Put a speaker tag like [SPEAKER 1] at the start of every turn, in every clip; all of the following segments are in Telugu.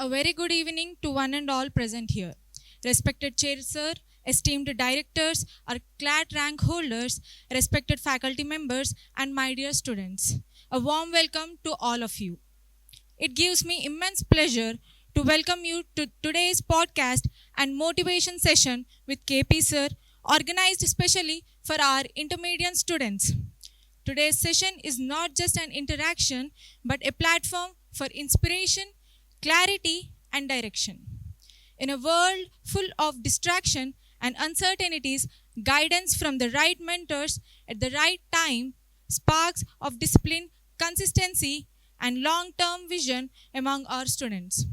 [SPEAKER 1] A very good evening to one and all present here. Respected Chair Sir, esteemed directors, our CLAT rank holders, respected faculty members, and my dear students. A warm welcome to all of you. It gives me immense pleasure to welcome you to today's podcast and motivation session with KP Sir, organized especially for our intermediate students. Today's session is not just an interaction, but a platform for inspiration, clarity, and direction. In a world full of distraction and uncertainties, guidance from the right mentors at the right time, sparks of discipline, consistency, and long term vision among our students.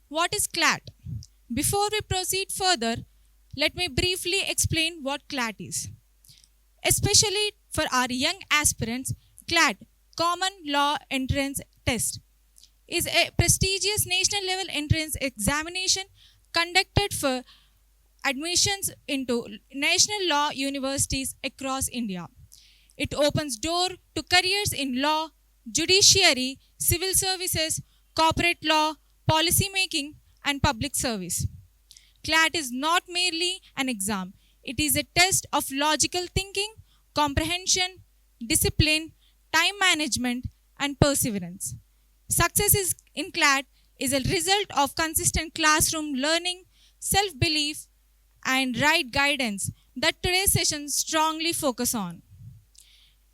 [SPEAKER 1] What is CLAT? Before we proceed further, let me briefly explain what CLAT is. Especially for our young aspirants, CLAT, Common Law Entrance Test, is a prestigious national level entrance examination conducted for admissions into national law universities across India. It opens door to careers in law, judiciary, civil services, corporate law, policy making, and public service. CLAT is not merely an exam, it is a test of logical thinking, comprehension, discipline, time management, and perseverance. Success in CLAT is a result of consistent classroom learning, self belief, and right guidance that today's session strongly focus on.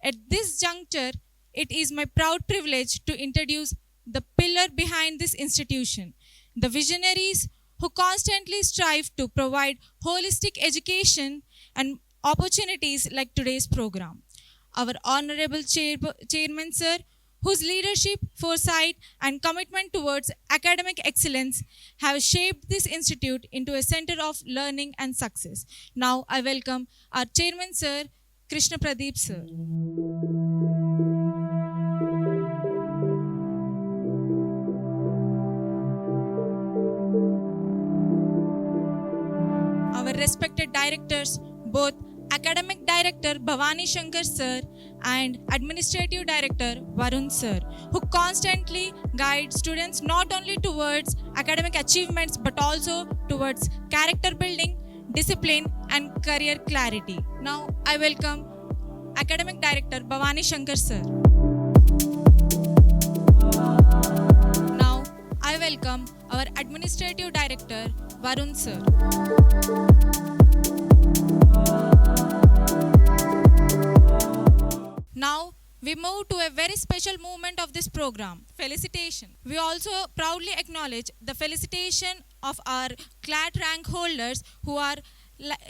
[SPEAKER 1] At this juncture, it is my proud privilege to introduce the pillar behind this institution, the visionaries who constantly strive to provide holistic education and opportunities like today's program. Our Honorable Chairman Sir, whose leadership, foresight, and commitment towards academic excellence have shaped this institute into a center of learning and success. Now I welcome our Chairman Sir, Krishna Pradeep Sir. Our respected directors, both Academic Director Bhavani Shankar Sir and Administrative Director Varun Sir, who constantly guide students not only towards academic achievements but also towards character building, discipline, and career clarity. Now I welcome Academic Director Bhavani Shankar Sir. Now I welcome our Administrative Director Varun Sir. Now, we move to a very special moment of this program, felicitation. We also proudly acknowledge the felicitation of our CLAT rank holders who are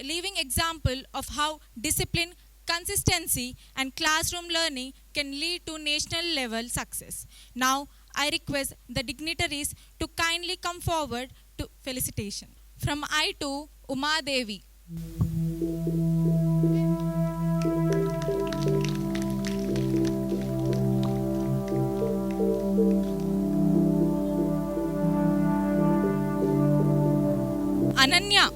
[SPEAKER 1] leaving example of how discipline, consistency, and classroom learning can lead to national level success. Now, I request the dignitaries to kindly come forward to felicitation. From I to Uma Devi. Ananya.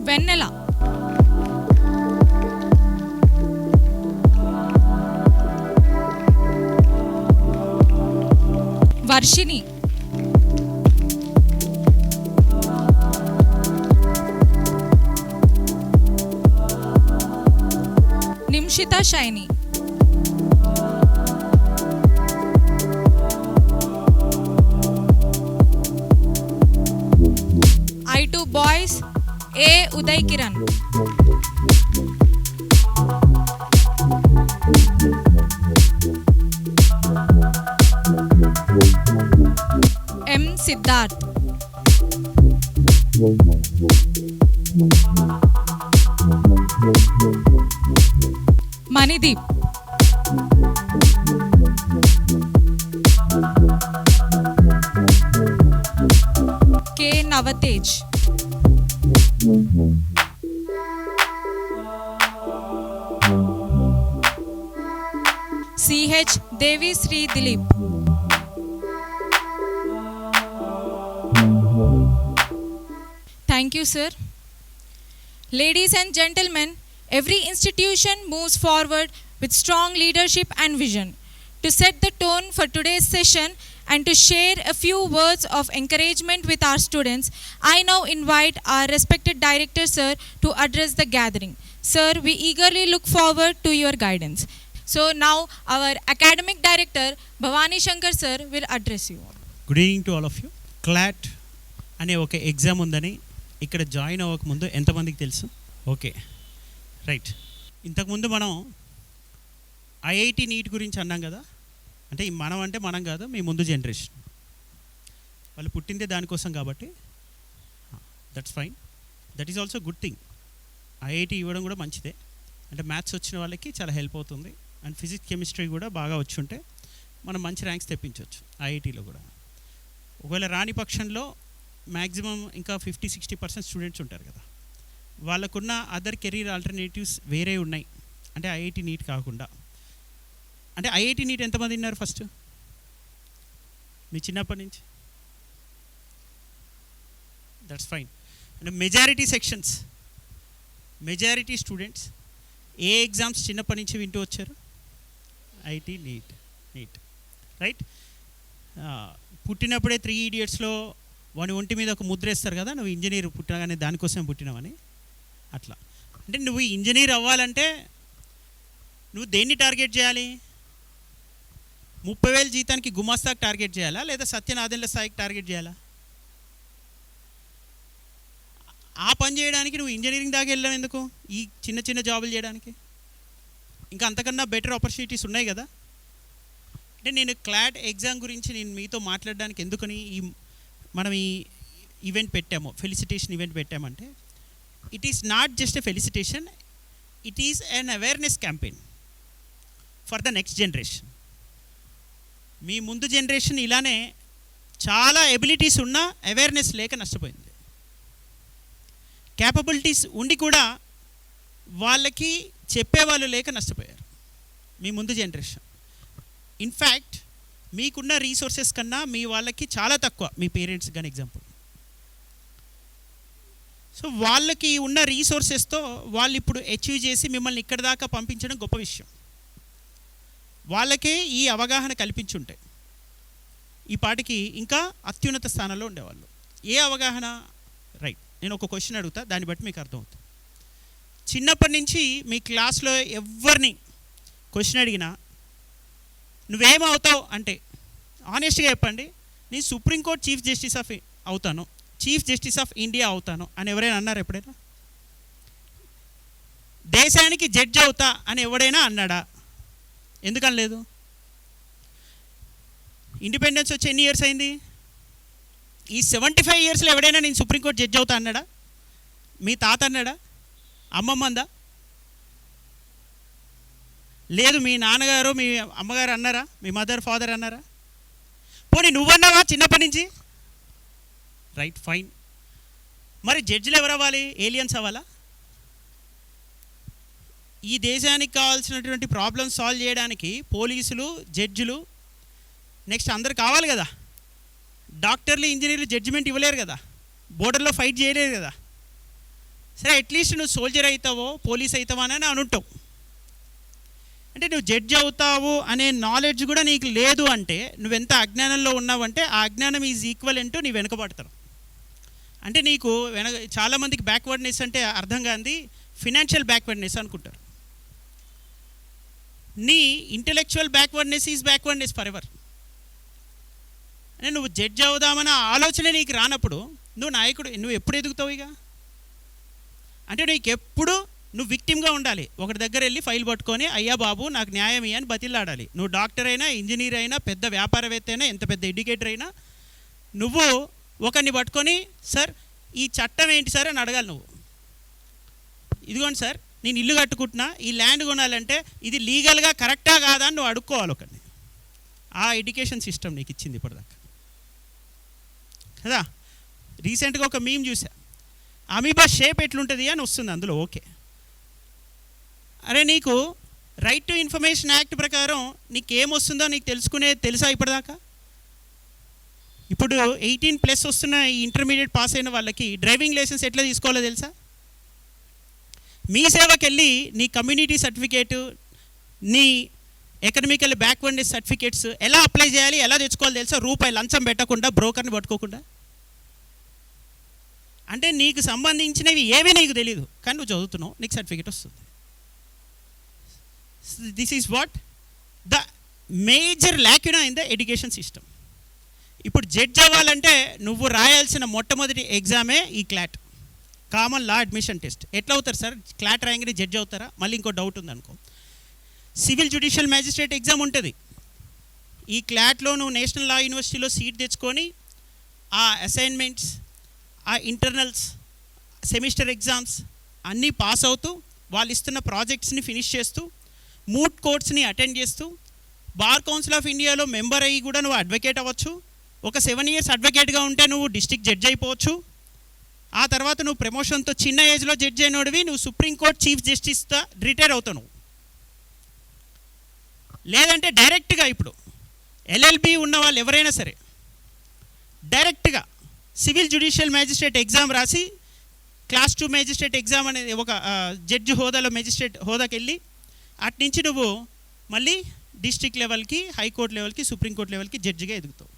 [SPEAKER 1] Vennela. Varshini. Nimshita Shaini. I2 Boys, A. Uday Kiran. M. Siddharth. Manideep. K. Navatej. C.H. Devi Sri Dilip. Thank you, sir. Ladies and gentlemen, Every institution moves forward with strong leadership and vision. To set the tone for today's session and to share a few words of encouragement with our students, I now invite our respected director, sir, to address the gathering. Sir, we eagerly look forward to your guidance. So now our academic director, Bhavani Shankar, sir, will address you.
[SPEAKER 2] Good evening to all of you. Clot అనే ఒక ఎగ్జామ్ ఉందని ఇక్కడ జాయిన్ అవ్వకముందు ఎంతమందికి తెలుసు? Okay, right. ఇంతకుముందు మనం ఐఐటి నీట్ గురించి అన్నాం కదా. అంటే మనం అంటే మనం కాదు, మీ ముందు జనరేషన్ వాళ్ళు పుట్టిందే దానికోసం కాబట్టి that's fine. That is also good thing. IIT ఇవ్వడం కూడా మంచిదే. అంటే మ్యాథ్స్ వచ్చిన వాళ్ళకి చాలా హెల్ప్ అవుతుంది. అండ్ ఫిజిక్స్ కెమిస్ట్రీ కూడా బాగా వచ్చి ఉంటే మనం మంచి ర్యాంక్స్ తెప్పించవచ్చు ఐఐటీలో కూడా. ఒకవేళ రాని పక్షంలో మ్యాక్సిమం ఇంకా 50-60% స్టూడెంట్స్ ఉంటారు కదా, వాళ్ళకున్న అదర్ కెరీర్ ఆల్టర్నేటివ్స్ వేరే ఉన్నాయి. అంటే ఐఐటి నీట్ కాకుండా. అంటే ఐఐటి నీట్ ఎంతమంది ఉన్నారు ఫస్ట్ మీ చిన్నప్పటి నుంచి? That's fine. అంటే మెజారిటీ సెక్షన్స్, మెజారిటీ స్టూడెంట్స్ ఏ ఎగ్జామ్స్ చిన్నప్పటి నుంచి వింటూ వచ్చారు? IIT NEET right. పుట్టినప్పుడే 3 Idiotsలో వాని ఒంటి మీద ఒక ముద్ర వేస్తారు కదా, నువ్వు ఇంజనీర్ పుట్టగానే దానికోసం పుట్టినావని. అట్లా అంటే నువ్వు ఇంజనీర్ అవ్వాలంటే నువ్వు దేన్ని టార్గెట్ చేయాలి? 30,000 జీతానికి గుమాస్తాకి టార్గెట్ చేయాలా, లేదా సత్యనాథన్ల స్థాయికి టార్గెట్ చేయాలా? ఆ పని చేయడానికి నువ్వు ఇంజనీరింగ్ దాకా వెళ్ళావు ఎందుకు? ఈ చిన్న చిన్న జాబులు చేయడానికి ఇంకా అంతకన్నా బెటర్ ఆపర్చునిటీస్ ఉన్నాయి కదా. అంటే నేను క్లాట్ ఎగ్జామ్ గురించి నేను మీతో మాట్లాడడానికి ఎందుకని మనం ఈ ఈవెంట్ పెట్టాము, ఫెలిసిటేషన్ ఈవెంట్ పెట్టామంటే, it is not just a felicitation, it is an awareness campaign for the next generation. మీ ముందు జనరేషన్ ఇలానే చాలా ఎబిలిటీస్ ఉన్నా అవేర్నెస్ లేక నష్టపోయింది. క్యాపబిలిటీస్ ఉండి కూడా వాళ్ళకి చెప్పేవాళ్ళు లేక నష్టపోయారు మీ ముందు జనరేషన్. ఇన్ఫ్యాక్ట్ మీకున్న రీసోర్సెస్ కన్నా మీ వాళ్ళకి చాలా తక్కువ, మీ పేరెంట్స్ కానీ ఎగ్జాంపుల్. సో వాళ్ళకి ఉన్న రీసోర్సెస్తో వాళ్ళు ఇప్పుడు అచీవ్ చేసి మిమ్మల్ని ఇక్కడ దాకా పంపించడం గొప్ప విషయం. వాళ్ళకే ఈ అవగాహన కల్పించుంటాయి ఈ పాటికి ఇంకా అత్యున్నత స్థానంలో ఉండేవాళ్ళు. ఏ అవగాహన? రైట్, నేను ఒక క్వశ్చన్ అడుగుతా, దాన్ని బట్టి మీకు అర్థమవుతుంది. చిన్నప్పటి నుంచి మీ క్లాస్లో ఎవరిని క్వశ్చన్ అడిగినా నువ్వేమవుతావు అంటే ఆనెస్ట్గా చెప్పండి, నేను సుప్రీంకోర్టు చీఫ్ జస్టిస్ ఆఫ్ అవుతాను, చీఫ్ జస్టిస్ ఆఫ్ ఇండియా అవుతాను అని ఎవరైనా అన్నారు ఎప్పుడైనా? దేశానికి జడ్జి అవుతా అని ఎవడైనా అన్నాడా? ఎందుకని లేదు? ఇండిపెండెన్స్ వచ్చి ఎన్ని ఇయర్స్ అయింది? ఈ 75 ఇయర్స్లో ఎవడైనా నేను సుప్రీంకోర్టు జడ్జి అవుతా అన్నాడా? మీ తాత అన్నాడా? అమ్మమ్మ అందా? లేదు. మీ నాన్నగారు మీ అమ్మగారు అన్నారా? మీ మదర్ ఫాదర్ అన్నారా? పోనీ నువ్వన్నావా చిన్నప్పటి నుంచి? Right, fine. మరి జడ్జిలు ఎవరు అవ్వాలి? ఏలియన్స్ అవ్వాలా? ఈ దేశానికి కావాల్సినటువంటి ప్రాబ్లమ్స్ సాల్వ్ చేయడానికి పోలీసులు, జడ్జిలు, నెక్స్ట్ అందరు కావాలి కదా. డాక్టర్లు, ఇంజనీర్లు జడ్జిమెంట్ ఇవ్వలేరు కదా, బోర్డర్లో ఫైట్ చేయలేరు కదా. సరే, అట్లీస్ట్ నువ్వు సోల్జర్ అవుతావో పోలీస్ అవుతావో అని అనుంటావు. అంటే నువ్వు జడ్జి అవుతావు అనే నాలెడ్జ్ కూడా నీకు లేదు అంటే నువ్వెంత అజ్ఞానంలో ఉన్నావంటే ఆ అజ్ఞానం ఈజ్ ఈక్వల్ టు నీ వెనుకబడతావు. అంటే నీకు చాలామందికి బ్యాక్వర్డ్నెస్ అంటే అర్థం కాంది ఫినాన్షియల్ బ్యాక్వర్డ్నెస్ అనుకుంటారు. నీ intellectual backwardness is backwardness for ever. అంటే నువ్వు జడ్జి అవుదామన్న ఆలోచన నీకు రానప్పుడు నువ్వు నాయకుడు, నువ్వు ఎప్పుడు ఎదుగుతావు ఇక? అంటే నీకు ఎప్పుడు నువ్వు విక్టిమ్గా ఉండాలి. ఒకటి దగ్గర వెళ్ళి ఫైల్ పట్టుకొని అయ్యా బాబు నాకు న్యాయం ఇయ్య అని బతిలాడాలి. నువ్వు డాక్టర్ అయినా, ఇంజనీర్ అయినా, పెద్ద వ్యాపారవేత్త అయినా, ఎంత పెద్ద ఎడ్యుకేటర్ అయినా, నువ్వు ఒకరిని పట్టుకొని సార్ ఈ చట్టం ఏంటి సార్ అని అడగాలి. నువ్వు ఇదిగోండి సార్ నేను ఇల్లు కట్టుకుంటున్నా, ఈ ల్యాండ్ కొనాలంటే ఇది లీగల్గా కరెక్టా కాదా అని నువ్వు అడుక్కోవాలి ఒకరిని. ఆ ఎడ్యుకేషన్ సిస్టమ్ నీకు ఇచ్చింది ఇప్పటిదాకా కదా. రీసెంట్గా ఒక మీమ్ చూసా, అమీబా షేప్ ఎట్లుంటుంది అని వస్తుంది అందులో. ఓకే, అరే నీకు రైట్ టు ఇన్ఫర్మేషన్ యాక్ట్ ప్రకారం నీకేమొస్తుందో నీకు తెలుసా ఇప్పటిదాకా? ఇప్పుడు 18+ వస్తున్న ఈ ఇంటర్మీడియట్ పాస్ అయిన వాళ్ళకి డ్రైవింగ్ లైసెన్స్ ఎట్లా తీసుకోవాలో తెలుసా? మీ సేవకి వెళ్ళి నీ కమ్యూనిటీ సర్టిఫికేటు, నీ ఎకనమికల్ బ్యాక్వర్డ్నెస్ సర్టిఫికేట్స్ ఎలా అప్లై చేయాలి, ఎలా తెచ్చుకోవాలి తెలుసా? రూపాయి లంచం పెట్టకుండా, బ్రోకర్ని పట్టుకోకుండా. అంటే నీకు సంబంధించినవి ఏవీ నీకు తెలియదు, కానీ నువ్వు చదువుతున్నావు, నీకు సర్టిఫికేట్ వస్తుంది. This is what the major lacuna in the education system. ఇప్పుడు జడ్జ్ అవ్వాలంటే నువ్వు రాయాల్సిన మొట్టమొదటి ఎగ్జామే ఈ CLAT, common law admission test. ఎట్లా అవుతారు సార్? క్లాట్ రాయంగానే జడ్జ్ అవుతారా? మళ్ళీ ఇంకో డౌట్ ఉంది అనుకో, సివిల్ జ్యుడిషియల్ మ్యాజిస్ట్రేట్ ఎగ్జామ్ ఉంటుంది. ఈ క్లాట్లో నువ్వు నేషనల్ లా యూనివర్సిటీలో సీట్ తెచ్చుకొని ఆ అసైన్మెంట్స్, ఆ ఇంటర్నల్స్, సెమిస్టర్ ఎగ్జామ్స్ అన్నీ పాస్ అవుతూ, వాళ్ళు ఇస్తున్న ప్రాజెక్ట్స్ని ఫినిష్ చేస్తూ, మూట్ కోర్ట్స్ని అటెండ్ చేస్తూ, బార్ కౌన్సిల్ ఆఫ్ ఇండియాలో మెంబర్ అయ్యి కూడా నువ్వు అడ్వకేట్ అవ్వచ్చు. ఒక 7 years అడ్వకేట్గా ఉంటే నువ్వు డిస్ట్రిక్ట్ జడ్జ్ అయిపోవచ్చు. ఆ తర్వాత నువ్వు ప్రమోషన్తో చిన్న ఏజ్లో జడ్జ్ అయినోడివి నువ్వు సుప్రీంకోర్టు చీఫ్ జస్టిస్తో రిటైర్ అవుతావు నువ్వు. లేదంటే డైరెక్ట్గా ఇప్పుడు ఎల్ఎల్బి ఉన్న వాళ్ళు ఎవరైనా సరే డైరెక్ట్గా సివిల్ జ్యుడిషియల్ మ్యాజిస్ట్రేట్ ఎగ్జామ్ రాసి క్లాస్ 2 మ్యాజిస్ట్రేట్ ఎగ్జామ్ అనేది ఒక జడ్జి హోదాలో మ్యాజిస్ట్రేట్ హోదాకి వెళ్ళి అటు నుంచి నువ్వు మళ్ళీ డిస్ట్రిక్ట్ లెవెల్కి, హైకోర్టు లెవెల్కి, సుప్రీంకోర్టు లెవెల్కి జడ్జిగా ఎదుగుతావు.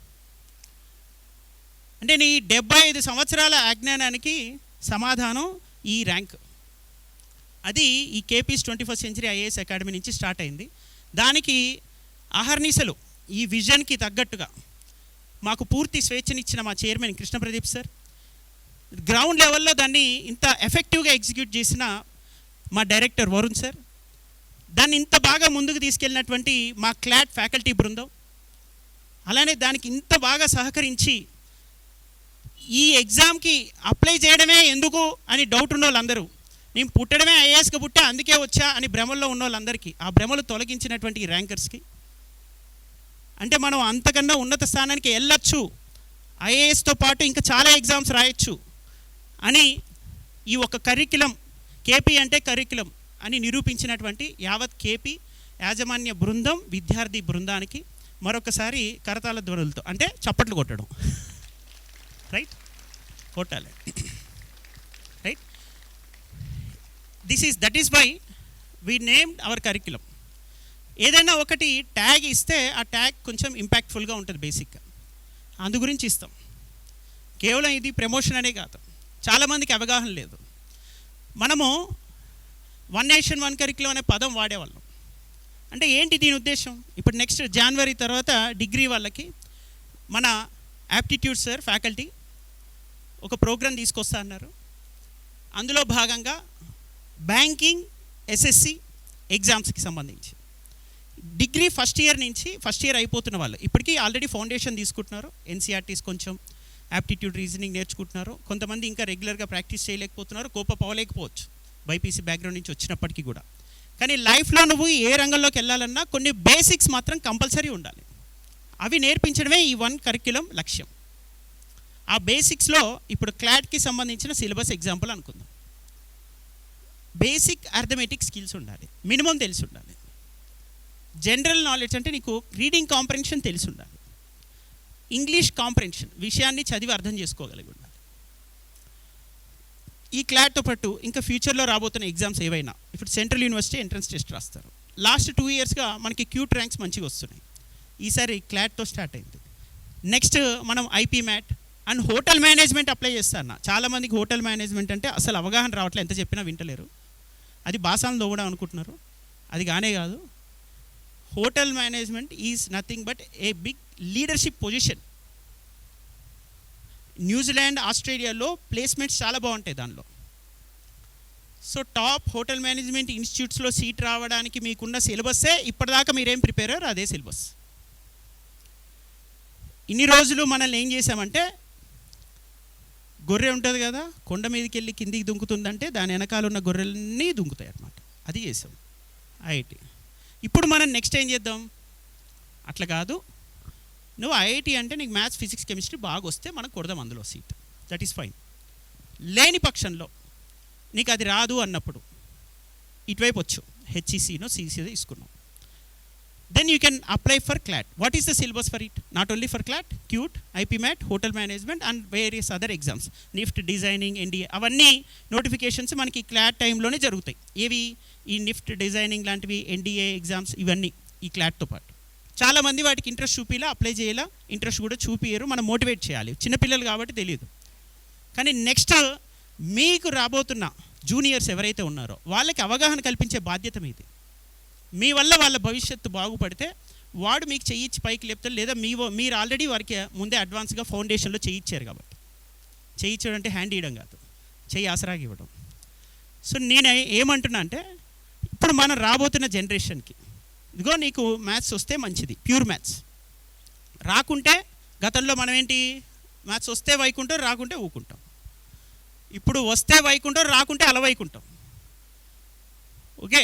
[SPEAKER 2] అంటే నీ 75 సంవత్సరాల అజ్ఞానానికి సమాధానం ఈ ర్యాంక్. అది ఈ KP's 21st Century IAS academy నుంచి స్టార్ట్ అయింది. దానికి అహర్నిశలు ఈ విజన్కి తగ్గట్టుగా మాకు పూర్తి స్వేచ్ఛనిచ్చిన మా చైర్మన్ కృష్ణప్రదీప్ సార్, గ్రౌండ్ లెవెల్లో దాన్ని ఇంత ఎఫెక్టివ్గా ఎగ్జిక్యూట్ చేసిన మా డైరెక్టర్ వరుణ్ సార్, దాన్ని ఇంత బాగా ముందుకు తీసుకెళ్ళినటువంటి మా క్లాట్ ఫ్యాకల్టీ బృందం, అలానే దానికి ఇంత బాగా సహకరించి ఈ ఎగ్జామ్కి అప్లై చేయడమే ఎందుకు అని డౌట్ ఉన్న వాళ్ళందరూ, నేను పుట్టడమే ఐఏఎస్కి పుట్టా అందుకే వచ్చా అని భ్రమల్లో ఉన్న వాళ్ళందరికీ ఆ భ్రమలు తొలగించినటువంటి ఈ ర్యాంకర్స్కి, అంటే మనం అంతకన్నా ఉన్నత స్థానానికి వెళ్ళొచ్చు, ఐఏఎస్తో పాటు ఇంకా చాలా ఎగ్జామ్స్ రాయొచ్చు అని ఈ ఒక కరిక్యులం, కేపీ అంటే కరిక్యులం అని నిరూపించినటువంటి యావత్ కేపీ యాజమాన్య బృందం, విద్యార్థి బృందానికి మరొకసారి కరతాళ ధ్వనులతో అంటే చప్పట్లు కొట్టడం, రైట్, కొట్టాలి, right. That is why we named our curriculum. ఏదైనా ఒకటి ట్యాగ్ ఇస్తే ఆ ట్యాగ్ కొంచెం ఇంపాక్ట్ఫుల్గా ఉంటుంది బేసిక్గా, అందు గురించి ఇస్తాం. కేవలం ఇది ప్రమోషన్ అనే కాదు, చాలామందికి అవగాహన లేదు. మనము 1 Nation 1 Curriculum అనే పదం వాడేవాళ్ళం. అంటే ఏంటి దీని ఉద్దేశం? ఇప్పుడు నెక్స్ట్ January తర్వాత డిగ్రీ వాళ్ళకి మన యాప్టిట్యూడ్ సార్ ఫ్యాకల్టీ ఒక ప్రోగ్రాం తీసుకొస్తా అన్నారు. అందులో భాగంగా బ్యాంకింగ్, ఎస్ఎస్సి ఎగ్జామ్స్కి సంబంధించి డిగ్రీ ఫస్ట్ ఇయర్ అయిపోతున్న వాళ్ళు ఇప్పటికీ ఆల్రెడీ ఫౌండేషన్ తీసుకుంటున్నారు, ఎన్సీఆర్టీస్ కొంచెం యాప్టిట్యూడ్ రీజనింగ్ నేర్చుకుంటున్నారు. కొంతమంది ఇంకా రెగ్యులర్గా ప్రాక్టీస్ చేయలేకపోతున్నారు, పోలేకపోవచ్చు బైపీసీ బ్యాక్గ్రౌండ్ నుంచి వచ్చినప్పటికీ కూడా. కానీ లైఫ్లో నువ్వు ఏ రంగంలోకి వెళ్ళాలన్నా కొన్ని బేసిక్స్ మాత్రం కంపల్సరీ ఉండాలి. అవి నేర్పించడమే ఈ 1 Curriculum లక్ష్యం. ఆ బేసిక్స్లో ఇప్పుడు క్లాట్కి సంబంధించిన సిలబస్ ఎగ్జాంపుల్ అనుకుందాం. బేసిక్ అర్థమెటిక్ స్కిల్స్ ఉండాలి, మినిమం తెలిసి ఉండాలి. జనరల్ నాలెడ్జ్ అంటే నీకు రీడింగ్ కాంప్రెన్షన్ తెలిసి ఉండాలి. ఇంగ్లీష్ కాంప్రెన్షన్, విషయాన్ని చదివి అర్థం చేసుకోగలిగి ఉండాలి. ఈ క్లాట్తో పాటు ఇంకా ఫ్యూచర్లో రాబోతున్న ఎగ్జామ్స్ ఏవైనా, ఇప్పుడు సెంట్రల్ యూనివర్సిటీ ఎంట్రన్స్ టెస్ట్ రాస్తారు. లాస్ట్ 2 yearsగా మనకి క్యూట్ ర్యాంక్స్ మంచిగా వస్తున్నాయి. ఈసారి క్లాట్తో స్టార్ట్ అయింది. నెక్స్ట్ మనం IPMAT and hotel management apply చేస్తాను. చాలామందికి హోటల్ మేనేజ్మెంట్ అంటే అసలు అవగాహన రావట్లేదు, ఎంత చెప్పినా వింటలేరు. అది బాసాలను దోవడం అనుకుంటున్నారు, అది కానే కాదు. Hotel management is nothing but a big leadership position. New Zealand, ఆస్ట్రేలియాలో ప్లేస్మెంట్స్ చాలా బాగుంటాయి దానిలో. సో టాప్ హోటల్ మేనేజ్మెంట్ ఇన్స్టిట్యూట్స్లో సీట్ రావడానికి మీకున్న సిలబస్సే ఇప్పటిదాకా మీరేం ప్రిపేర్ అయ్యారు అదే సిలబస్. ఇన్ని రోజులు మనల్ని ఏం చేసామంటే, గొర్రె ఉంటుంది కదా, కొండ మీదకి వెళ్ళి కిందికి దుంకుతుందంటే దాని వెనకాల ఉన్న గొర్రెలన్నీ దుంకుతాయి అన్నమాట, అది చేసాం ఐఐటి. ఇప్పుడు మనం నెక్స్ట్ ఏం చేద్దాం? అట్లా కాదు, నువ్వు ఐఐటి అంటే నీకు మ్యాథ్స్, ఫిజిక్స్, కెమిస్ట్రీ బాగా వస్తే మనం కొడదాం అందులో సీట్, దట్ ఈస్ ఫైన్. లేని పక్షంలో నీకు అది రాదు అన్నప్పుడు ఇటువైపు వచ్చు, హెచ్ఈసీనో సిఈసీనో తీసుకున్నాం. then you can apply for CLAT. What is the syllabus for it? Not only for CLAT, CUTE, IPMAT, hotel management and various other exams. NIFT, designing, NDA అవన్నీ నోటిఫికేషన్స్ మనకి క్లాట్ టైంలోనే జరుగుతాయి. ఏవి? ఈ నిఫ్ట్, డిజైనింగ్ లాంటివి, ఎన్డీఏ ఎగ్జామ్స్ ఇవన్నీ ఈ క్లాట్తో పాటు. చాలామంది వాటికి ఇంట్రెస్ట్ చూపిలా, అప్లై చేయాలా, ఇంట్రెస్ట్ కూడా చూపియరు. మనం మోటివేట్ చేయాలి, చిన్నపిల్లలు కాబట్టి తెలియదు. కానీ నెక్స్ట్ మీకు రాబోతున్న జూనియర్స్ ఎవరైతే ఉన్నారో వాళ్ళకి అవగాహన కల్పించే బాధ్యత మీది. మీ వల్ల వాళ్ళ భవిష్యత్తు బాగుపడితే వాడు మీకు చెయ్యిచ్చి పైకి లేపుతారు, లేదా మీరు ఆల్రెడీ వారికి ముందే అడ్వాన్స్గా ఫౌండేషన్లో చేయించారు కాబట్టి. చేయించడం అంటే హ్యాండ్ ఇవ్వడం కాదు, చెయ్యి ఆసరాగి ఇవ్వడం. సో నేను ఏమంటున్నా అంటే ఇప్పుడు మనం రాబోతున్న జనరేషన్కి ఇదిగో నీకు మ్యాథ్స్ వస్తే మంచిది, ప్యూర్ మ్యాథ్స్. రాకుంటే గతంలో మనం ఏంటి, మ్యాథ్స్ వస్తే వైకుంటాం, రాకుంటే ఊకుంటాం. ఇప్పుడు వస్తే వైకుంటాం, రాకుంటే అలవైకుంటాం. ఓకే,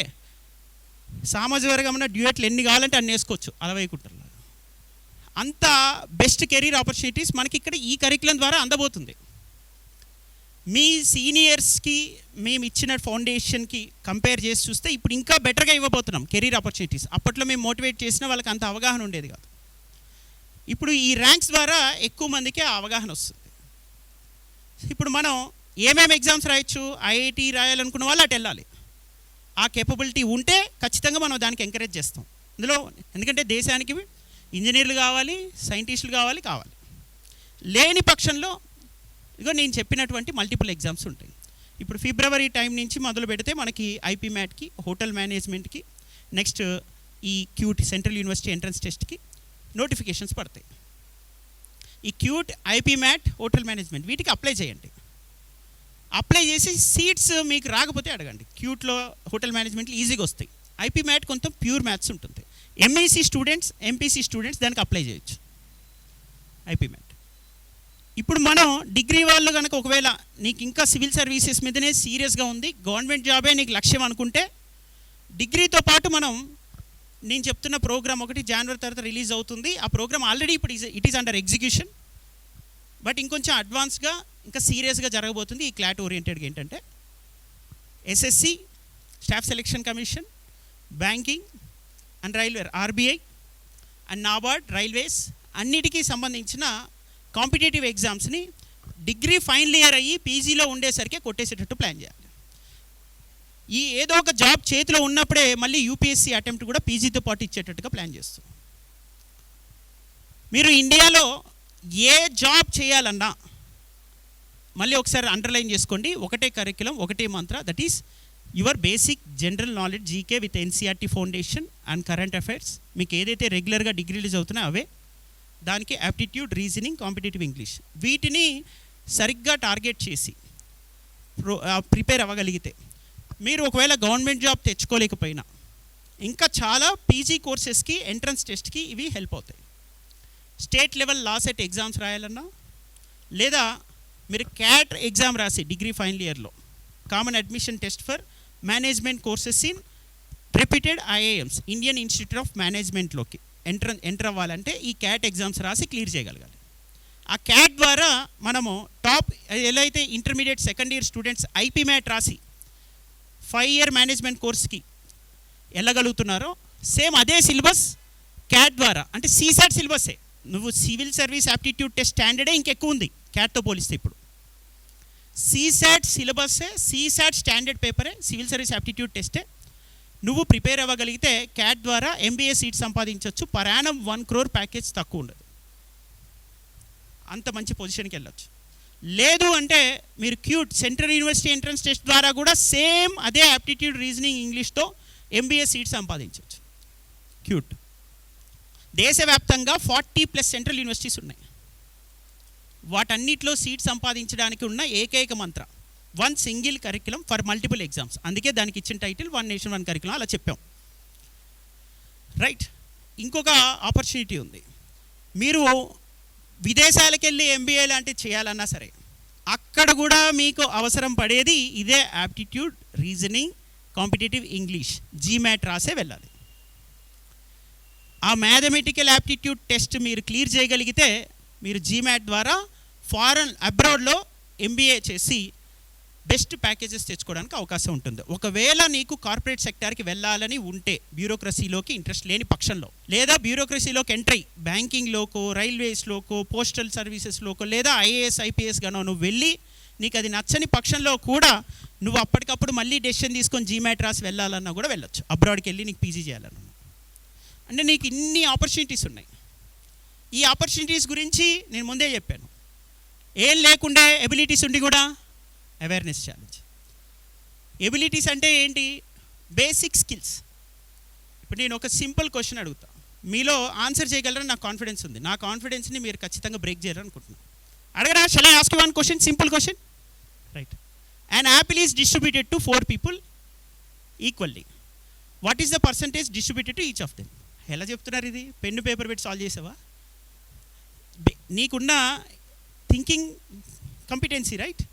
[SPEAKER 2] సామాజికవర్గమైన డ్యూయెట్లు ఎన్ని కావాలంటే అన్ని వేసుకోవచ్చు అలవైకుంటారు. అంత బెస్ట్ కెరీర్ ఆపర్చునిటీస్ మనకి ఇక్కడ ఈ కరికులం ద్వారా అందబోతుంది. మీ సీనియర్స్కి మేము ఇచ్చిన ఫౌండేషన్కి కంపేర్ చేసి చూస్తే ఇప్పుడు ఇంకా బెటర్గా ఇవ్వబోతున్నాం కెరీర్ ఆపర్చునిటీస్. అప్పట్లో మేము మోటివేట్ చేసినా వాళ్ళకి అంత అవగాహన ఉండేది కాదు. ఇప్పుడు ఈ ర్యాంక్స్ ద్వారా ఎక్కువ మందికి ఆ అవగాహన వస్తుంది. ఇప్పుడు మనం ఏమేమి ఎగ్జామ్స్ రాయొచ్చు, ఐఐటి రాయాలనుకున్న వాళ్ళు అటు వెళ్ళాలి. ఆ కేపబిలిటీ ఉంటే ఖచ్చితంగా మనం దానికి ఎంకరేజ్ చేస్తాం ఇందులో. ఎందుకంటే దేశానికి ఇంజనీర్లు కావాలి, సైంటిస్టులు కావాలి. లేని పక్షంలో ఇదిగో నేను చెప్పినటువంటి మల్టిపుల్ ఎగ్జామ్స్ ఉంటాయి. ఇప్పుడు ఫిబ్రవరి టైం నుంచి మొదలు పెడితే మనకి ఐపీమ్యాట్కి, హోటల్ మేనేజ్మెంట్కి, నెక్స్ట్ ఈ క్యూట్ సెంట్రల్ యూనివర్సిటీ ఎంట్రన్స్ టెస్ట్కి నోటిఫికేషన్స్ పడతాయి. ఈ క్యూట్, ఐపీమ్యాట్, హోటల్ మేనేజ్మెంట్ వీటికి అప్లై చేయండి. అప్లై చేసి సీట్స్ మీకు రాకపోతే అడగండి. క్యూట్లో, హోటల్ మేనేజ్మెంట్లో ఈజీగా వస్తాయి. ఐపీమ్యాట్ కొంచెం ప్యూర్ మ్యాథ్స్ ఉంటుంది. ఎంఈసీ స్టూడెంట్స్, ఎంపీసీ స్టూడెంట్స్ దానికి అప్లై చేయొచ్చు ఐపీమ్యాట్. ఇప్పుడు మనం డిగ్రీ వాళ్ళు కనుక ఒకవేళ నీకు ఇంకా సివిల్ సర్వీసెస్ మీదనే సీరియస్గా ఉంది, గవర్నమెంట్ జాబే నీకు లక్ష్యం అనుకుంటే డిగ్రీతో పాటు మనం నేను చెప్తున్న ప్రోగ్రామ్ ఒకటి జనవరి తర్వాత రిలీజ్ అవుతుంది. ఆ ప్రోగ్రామ్ ఆల్రెడీ ఇప్పుడు it is under execution. But ఇంకొంచెం అడ్వాన్స్గా ఇంకా సీరియస్గా జరగబోతుంది. ఈ క్లాట్ ఓరియంటెడ్గా ఏంటంటే SSC, staff selection commission, banking and railway, RBI and NABARD, railways అన్నిటికీ సంబంధించిన కాంపిటేటివ్ ఎగ్జామ్స్ని డిగ్రీ ఫైనల్ ఇయర్ అయ్యి పీజీలో ఉండేసరికి కొట్టేసేటట్టు ప్లాన్ చేయాలి. ఈ ఏదో ఒక జాబ్ చేతిలో ఉన్నప్పుడే మళ్ళీ యూపీఎస్సీ అటెంప్ట్ కూడా పీజీతో పాటు ఇచ్చేటట్టుగా ప్లాన్ చేస్తాం. మీరు ఇండియాలో ఏ జాబ్ చేయాలన్నా మళ్ళీ ఒకసారి అండర్లైన్ చేసుకోండి, ఒకటే కరిక్యులం, ఒకటే మంత్ర, that is your basic general knowledge GK with NCERT foundation and current affairs. మీకు ఏదైతే రెగ్యులర్గా డిగ్రీలు చదువుతున్నాయో అవే, దానికి యాప్టిట్యూడ్, రీజనింగ్, కాంపిటేటివ్ ఇంగ్లీష్, వీటిని సరిగ్గా టార్గెట్ చేసి ప్రిపేర్ అవ్వగలిగితే మీరు ఒకవేళ గవర్నమెంట్ జాబ్ తెచ్చుకోలేకపోయినా ఇంకా చాలా పీజీ కోర్సెస్కి, ఎంట్రన్స్ టెస్ట్కి ఇవి హెల్ప్ అవుతాయి. State level law set exams రాయాలన్నా, లేదా మీరు క్యాట్ ఎగ్జామ్ రాసి డిగ్రీ ఫైనల్ ఇయర్లో common admission test for management courses in reputed IIMs, Indian institute of మేనేజ్మెంట్లోకి ఎంటర్ అవ్వాలంటే ఈ క్యాట్ ఎగ్జామ్స్ రాసి క్లియర్ చేయగలగాలి. ఆ క్యాట్ ద్వారా మనము టాప్ ఎలా అయితే intermediate second year students IPMAT రాసి 5 ఇయర్ మేనేజ్మెంట్ కోర్స్కి వెళ్ళగలుగుతున్నారో, సేమ్ అదే సిలబస్ క్యాట్ ద్వారా, అంటే సీసాట్ సిలబస్సే. నువ్వు సివిల్ సర్వీస్ యాప్టిట్యూడ్ టెస్ట్ స్టాండర్డే ఇంకెక్కువ ఉంది క్యాట్తో పోలిస్తే. ఇప్పుడు సీసాట్ సిలబస్సే, సీసాట్ స్టాండర్డ్ పేపరే, సివిల్ సర్వీస్ యాప్టిట్యూడ్ టెస్టే. నువ్వు ప్రిపేర్ అవ్వగలిగితే క్యాట్ ద్వారా ఎంబీఏ సీట్ సంపాదించవచ్చు. పర్ యానం 1 crore ప్యాకేజ్ తక్కువ ఉండదు. అంత మంచి పొజిషన్కి వెళ్ళొచ్చు. లేదు అంటే మీరు CUET central university entrance test ద్వారా కూడా సేమ్ అదే యాప్టిట్యూడ్, రీజనింగ్, ఇంగ్లీష్తో ఎంబీఏ సీట్ సంపాదించవచ్చు. క్యూట్ దేశవ్యాప్తంగా 40+ సెంట్రల్ యూనివర్సిటీస్ ఉన్నాయి. వాటన్నిటిలో సీట్ సంపాదించడానికి ఉన్న ఏకైక మంత్ర one single curriculum for multiple exams. అందుకే దానికి ఇచ్చిన title one nation one curriculum అలా చెప్పాం. రైట్, ఇంకొక ఆపర్చునిటీ ఉంది. మీరు విదేశాలకు వెళ్ళి ఎంబీఏ లాంటివి చేయాలన్నా సరే అక్కడ కూడా మీకు అవసరం పడేది ఇదే aptitude, reasoning, competitive English, GMAT రాసే వెళ్ళాలి. ఆ మ్యాథమెటికల్ యాప్టిట్యూడ్ టెస్ట్ మీరు క్లియర్ చేయగలిగితే మీరు జీమ్యాట్ ద్వారా అబ్రాడ్లో ఎంబీఏ చేసి బెస్ట్ ప్యాకేజెస్ తెచ్చుకోవడానికి అవకాశం ఉంటుంది. ఒకవేళ నీకు కార్పొరేట్ సెక్టార్కి వెళ్ళాలని ఉంటే, బ్యూరోక్రసీలోకి ఇంట్రెస్ట్ లేని పక్షంలో, లేదా బ్యూరోక్రసీలోకి ఎంట్రీ బ్యాంకింగ్లోకో, రైల్వేస్లోకో, పోస్టల్ సర్వీసెస్లోకో, లేదా ఐఏఎస్ ఐపీఎస్ గానో నువ్వు వెళ్ళి నీకు అది నచ్చని పక్షంలో కూడా నువ్వు అప్పటికప్పుడు మళ్ళీ డెసిషన్ తీసుకొని జీమాట్ రాసి వెళ్ళాలన్నా కూడా వెళ్ళొచ్చు. అబ్రాడ్కి వెళ్ళి నీకు పీజీ చేయాలన్నా, అంటే నీకు ఇన్ని ఆపర్చునిటీస్ ఉన్నాయి. ఈ ఆపర్చునిటీస్ గురించి నేను ముందే చెప్పాను. ఏం లేకుండే ఎబిలిటీస్ ఉండి కూడా అవేర్నెస్ ఛాలెంజ్. ఎబిలిటీస్ అంటే ఏంటి? Basic skills. ఇప్పుడు నేను ఒక సింపుల్ క్వశ్చన్ అడుగుతా, మీలో ఆన్సర్ చేయగలరని నాకు కాన్ఫిడెన్స్ ఉంది. నా కాన్ఫిడెన్స్ని మీరు ఖచ్చితంగా బ్రేక్ చేయాలనుకుంటున్నాను. అడగరా? Shall I ask you one question, simple question, right? An apple is distributed to 4 people equally. What is the percentage distributed to each of them? ఎలా చెప్తున్నారు ఇది? పెన్ను పేపర్ పెట్టి సాల్వ్ చేసావా? నీకున్న thinking competency, right?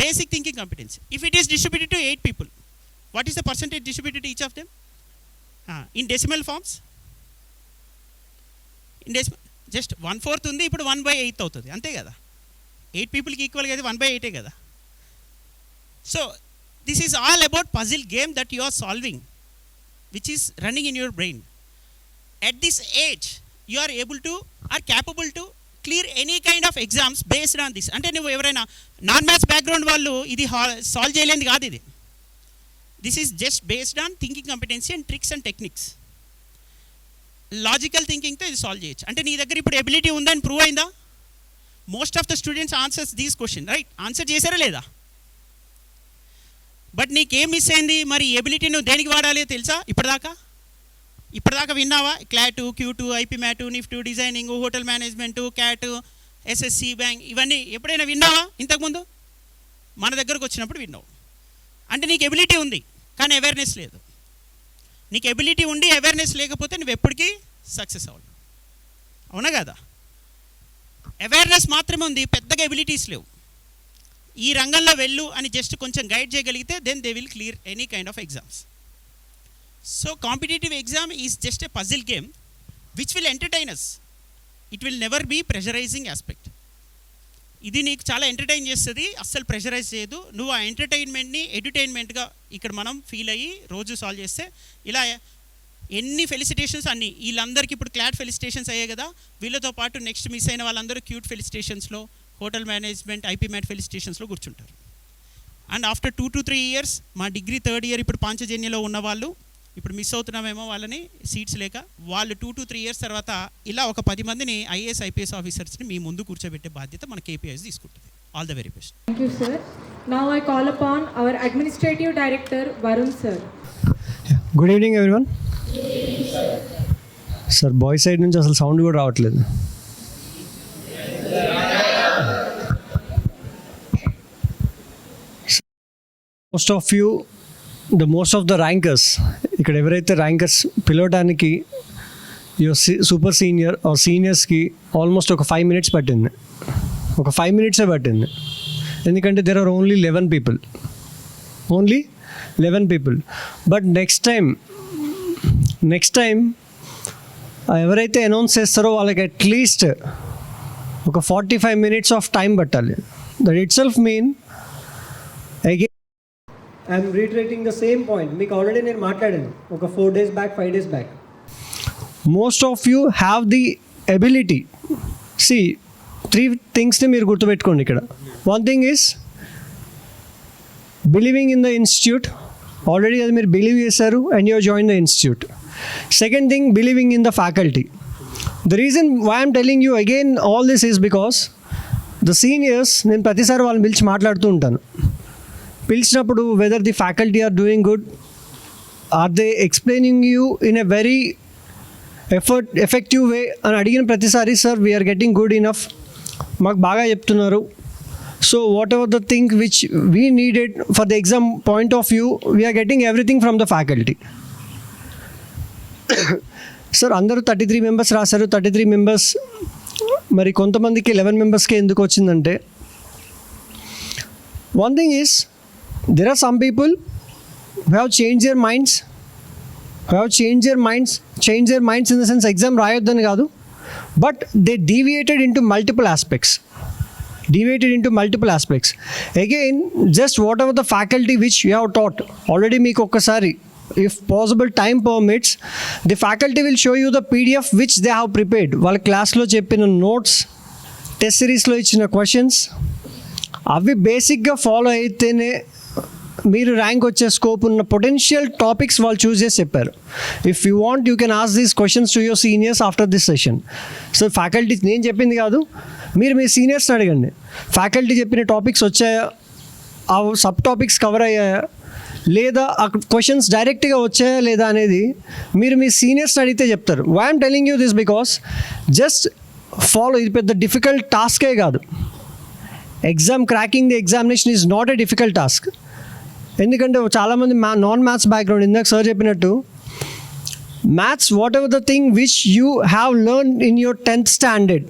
[SPEAKER 2] Basic thinking competency. If it is distributed to 8 people, what is the percentage distributed to each of them? In decimal forms? In decimal, just 1/4 ఉంది, ఇప్పుడు 1/8 అవుతుంది, అంతే కదా? 8 peopleకి ఈక్వల్గా అయితే 1/8 కదా. So this is all about puzzle game that you are solving, which is running in your brain. At this age you are able to, are capable to clear any kind of exams based on this. అంటే నువ్వు ఎవరైనా నాన్ మ్యాథ్స్ బ్యాక్గ్రౌండ్ వాళ్ళు ఇది సాల్వ్ చేయలేనిది కాదు ఇది. This is just based on thinking competency and tricks and techniques. Logical థింకింగ్తో ఇది సాల్వ్ చేయొచ్చు. అంటే నీ దగ్గర ఇప్పుడు ఎబిలిటీ ఉందని ప్రూవ్ అయిందా? Most of the students answers these question, right? Answer చేశారా లేదా? బట్ నీకేం మిస్ అయింది? మరి ఎబిలిటీ నువ్వు దేనికి వాడాలి తెలుసా? ఇప్పటిదాకా విన్నావా? CLAT, Q2, IPMAT, NIFT, designing, hotel management, CAT, SSC, bank, ఇవన్నీ ఎప్పుడైనా విన్నావా ఇంతకుముందు? మన దగ్గరకు వచ్చినప్పుడు విన్నావు. అంటే నీకు ఎబిలిటీ ఉంది కానీ అవేర్నెస్ లేదు. నీకు ఎబిలిటీ ఉండి అవేర్నెస్ లేకపోతే నువ్వు ఎప్పటికీ సక్సెస్ అవ్వవు, అవునా కదా? అవేర్నెస్ మాత్రమే ఉంది, పెద్దగా ఎబిలిటీస్ లేవు. ఈ రంగంలో వెళ్ళు అని జస్ట్ కొంచెం గైడ్ చేయగలిగితే then they will clear any kind of exams. So competitive exam is just a puzzle game which will entertain us. It will never be pressurising aspect. ఇది నీకు చాలా ఎంటర్టైన్ చేస్తుంది, అస్సలు ప్రెషరైజ్ చేయదు. నువ్వు ఆ ఎంటర్టైన్మెంట్ని ఎడ్యుటైన్మెంట్గా ఇక్కడ మనం ఫీల్ అయ్యి రోజు సాల్వ్ చేస్తే ఇలా ఎన్ని ఫెలిసిటేషన్స్ అన్నీ వీళ్ళందరికీ ఇప్పుడు క్లాట్ ఫెలిసిటేషన్స్ అయ్యాయి కదా, వీళ్ళతో పాటు నెక్స్ట్ మిస్ అయిన వాళ్ళందరూ క్యూట్ ఫెలిసిటేషన్స్లో, హోటల్ మేనేజ్మెంట్, ఐపీ మ్యాట్ ఫెలిసిటేషన్స్లో కూర్చుంటారు. అండ్ ఆఫ్టర్ 2 to 3 years మా డిగ్రీ 3rd year ఇప్పుడు పాంచజన్యలో ఉన్న వాళ్ళు ఇప్పుడు మిస్ అవుతున్నామేమో వాళ్ళని సీట్స్ లేక, వాళ్ళు 2 to 3 years తర్వాత ఇలా ఒక 10 మందిని ఐఏఎస్ ఐపీఎస్ ఆఫీసర్స్ని మీ ముందు కూర్చోబెట్టే బాధ్యత మన KPIs తీసుకుంటుంది. All the very best.
[SPEAKER 3] Thank you, sir. Now I call upon our Administrative Director, Varun, sir.
[SPEAKER 4] Good evening everyone. Sir boy side నుంచి అసలు సౌండ్ కూడా రావట్లేదు. మోస్ట్ ఆఫ్ ద ర్యాంకర్స్ ఇక్కడ ఎవరైతే ర్యాంకర్స్ పిలవడానికి సూపర్ సీనియర్ ఆర్ సీనియర్స్కి ఆల్మోస్ట్ ఒక 5 minutes పట్టింది. ఒక 5 minutes పట్టింది. ఎందుకంటే there are only 11 people. But next time ఎవరైతే అనౌన్స్ చేస్తారో వాళ్ళకి అట్లీస్ట్ ఒక 45 minutes ఆఫ్ టైం పట్టాలి. That itself mean again I'm reiterating the same point. మీకు ఆల్రెడీ నేను మాట్లాడాను ఒక 4 days back, 5 days back. Most of you have the ability. See 3 థింగ్స్ని మీరు గుర్తుపెట్టుకోండి ఇక్కడ. One thing is believing in the institute. Already అది మీరు బిలీవ్ చేశారు and you join the institute. Second thing, believing in the faculty. The reason why I'm telling you again all this is because the seniors, నేను ప్రతిసారి వాళ్ళని పిలిచి మాట్లాడుతూ ఉంటాను. పిలిచినప్పుడు whether the faculty are doing good, or they explaining you in a very effective way అని అడిగిన ప్రతిసారి sir we're getting good enough, మాకు బాగా చెప్తున్నారు. So what ever the thing which we needed for the exam point of view, we're getting everything from the faculty. Sir అందరూ 33 members రాశారు. 33 members మరి కొంతమందికి 11 membersకే ఎందుకు వచ్చిందంటే, one thing is there are some people who have changed their minds in the sense exam రాయొద్దని కాదు, but they deviated into multiple aspects. deviated into multiple aspects. Again, just whatever the faculty which you have taught, already meeku okkasari, if possible time permits, the faculty will show you the PDF which they have prepared. వాళ్ళ క్లాస్లో చెప్పిన నోట్స్, టెస్ట్ సిరీస్లో ఇచ్చిన క్వశ్చన్స్, అవి బేసిక్గా ఫాలో అయితేనే మీరు ర్యాంక్ వచ్చే స్కోప్ ఉన్న పొటెన్షియల్ టాపిక్స్ వాళ్ళు చూస్ చేసి చెప్పారు. If you want you can ask these questions to your seniors after this session. So faculty నేను చెప్పింది కాదు, మీరు మీ సీనియర్స్ని అడగండి, ఫ్యాకల్టీ చెప్పిన టాపిక్స్ వచ్చాయా, ఆ సబ్ టాపిక్స్ కవర్ అయ్యాయా, లేదా ఆ క్వశ్చన్స్ డైరెక్ట్గా వచ్చాయా లేదా అనేది మీరు మీ సీనియర్స్ని అడిగితే చెప్తారు. Why I'm telling you this because just follow, ఇది పెద్ద డిఫికల్ట్ టాస్కే కాదు. Exam cracking the examination is not a difficult task. ఎందుకంటే చాలామంది నాన్ మ్యాథ్స్ బ్యాక్గ్రౌండ్, ఇందాక సార్ చెప్పినట్టు maths whatever the thing which you have learn in your 10th standard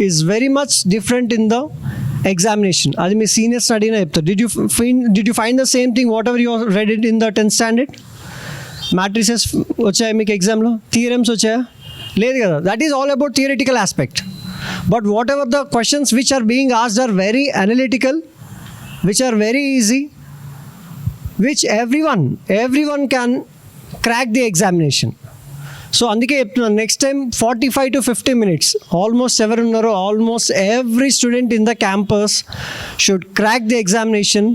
[SPEAKER 4] is very much different in the examination. అది మీ సీనియర్స్ అడిగినా చెప్తారు. Did you find the same thing whatever you read it in the 10th standard? Matrices వచ్చాయా మీకు ఎగ్జామ్లో? థియరమ్స్ వచ్చాయా? లేదు కదా. That is all about theoretical aspect. But whatever the questions which are being asked are very analytical, which are very easy, which everyone can crack the examination. So అందుకే చెప్తున్నాను, next time 45 to 50 minutes almost ఎవరు ఉన్నారో almost every student in the campus should crack the examination.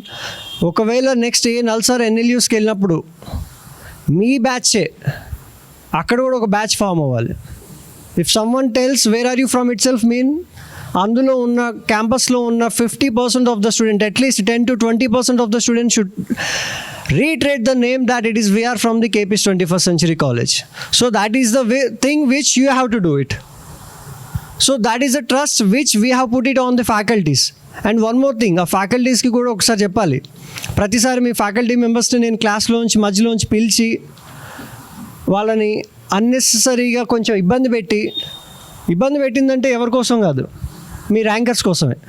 [SPEAKER 4] ఒకవేళ నెక్స్ట్ నల్సార్ ఎన్ఎల్యూస్కి వెళ్ళినప్పుడు మీ బ్యాచే అక్కడ కూడా ఒక బ్యాచ్ ఫామ్ అవ్వాలి. If someone tells where are you from itself mean అందులో ఉన్న క్యాంపస్లో ఉన్న 50% of the student, at least 10 to 20% of the student should reiterate the name that it is we are from the KP's 21st Century College. So that is the thing which you have to do it. So that is a trust which we have put it on the faculties. And one more thing, ఆ ఫ్యాకల్టీస్కి కూడా ఒకసారి చెప్పాలి, ప్రతిసారి మీ ఫ్యాకల్టీ మెంబర్స్ని నేను క్లాస్లోంచి మధ్యలోంచి పిలిచి వాళ్ళని అన్నెసెసరీగా కొంచెం ఇబ్బంది పెట్టిందంటే ఎవరి కోసం కాదు, మీ ర్యాంకర్స్ కోసమే.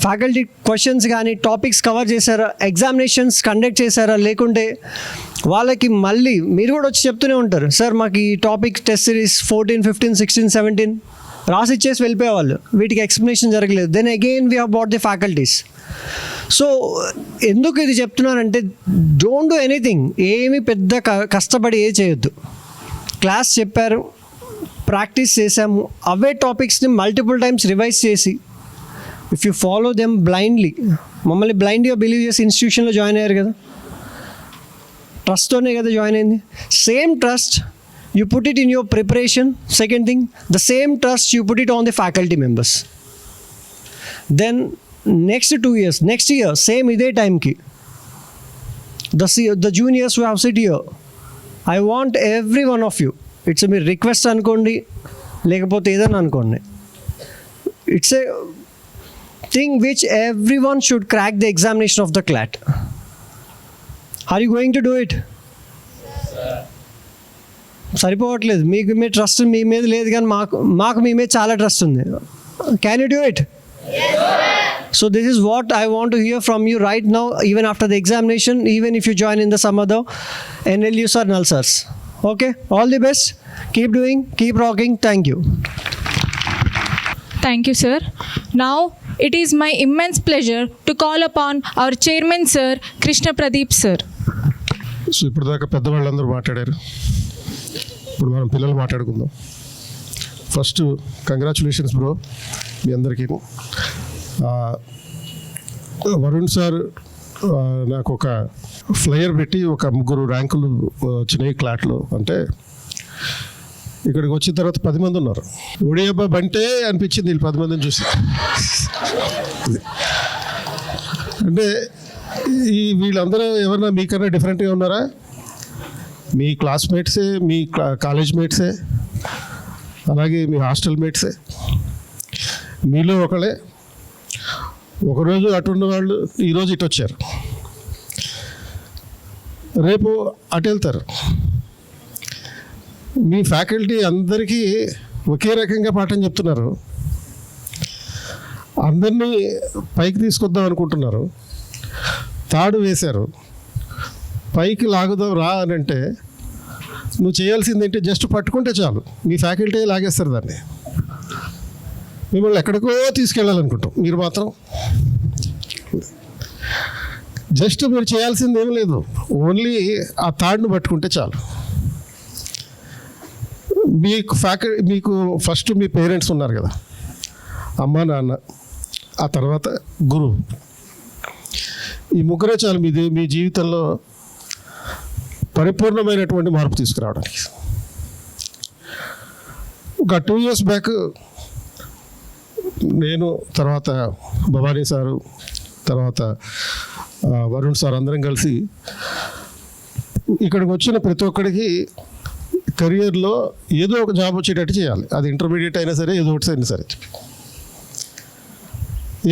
[SPEAKER 4] ఫ్యాకల్టీ క్వశ్చన్స్ కానీ టాపిక్స్ కవర్ చేశారా, ఎగ్జామినేషన్స్ కండక్ట్ చేశారా, లేకుంటే వాళ్ళకి మళ్ళీ మీరు కూడా వచ్చి చెప్తూనే ఉంటారు, సార్ మాకు ఈ టాపిక్ టెస్ట్ సిరీస్ 14, 15, 16, 17 రాసి ఇచ్చేసి వెళ్ళిపోయేవాళ్ళు, వీటికి ఎక్స్ప్లెనేషన్ జరగలేదు. Then again we have bought the faculties. So ఎందుకు ఇది చెప్తున్నానంటే, డోంట్ డూ ఎనీథింగ్, ఏమి పెద్ద కష్టపడి చేయొద్దు. క్లాస్ చెప్పారు, ప్రాక్టీస్ చేసాము, అవే టాపిక్స్ని మల్టిపుల్ టైమ్స్ రివైజ్ చేసి, if you follow them blindly, మమ్మల్ని బ్లైండ్గా బిలీవ్ చేసి ఇన్స్టిట్యూషన్లో జాయిన్ అయ్యారు కదా, ట్రస్ట్తోనే కదా జాయిన్ అయింది. Same trust you put it in your preparation. Second thing, the same trust you put it on the faculty members. Then next 2 years, next year same ఇదే టైంకి the juniors who have sit here, I want every one of you, it's మీరు రిక్వెస్ట్ అనుకోండి లేకపోతే ఏదైనా అనుకోండి, it's a thing which everyone should crack the examination of the CLAT. Are you going to do it? సరిపోవట్లేదు, మీకు మీ ట్రస్ట్ మీ మీద లేదు, కానీ మాకు మీ మీద చాలా ట్రస్ట్ ఉంది. Can you do it? So this is what I want to hear from you right now, even after the examination, even if you join in the some other NLUs or NALSARs. Okay, all the best, keep doing, keep rocking. Thank you.
[SPEAKER 1] Thank you, sir. Now it is my immense pleasure to call upon our chairman, sir, Krishna Pradeep, sir.
[SPEAKER 5] So ఇప్పుడు దాకా పెద్దవాళ్ళందరూ మాట్లాడారు, ఇప్పుడు మనం పిల్లలు మాట్లాడుకుందాం. ఫస్ట్ కంగ్రాచులేషన్స్ బ్రో మీ అందరికీ. వరుణ్ సార్ నాకు ఒక ఫ్లయర్ పెట్టి ఒక 3 ర్యాంకులు వచ్చినాయి క్లాట్లో, అంటే ఇక్కడికి వచ్చిన తర్వాత 10 మంది ఉన్నారు. ఒడియబ్బా బంటే అనిపించింది వీళ్ళు 10 మందిని చూసి. అంటే వీళ్ళందరూ ఎవరన్నా మీకన్నా డిఫరెంట్గా ఉన్నారా? మీ క్లాస్మేట్సే, మీ కాలేజ్ మేట్సే, అలాగే మీ హాస్టల్ మేట్సే. మీలో ఒకళ్ళే. ఒకరోజు అటున్న వాళ్ళు ఈరోజు ఇటు వచ్చారు, రేపు అటు వెళ్తారు. మీ ఫ్యాకల్టీ అందరికీ ఒకే రకంగా పాఠం చెప్తున్నారు, అందరినీ పైకి తీసుకొద్దాం అనుకుంటున్నారు, తాడు వేశారు, పైకి లాగుదాం రా అని అంటే నువ్వు చేయాల్సింది ఏంటి? జస్ట్ పట్టుకుంటే చాలు, మీ ఫ్యాకల్టీ లాగేస్తారు దాన్ని. మిమ్మల్ని ఎక్కడికో తీసుకెళ్ళాలనుకుంటాం, మీరు మాత్రం జస్ట్ మీరు చేయాల్సింది ఏం లేదు, ఓన్లీ ఆ తాడును పట్టుకుంటే చాలు. మీకు ఫస్ట్ మీ పేరెంట్స్ ఉన్నారు కదా, అమ్మ నాన్న, ఆ తర్వాత గురువు. ఈ ముగ్గురే చాలు మీ జీవితంలో పరిపూర్ణమైనటువంటి మార్పు తీసుకురావడానికి. ఒక 2 years బ్యాక్ నేను, తర్వాత భవానీ సారు, తర్వాత వరుణ్ సార్ అందరం కలిసి ఇక్కడికి వచ్చిన ప్రతి ఒక్కడికి కెరియర్లో ఏదో ఒక జాబ్ వచ్చేటట్టు చేయాలి. అది ఇంటర్మీడియట్ అయినా సరే, ఏదో ఒకటి అయినా సరే,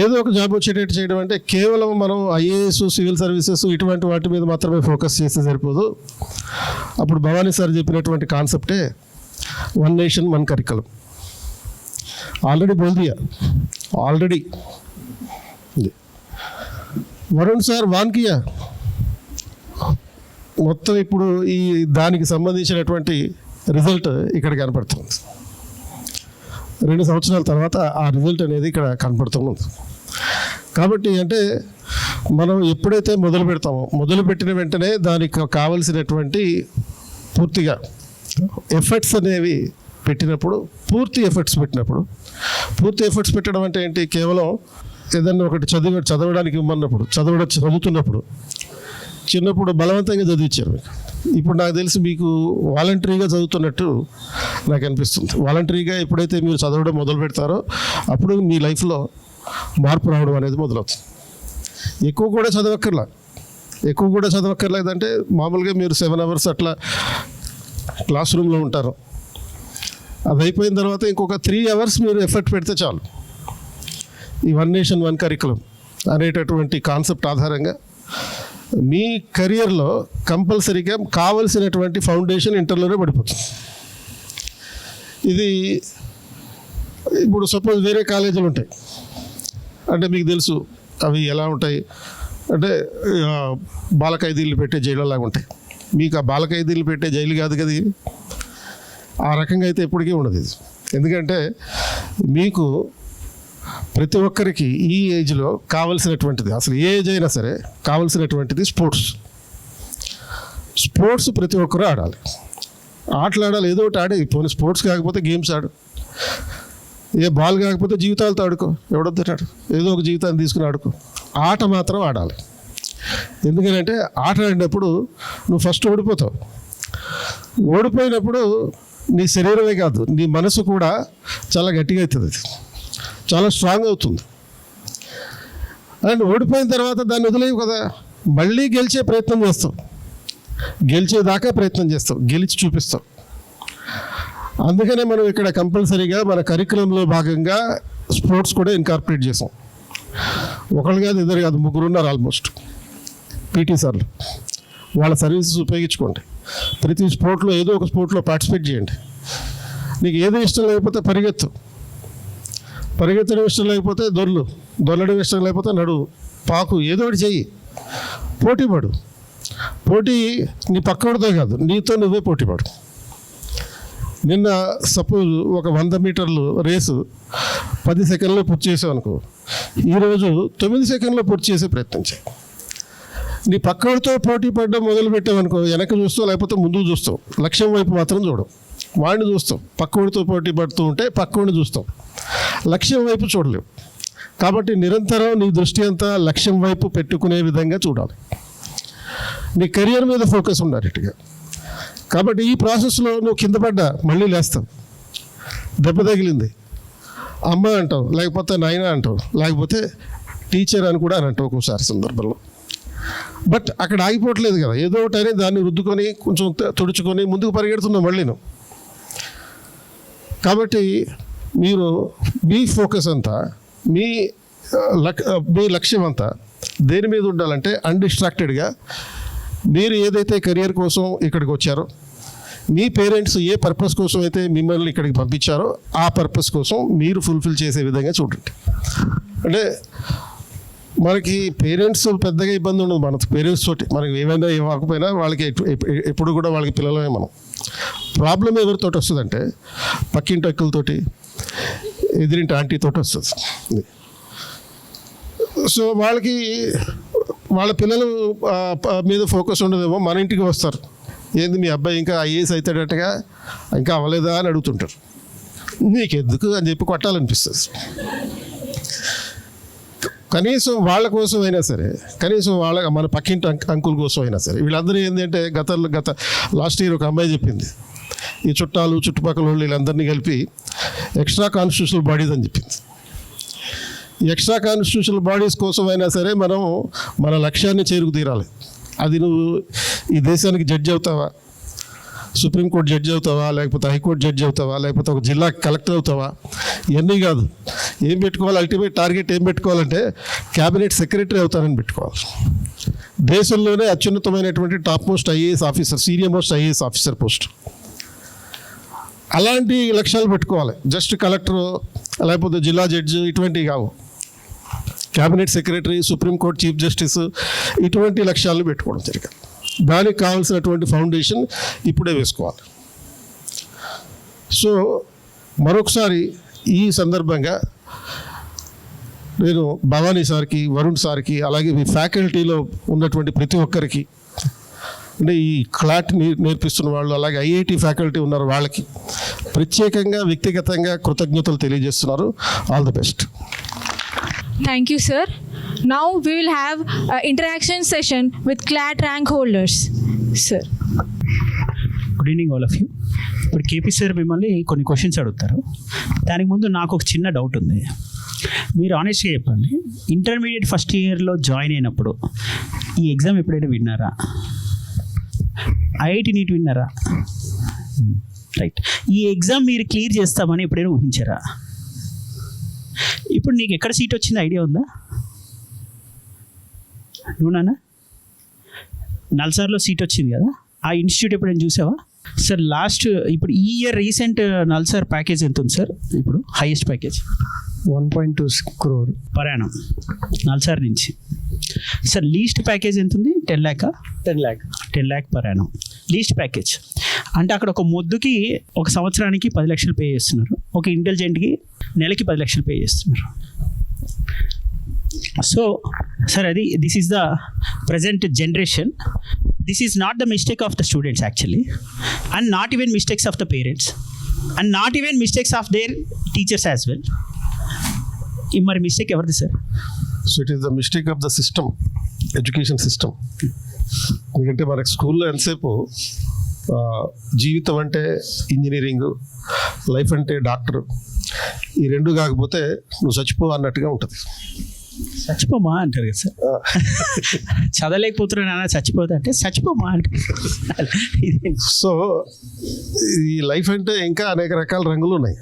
[SPEAKER 5] ఏదో ఒక జాబ్ వచ్చేటట్టు చేయడం అంటే కేవలం మనం ఐఏఎస్, సివిల్ సర్వీసెస్ ఇటువంటి వాటి మీద మాత్రమే ఫోకస్ చేస్తే సరిపోదు. అప్పుడు భవానీ సార్ చెప్పినటువంటి కాన్సెప్టే 1 nation 1 curriculum. ఆల్రెడీ బోల్ దియా, ఆల్రెడీ వరుణ్ సార్ వాన్ కియా. మొత్తం ఇప్పుడు ఈ దానికి సంబంధించినటువంటి రిజల్ట్ ఇక్కడ కనపడుతుంది. 2 సంవత్సరాల తర్వాత ఆ రిజల్ట్ అనేది ఇక్కడ కనపడుతుంది. కాబట్టి అంటే మనం ఎప్పుడైతే మొదలు పెడతామో, మొదలుపెట్టిన వెంటనే దానికి కావలసినటువంటి పూర్తిగా ఎఫర్ట్స్ అనేవి పెట్టినప్పుడు, పూర్తి ఎఫర్ట్స్ పెట్టడం అంటే ఏంటి, కేవలం ఏదన్నా ఒకటి చదవడానికి ఇవ్వమన్నప్పుడు చదువుతున్నప్పుడు చిన్నప్పుడు బలవంతంగా చదివించారు మీకు. ఇప్పుడు నాకు తెలిసి మీకు వాలంటరీగా చదువుతున్నట్టు నాకు అనిపిస్తుంది. వాలంటరీగా ఎప్పుడైతే మీరు చదవడం మొదలు పెడతారో అప్పుడు మీ లైఫ్లో మార్పు రావడం అనేది మొదలవుతుంది. ఎక్కువ కూడా చదవక్కర్లేదంటే మామూలుగా మీరు 7 hours అట్లా క్లాస్ రూమ్లో ఉంటారు. అది అయిపోయిన తర్వాత ఇంకొక 3 hours మీరు ఎఫర్ట్ పెడితే చాలు. ఈ 1 nation 1 curriculum అనేటటువంటి కాన్సెప్ట్ ఆధారంగా మీ కెరియర్లో కంపల్సరీగా కావలసినటువంటి ఫౌండేషన్ ఇంటర్లోనే పడిపోతుంది. ఇది ఇప్పుడు సపోజ్ వేరే కాలేజీలు ఉంటాయి అంటే మీకు తెలుసు అవి ఎలా ఉంటాయి అంటే బాల ఖైదీలు పెట్టే జైలులాగా ఉంటాయి. మీకు ఆ బాల ఖైదీలు పెట్టే జైలు కాదు కదా, ఆ రకంగా అయితే ఎప్పటికీ ఉండదు ఇది. ఎందుకంటే మీకు ప్రతి ఒక్కరికి ఈ ఏజ్లో కావలసినటువంటిది, అసలు ఏ ఏజ్ అయినా సరే కావలసినటువంటిది స్పోర్ట్స్ ప్రతి ఒక్కరూ ఆడాలి. ఆటలు ఏదో ఒకటి ఆడే. పోనీ స్పోర్ట్స్ కాకపోతే గేమ్స్ ఆడు, ఏ బాల్ కాకపోతే జీవితాలతో ఆడుకో, ఎవడొద్దున్నాడు, ఏదో ఒక జీవితాన్ని తీసుకుని ఆడుకో. ఆట మాత్రం ఆడాలి. ఎందుకంటే ఆట ఆడినప్పుడు నువ్వు ఫస్ట్ ఓడిపోతావు. ఓడిపోయినప్పుడు నీ శరీరమే కాదు, నీ మనసు కూడా చాలా గట్టిగా అవుతుంది, చాలా స్ట్రాంగ్ అవుతుంది. అండ్ ఓడిపోయిన తర్వాత దాన్ని వదిలేవు కదా, మళ్ళీ గెలిచే ప్రయత్నం చేస్తావు, గెలిచేదాకా ప్రయత్నం చేస్తావు, గెలిచి చూపిస్తావు. అందుకనే మనం ఇక్కడ కంపల్సరీగా మన కరికులంలో భాగంగా స్పోర్ట్స్ కూడా ఇన్కార్పొరేట్ చేసాం. ఒకళ్ళు కాదు, ఇద్దరు కాదు, 3 ఉన్నారు ఆల్మోస్ట్ పీటీ సార్లు. వాళ్ళ సర్వీసెస్ ఉపయోగించుకోండి. ప్రతి స్పోర్ట్లో ఏదో ఒక స్పోర్ట్లో పార్టిసిపేట్ చేయండి. నీకు ఏదో ఇష్టం లేకపోతే పరిగెత్తడం ఇష్టం లేకపోతే దొల్లడం ఇష్టం లేకపోతే నడువు, పాకు, ఏదో ఒకటి చెయ్యి, పోటీపడు. పోటీ నీ పక్కడితో కాదు, నీతో నువ్వే పోటీపడు. నిన్న సపోజ్ ఒక 100 మీటర్లు రేసు 10 సెకండ్లో పూర్తి చేసావు అనుకో, ఈరోజు 9 సెకండ్లో పూర్తి చేసే ప్రయత్నం చేయి. నీ పక్కడితో పోటీ పడడం మొదలు పెట్టావనుకో, వెనక చూస్తావు లేకపోతే ముందుకు చూస్తావు, లక్ష్యం వైపు మాత్రం చూడవు. వాడిని చూస్తావు, పక్కడితో పోటీ పడుతూ ఉంటే పక్కడిని చూస్తావు, లక్ష్యం వైపు చూడలేవు. కాబట్టి నిరంతరం నీ దృష్టి అంతా లక్ష్యం వైపు పెట్టుకునే విధంగా చూడాలి. నీ కెరియర్ మీద ఫోకస్ ఉండాలి ఇటుగా. కాబట్టి ఈ ప్రాసెస్లో నువ్వు కింద పడ్డా మళ్ళీ లేస్తావు, దెబ్బ తగిలింది అమ్మ అంటావు, లేకపోతే నాయన అంటావు, లేకపోతే టీచర్ అని కూడా అని అంటావు ఒక్కోసారి సందర్భంలో. బట్ అక్కడ ఆగిపోవట్లేదు కదా, ఏదో ఒకటి దాన్ని రుద్దుకొని కొంచెం తుడుచుకొని ముందుకు పరిగెడుతున్నావు మళ్ళీను. కాబట్టి మీరు మీ ఫోకస్ అంతా, మీ లక్ష్యం అంతా దేని మీద ఉండాలంటే అన్డిస్ట్రాక్టెడ్గా మీరు ఏదైతే కెరియర్ కోసం ఇక్కడికి వచ్చారో, మీ పేరెంట్స్ ఏ పర్పస్ కోసం అయితే మిమ్మల్ని ఇక్కడికి పంపించారో ఆ పర్పస్ కోసం మీరు ఫుల్ఫిల్ చేసే విధంగా చూడండి. అంటే మనకి పేరెంట్స్ పెద్దగా ఇబ్బంది ఉండదు, మన పేరెంట్స్ తోటి మనకి ఏమైనా ఇవ్వకపోయినా వాళ్ళకి ఎప్పుడు కూడా వాళ్ళకి పిల్లలమే. మనం ప్రాబ్లం ఎవరితోటి వస్తుందంటే పక్కింటి అక్కులతోటి, ఎదిరింటి ఆంటీ తోటి వస్తుంది. సో వాళ్ళకి వాళ్ళ పిల్లలు మీద ఫోకస్ ఉండదేమో, మన ఇంటికి వస్తారు, ఏంది మీ అబ్బాయి ఇంకా ఐఏఎస్ అవుతాడటగా, ఇంకా అవ్వలేదా అని అడుగుతుంటారు. నీకెందుకు అని చెప్పి కొట్టాలనిపిస్తుంది. కనీసం వాళ్ళ కోసం అయినా సరే, కనీసం మన పక్కింటి అంకుల్ కోసం అయినా సరే. వీళ్ళందరూ ఏంటంటే గత లాస్ట్ ఇయర్ ఒక అమ్మాయి చెప్పింది, ఈ చుట్టాలు చుట్టుపక్కల వాళ్ళు వీళ్ళందరినీ కలిపి ఎక్స్ట్రా కాన్స్టిట్యూషనల్ బాడీస్ అని చెప్పింది. ఈ ఎక్స్ట్రా కాన్స్టిట్యూషనల్ బాడీస్ కోసం అయినా సరే మనం మన లక్ష్యాన్ని చేరుకు తీరాలి. అది నువ్వు ఈ దేశానికి జడ్జి అవుతావా, సుప్రీంకోర్టు జడ్జి అవుతావా, లేకపోతే హైకోర్టు జడ్జి అవుతావా, లేకపోతే ఒక జిల్లా కలెక్టర్ అవుతావా, ఇవన్నీ కాదు. ఏం పెట్టుకోవాలి, అల్టిమేట్ టార్గెట్ ఏం పెట్టుకోవాలంటే క్యాబినెట్ సెక్రటరీ అవుతానని పెట్టుకోవాలి. దేశంలోనే అత్యున్నతమైనటువంటి top most IAS officer, senior most IAS officer post. అలాంటి లక్ష్యాలు పెట్టుకోవాలి. జస్ట్ కలెక్టర్ లేకపోతే జిల్లా జడ్జి ఇటువంటివి కావు. Cabinet secretary, supreme court chief justice, ఇటువంటి లక్ష్యాలను పెట్టుకోవడం జరిగింది. దానికి కావాల్సినటువంటి ఫౌండేషన్ ఇప్పుడే వేసుకోవాలి. సో మరొకసారి ఈ సందర్భంగా నేను భవానీ సార్కి, వరుణ్ సార్కి, అలాగే మీ ఫ్యాకల్టీలో ఉన్నటువంటి ప్రతి ఒక్కరికి, అంటే ఈ క్లాట్ నేర్పిస్తున్న వాళ్ళు, అలాగే ఐఐటి ఫ్యాకల్టీ ఉన్నారు, వాళ్ళకి ప్రత్యేకంగా వ్యక్తిగతంగా కృతజ్ఞతలు తెలియజేస్తున్నారు. All the best.
[SPEAKER 1] Thank you, sir. Now we will have an interaction session with CLAT rank holders. Sir.
[SPEAKER 2] Good evening all of you. ఇప్పుడు కేపీ సార్ మిమ్మల్ని కొన్ని క్వశ్చన్స్ అడుగుతారు. దానికి ముందు నాకు ఒక చిన్న డౌట్ ఉంది. మీరు ఆనెస్ట్గా చెప్పండి, ఇంటర్మీడియట్ ఫస్ట్ ఇయర్లో జాయిన్ అయినప్పుడు ఈ ఎగ్జామ్ ఎప్పుడైనా విన్నారా? ఐఐటి నీట్ విన్నారా? రైట్. ఈ ఎగ్జామ్ మీరు క్లియర్ చేస్తామని ఎప్పుడైనా ఊహించారా? ఇప్పుడు నీకు ఎక్కడ సీట్ వచ్చింది ఐడియా ఉందా? నువ్వునా నల్సార్లో సీట్ వచ్చింది కదా, ఆ ఇన్స్టిట్యూట్ ఎప్పుడైనా చూసావా? సార్ లాస్ట్ ఇప్పుడు ఈ ఇయర్ రీసెంట్ నల్సార్ ప్యాకేజ్ ఎంత ఉంది సార్? ఇప్పుడు highest package
[SPEAKER 4] 1.2 crore
[SPEAKER 2] per annum NALSAR నుంచి. సార్ లీస్ట్ ప్యాకేజ్ ఎంత ఉంది? 10 lakh 10 lakh per annum least package. అంటే అక్కడ ఒక మొద్దుకి ఒక సంవత్సరానికి 10 లక్షలు పే చేస్తున్నారు, ఒక ఇంటెలిజెంట్కి నెలకి 10 లక్షలు పే చేస్తున్నారు. సో సార్ అది this is the present generation. This is not the mistake of the students actually, and not even mistakes of the parents, and not even mistakes of their teachers as well. మరి మిస్టేక్ ఎవరిది sir?
[SPEAKER 5] So it is the mistake of the system, education system. ఎందుకంటే మనకు స్కూల్లో ఎంతసేపు జీవితం అంటే ఇంజనీరింగ్, లైఫ్ అంటే డాక్టర్, ఈ రెండు కాకపోతే నువ్వు చచ్చిపో అన్నట్టుగా ఉంటుంది.
[SPEAKER 2] చచ్చిపోమా అంటారు కదా సార్. చదవలేకపోతున్నా నాన్న చచ్చిపోతా అంటే చచ్చిపోమా అంటారు.
[SPEAKER 5] సో ఈ లైఫ్ అంటే ఇంకా అనేక రకాల రంగులు ఉన్నాయి.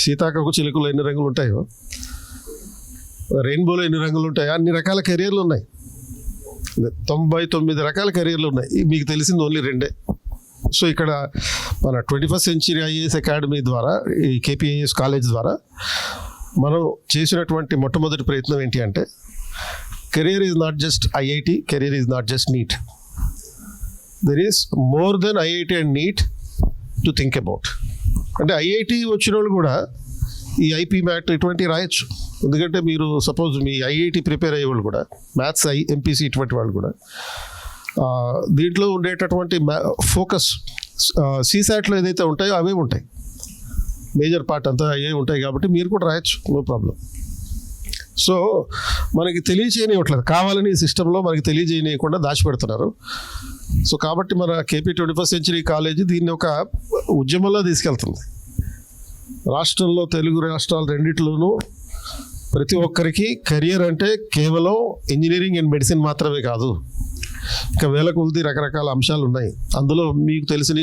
[SPEAKER 5] సీతాకోక చిలుకలు ఎన్ని రంగులు ఉంటాయో, రెయిన్బోలో ఎన్ని రంగులు ఉంటాయో అన్ని రకాల కెరీర్లు ఉన్నాయి. 99 రకాల కెరీర్లు ఉన్నాయి. మీకు తెలిసింది ఓన్లీ 2. సో ఇక్కడ మన 21st Century ఐఏఎస్ అకాడమీ ద్వారా, ఈ కేపీఐఎస్ కాలేజ్ ద్వారా మనం చేసినటువంటి మొట్టమొదటి ప్రయత్నం ఏంటి అంటే, career is not just IIT, career is not just NEET. There is more than IIT and NEET to think about. అంటే ఐఐటి వచ్చిన వాళ్ళు కూడా ఈ ఐపీ మ్యాట్ ఇటువంటివి రాయొచ్చు. ఎందుకంటే మీరు సపోజ్ మీ ఐఐటి ప్రిపేర్ అయ్యే వాళ్ళు కూడా, మ్యాథ్స్ ఎంపీసీ ఇటువంటి వాళ్ళు కూడా దీంట్లో ఉండేటటువంటి ఫోకస్ సీసాట్లో ఏదైతే ఉంటాయో అవే ఉంటాయి. మేజర్ పార్ట్ అంతా అవే ఉంటాయి కాబట్టి మీరు కూడా రాయొచ్చు, నో ప్రాబ్లం. సో మనకి తెలియజేయనివ్వట్లేదు, కావాలని ఈ సిస్టంలో మనకి తెలియజేయనివ్వకుండా దాచిపెడుతున్నారు. సో కాబట్టి మన కేపీ 21st Century కాలేజీ దీన్ని ఒక ఉద్యమంలో తీసుకెళ్తుంది. రాష్ట్రంలో, తెలుగు రాష్ట్రాలు రెండిట్లోనూ ప్రతి ఒక్కరికి కెరియర్ అంటే కేవలం ఇంజనీరింగ్ అండ్ మెడిసిన్ మాత్రమే కాదు, ఇంకా వేల కొద్ది రకరకాల అంశాలు ఉన్నాయి. అందులో మీకు తెలిసిన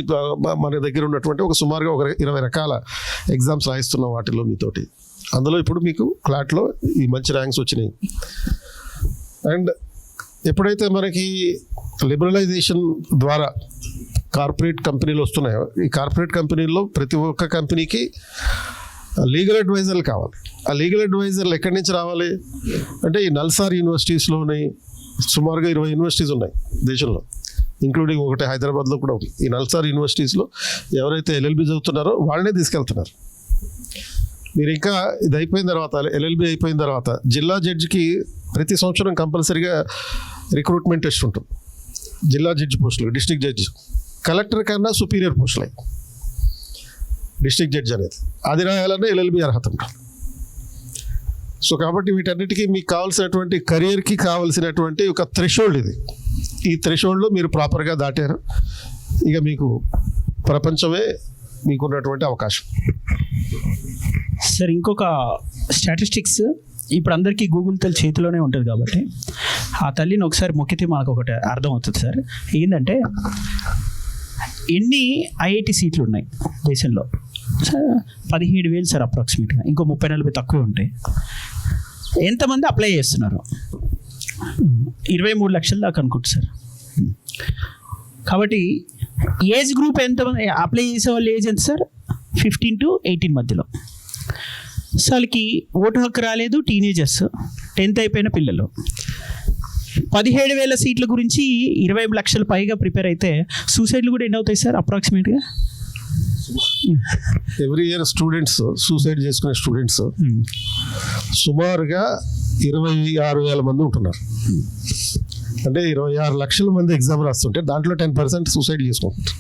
[SPEAKER 5] మన దగ్గర ఉన్నటువంటి ఒక సుమారుగా ఒక 20 రకాల ఎగ్జామ్స్ రాయిస్తున్నాం వాటిలో మీతోటి. అందులో ఇప్పుడు మీకు క్లాట్లో ఈ మంచి ర్యాంక్స్ వచ్చినాయి. అండ్ ఎప్పుడైతే మనకి లిబరలైజేషన్ ద్వారా కార్పొరేట్ కంపెనీలు వస్తున్నాయో, ఈ కార్పొరేట్ కంపెనీల్లో ప్రతి ఒక్క కంపెనీకి లీగల్ అడ్వైజర్లు కావాలి. ఆ లీగల్ అడ్వైజర్లు ఎక్కడి నుంచి రావాలి అంటే, ఈ నల్సార్ యూనివర్సిటీస్లోని సుమారుగా 20 యూనివర్సిటీస్ ఉన్నాయి దేశంలో, ఇంక్లూడింగ్ ఒకటి హైదరాబాద్లో కూడా ఉంది. ఈ నల్సార్ యూనివర్సిటీస్లో ఎవరైతే ఎల్ఎల్బి చదువుతున్నారో వాళ్ళనే తీసుకెళ్తున్నారు. మీరు ఇంకా ఇది అయిపోయిన తర్వాత ఎల్ఎల్బి అయిపోయిన తర్వాత జిల్లా జడ్జికి ప్రతి సంవత్సరం కంపల్సరీగా రిక్రూట్మెంట్ టెస్ట్ ఉంటుంది. జిల్లా జడ్జి పోస్టులు, డిస్ట్రిక్ట్ జడ్జి, కలెక్టర్ కన్నా సుపీరియర్ పోస్టులు అయి డిస్ట్రిక్ట్ జడ్జి అనేది అది రాయాలన్నా ఎల్ఎల్బి అర్హత ఉంటుంది. సో కాబట్టి వీటన్నిటికీ మీకు కావాల్సినటువంటి కెరియర్కి కావాల్సినటువంటి ఒక థ్రెషోల్డ్ ఇది. ఈ థ్రెషోల్డ్లో మీరు ప్రాపర్గా దాటారు, ఇక మీకు ప్రపంచమే మీకున్నటువంటి అవకాశం.
[SPEAKER 2] సార్ ఇంకొక స్టాటిస్టిక్స్, ఇప్పుడు అందరికీ గూగుల్ తల్లి చేతిలోనే ఉంటుంది కాబట్టి ఆ తల్లిని ఒకసారి మొక్కితే మనకు ఒకటి అర్థం అవుతుంది సార్. ఏంటంటే ఎన్ని ఐఐటి సీట్లు ఉన్నాయి దేశంలో? సార్ 17,000 సార్ అప్రాక్సిమేట్గా. ఇంకో 30-40 తక్కువే ఉంటాయి. ఎంతమంది అప్లై చేస్తున్నారు? 23 లక్షల దాకా అనుకుంటు సార్. కాబట్టి ఏజ్ గ్రూప్ ఎంతమంది అప్లై చేసే వాళ్ళు ఏజ్ ఎంత సార్? 15 to 18 మధ్యలో. వాళ్ళకి ఓటు హక్కు రాలేదు. టీనేజర్స్, 10th అయిపోయిన పిల్లలు. 17,000 సీట్ల గురించి 20 లక్షల పైగా ప్రిపేర్ అయితే సూసైడ్లు కూడా ఎన్ని అవుతాయి సార్ అప్రాక్సిమేట్గా?
[SPEAKER 5] ఎవ్రీ ఇయర్ స్టూడెంట్స్ సూసైడ్ చేసుకునే స్టూడెంట్స్ సుమారుగా 26,000 మంది ఉంటున్నారు. అంటే 26 లక్షల మంది ఎగ్జామ్ రాస్తుంటే దాంట్లో 10% సూసైడ్ చేసుకుంటారు.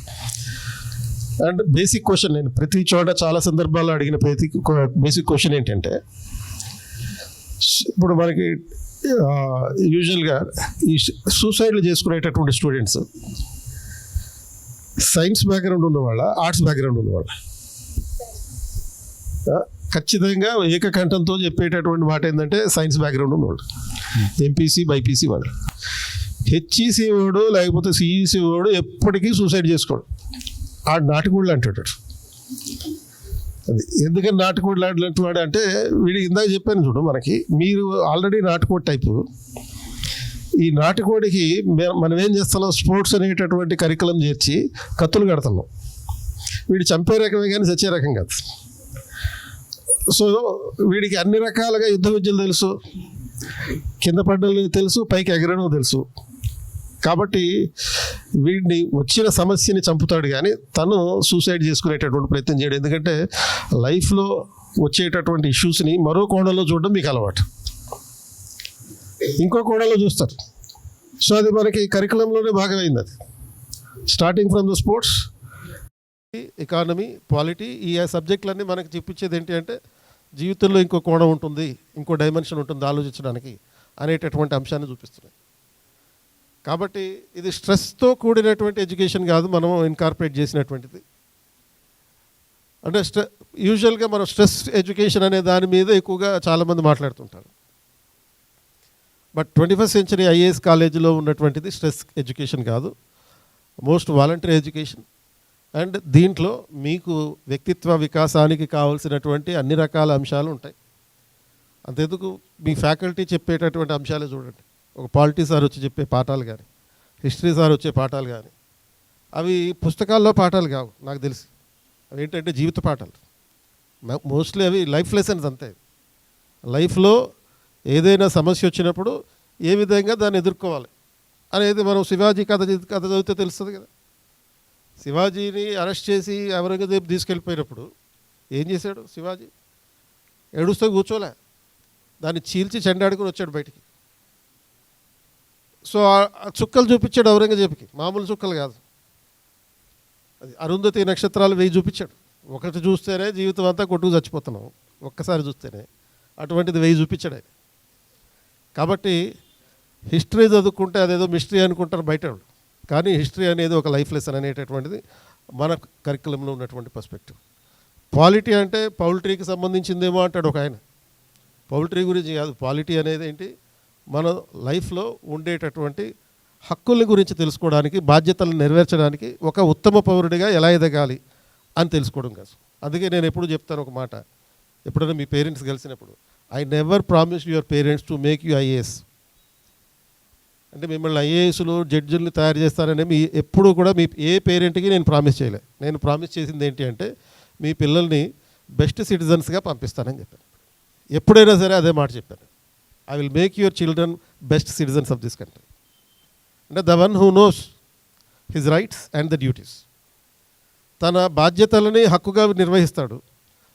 [SPEAKER 5] అండ్ బేసిక్ క్వశ్చన్, నేను ప్రతి చోట చాలా సందర్భాల్లో అడిగిన ప్రతి బేసిక్ క్వశ్చన్ ఏంటంటే, ఇప్పుడు మనకి యూజువల్గా ఈ సూసైడ్లు చేసుకునేటటువంటి స్టూడెంట్స్ సైన్స్ బ్యాక్గ్రౌండ్ ఉన్నవాళ్ళ, ఆర్ట్స్ బ్యాక్గ్రౌండ్ ఉన్నవాళ్ళ? ఖచ్చితంగా ఏకకంఠంతో చెప్పేటటువంటి మాట ఏంటంటే సైన్స్ బ్యాక్గ్రౌండ్ ఉన్నవాళ్ళు, ఎంపీసీ బైపీసీ వాళ్ళు. హెచ్ఈసీ వాడు లేకపోతే సిఈసీ వాడు ఎప్పటికీ సూసైడ్ చేసుకోడు. ఆ నాటుకోళ్ళు అంటాడు. అది ఎందుకని నాటుకోళ్ళు అంటున్నాడు అంటే, వీడికి ఇందాక చెప్పాను చూడు, మనకి మీరు ఆల్రెడీ నాటుకోడి టైపు. ఈ నాటుకోడికి మనం ఏం చేస్తున్నాం, స్పోర్ట్స్ అనేటటువంటి కరికులం చేర్చి కత్తులు కడుతున్నాం. వీడు చంపే రకమే కానీ చచ్చే రకం కాదు. సో వీడికి అన్ని రకాలుగా యుద్ధ విద్యలు తెలుసు, కింద పడ్డలు తెలుసు, పైకి ఎగరడం తెలుసు. కాబట్టి వీడిని వచ్చిన సమస్యని చంపుతాడు కానీ తను సూసైడ్ చేసుకునేటటువంటి ప్రయత్నం చేయడు. ఎందుకంటే లైఫ్లో వచ్చేటటువంటి ఇష్యూస్ని మరో కోణంలో చూడడం మీకు అలవాటు, ఇంకో కోణంలో చూస్తారు. సో అది మనకి కరికులంలోనే భాగమైంది. అది starting from the sports, economy, polity, ఈ సబ్జెక్టులన్నీ మనకి చూపించేది ఏంటి అంటే జీవితంలో ఇంకో కోణం ఉంటుంది, ఇంకో డైమెన్షన్ ఉంటుంది ఆలోచించడానికి అనేటటువంటి అంశాన్ని చూపిస్తున్నాయి. కాబట్టి ఇది స్ట్రెస్తో కూడినటువంటి ఎడ్యుకేషన్ కాదు మనం ఇన్కార్పొరేట్ చేసినటువంటిది. అంటే యూజువల్గా మనం స్ట్రెస్ ఎడ్యుకేషన్ అనే దాని మీద ఎక్కువగా చాలామంది మాట్లాడుతుంటారు. బట్ 21st century ఐఏఎస్ కాలేజీలో ఉన్నటువంటిది స్ట్రెస్ ఎడ్యుకేషన్ కాదు, మోస్ట్ వాలంటరీ ఎడ్యుకేషన్. అండ్ దీంట్లో మీకు వ్యక్తిత్వ వికాసానికి కావాల్సినటువంటి అన్ని రకాల అంశాలు ఉంటాయి. అంతెందుకు మీ ఫ్యాకల్టీ చెప్పేటటువంటి అంశాలే చూడండి. ఒక పాలిటీ సార్ వచ్చి చెప్పే పాఠాలు కానీ, హిస్టరీ సార్ వచ్చే పాఠాలు కానీ, అవి పుస్తకాల్లో పాఠాలు కావు నాకు తెలిసి. అవి ఏంటంటే జీవిత పాఠాలు. మోస్ట్లీ అవి లైఫ్ లెసన్స్ అంతే. లైఫ్లో ఏదైనా సమస్య వచ్చినప్పుడు ఏ విధంగా దాన్ని ఎదుర్కోవాలి అనేది మనం శివాజీ కథ చదివితే తెలుస్తుంది కదా. శివాజీని అరెస్ట్ చేసి ఔరంగజేబు తీసుకెళ్ళిపోయినప్పుడు ఏం చేశాడు శివాజీ? ఏడుస్తూ కూర్చోలే, దాన్ని చీల్చి చెండాడుకుని వచ్చాడు బయటికి. సో ఆ చుక్కలు చూపించాడు ఔరంగజేబుకి, మామూలు చుక్కలు కాదు. అది అరుంధతి నక్షత్రాలు 1000 చూపించాడు. ఒకటి చూస్తేనే జీవితం అంతా కొట్టుకు చచ్చిపోతున్నాం, ఒక్కసారి చూస్తేనే. అటువంటిది 1000 చూపించాడు ఆయన. కాబట్టి హిస్టరీ చదువుకుంటే అదేదో మిస్టరీ అనుకుంటారు బయట వాళ్ళు, కానీ హిస్టరీ అనేది ఒక లైఫ్ లెసన్ అనేటటువంటిది మన కరికులంలో ఉన్నటువంటి పర్స్పెక్టివ్. పాలిటీ అంటే పౌల్ట్రీకి సంబంధించిందేమో అంటాడు ఒక ఆయన. పౌల్ట్రీ గురించి కాదు, పాలిటీ అనేది ఏంటి, మన లైఫ్లో ఉండేటటువంటి హక్కుల గురించి తెలుసుకోవడానికి, బాధ్యతలను నెరవేర్చడానికి ఒక ఉత్తమ పౌరుడిగా ఎలా ఎదగాలి అని తెలుసుకోవడం కాదు. అందుకే నేను ఎప్పుడు చెప్తాను ఒక మాట, ఎప్పుడైనా మీ పేరెంట్స్ కలిసినప్పుడు, I never promise your parents to make you IAS. అంటే మిమ్మల్ని ఐఏఎస్లు జడ్జిల్ని తయారు చేస్తానని ఎప్పుడు కూడా మీ ఏ పేరెంట్కి నేను ప్రామిస్ చేయలే. నేను ప్రామిస్ చేసింది ఏంటి అంటే మీ పిల్లల్ని బెస్ట్ సిటిజన్స్గా పంపిస్తానని చెప్పాను. ఎప్పుడైనా సరే అదే మాట చెప్పాను, I will make your children best citizens of this country. అంటే the one who knows his rights and the duties. తన బాధ్యతలని హక్కుగా నిర్వహిస్తాడు,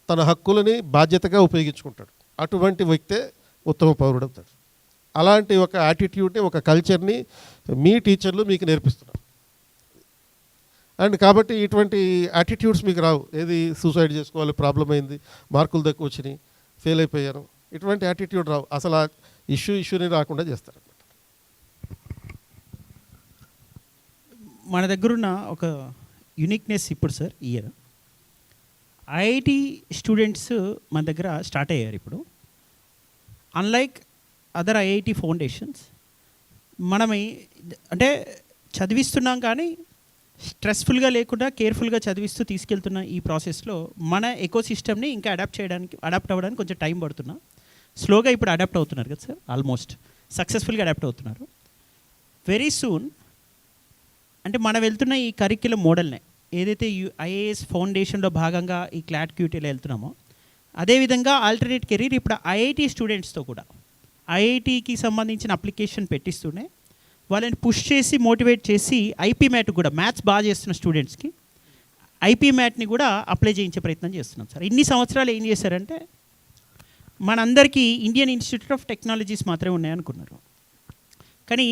[SPEAKER 5] తన హక్కులని బాధ్యతగా ఉపయోగించుకుంటాడు. అటువంటి వ్యక్తే ఉత్తమ పౌరుడు అవుతాడు. అలాంటి ఒక యాటిట్యూడ్ని, ఒక కల్చర్ని మీ టీచర్లు మీకు నేర్పిస్తున్నారు. అండ్ కాబట్టి ఇటువంటి యాటిట్యూడ్స్ మీకు రావు. ఏది సూసైడ్ చేసుకోవాలి, ప్రాబ్లం అయింది, మార్కులు తక్కువ వచ్చినాయి, ఫెయిల్ అయిపోయాను, ఇటువంటి యాటిట్యూడ్ రావు. అసలు ఆ ఇష్యూని రాకుండా చేస్తారు.
[SPEAKER 2] మన దగ్గరున్న ఒక యూనిక్నెస్ ఇప్పుడు సార్, ఇయర్ ఐఐటి స్టూడెంట్స్ మన దగ్గర స్టార్ట్ అయ్యారు ఇప్పుడు. అన్లైక్ అదర్ ఐఐటి ఫౌండేషన్స్ మనం అంటే చదివిస్తున్నాం కానీ స్ట్రెస్ఫుల్గా లేకుండా కేర్ఫుల్గా చదివిస్తూ తీసుకెళ్తున్న ఈ ప్రాసెస్లో మన ఎకోసిస్టమ్ని ఇంకా అడాప్ట్ అవ్వడానికి కొంచెం టైం పడుతున్నా. స్లోగా ఇప్పుడు అడాప్ట్ అవుతున్నారు కదా సార్, ఆల్మోస్ట్ సక్సెస్ఫుల్గా అడాప్ట్ అవుతున్నారు. వెరీ సూన్ అంటే మనం వెళ్తున్న ఈ కరిక్యులం మోడల్నే ఏదైతే ఐఏఎస్ ఫౌండేషన్లో భాగంగా ఈ క్లాట్ క్యూటీలో వెళ్తున్నామో అదేవిధంగా ఆల్టర్నేట్ కెరీర్ ఇప్పుడు ఐఐటి స్టూడెంట్స్తో కూడా ఐఐటికి సంబంధించిన అప్లికేషన్ పెట్టిస్తూనే వాళ్ళని పుష్ చేసి మోటివేట్ చేసి ఐపీ మ్యాట్ కూడా మ్యాథ్స్ బాగా చేస్తున్న స్టూడెంట్స్కి ఐపీ మ్యాట్ని కూడా అప్లై చేయించే ప్రయత్నం చేస్తున్నాం సార్. ఇన్ని సంవత్సరాలు ఏం చేశారంటే మనందరికీ ఇండియన్ ఇన్స్టిట్యూట్ ఆఫ్ టెక్నాలజీస్ మాత్రమే ఉన్నాయనుకున్నారు, కానీ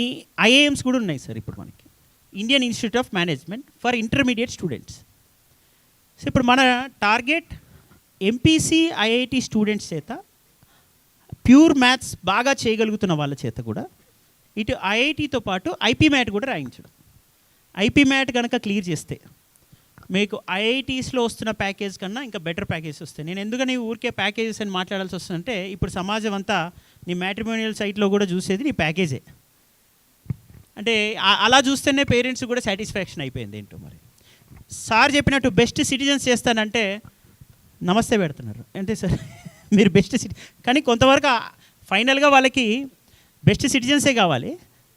[SPEAKER 2] ఐఏఎమ్స్ కూడా ఉన్నాయి సార్ ఇప్పుడు మనకి, Indian institute of management for intermediate students. So ఇప్పుడు మన టార్గెట్ ఎంపీసీ ఐఐటి స్టూడెంట్స్ చేత ప్యూర్ మ్యాథ్స్ బాగా చేయగలుగుతున్న వాళ్ళ చేత కూడా ఇటు ఐఐటితో పాటు ఐపీ మ్యాట్ కూడా రాయించడం. ఐపీ మ్యాట్ కనుక క్లియర్ చేస్తే మీకు ఐఐటీస్లో వస్తున్న ప్యాకేజ్ కన్నా ఇంకా బెటర్ ప్యాకేజెస్ వస్తాయి. నేను ఎందుకని ఊరికే ప్యాకేజెస్ అని మాట్లాడాల్సి వస్తుందంటే ఇప్పుడు సమాజం అంతా నీ మ్యాట్రిమోనియల్ సైట్లో కూడా చూసేది నీ ప్యాకేజే. అంటే అలా చూస్తేనే పేరెంట్స్ కూడా సాటిస్ఫాక్షన్ అయిపోయింది ఏంటో. మరి సార్ చెప్పినట్టు బెస్ట్ సిటిజన్స్ చేస్తానంటే నమస్తే పెడుతున్నారు అంతే సార్, మీరు బెస్ట్ కానీ కొంతవరకు ఫైనల్గా వాళ్ళకి బెస్ట్ సిటిజన్సే కావాలి.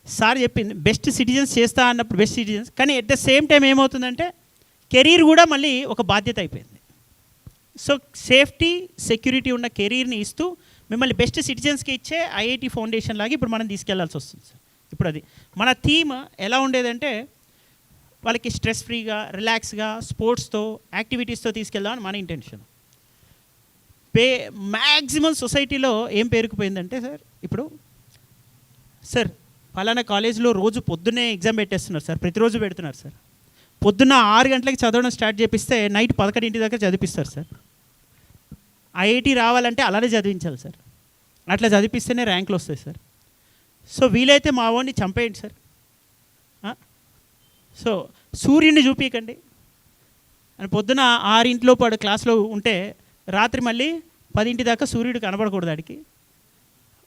[SPEAKER 2] సార్ చెప్పింది బెస్ట్ సిటిజన్స్ చేస్తా అన్నప్పుడు బెస్ట్ సిటిజన్స్, కానీ ఎట్ ద సేమ్ టైం ఏమవుతుందంటే కెరీర్ కూడా మళ్ళీ ఒక బాధ్యత అయిపోయింది. సో సేఫ్టీ సెక్యూరిటీ ఉన్న కెరీర్ని ఇస్తూ మిమ్మల్ని బెస్ట్ సిటిజన్స్కి ఇచ్చే ఐఐటి ఫౌండేషన్ లాగా ఇప్పుడు మనం తీసుకెళ్లాల్సి వస్తుంది సార్. ఇప్పుడు అది మన థీమ్ ఎలా ఉండేదంటే వాళ్ళకి స్ట్రెస్ ఫ్రీగా రిలాక్స్గా స్పోర్ట్స్తో యాక్టివిటీస్తో తీసుకెళ్దామని మన ఇంటెన్షన్. మ్యాక్సిమం సొసైటీలో ఏం పేరుకుపోయిందంటే సార్ ఇప్పుడు సార్ పలానా కాలేజీలో రోజు పొద్దున్నే ఎగ్జామ్ పెట్టేస్తున్నారు సార్, ప్రతిరోజు పెడుతున్నారు సార్. పొద్దున్న 6 గంటలకి చదవడం స్టార్ట్ చేపిస్తే నైట్ 11 దాకా చదివిస్తారు సార్. ఐఐటి రావాలంటే అలానే చదివించాలి సార్, అట్లా చదివిస్తేనే ర్యాంకులు వస్తాయి సార్. సో వీలైతే మా వాడిని చంపేయండి సార్. సో సూర్యుడిని చూపించకండి అని పొద్దున 6 క్లాస్లో ఉంటే రాత్రి మళ్ళీ 10 దాకా సూర్యుడు కనబడకూడదు ఆడికి.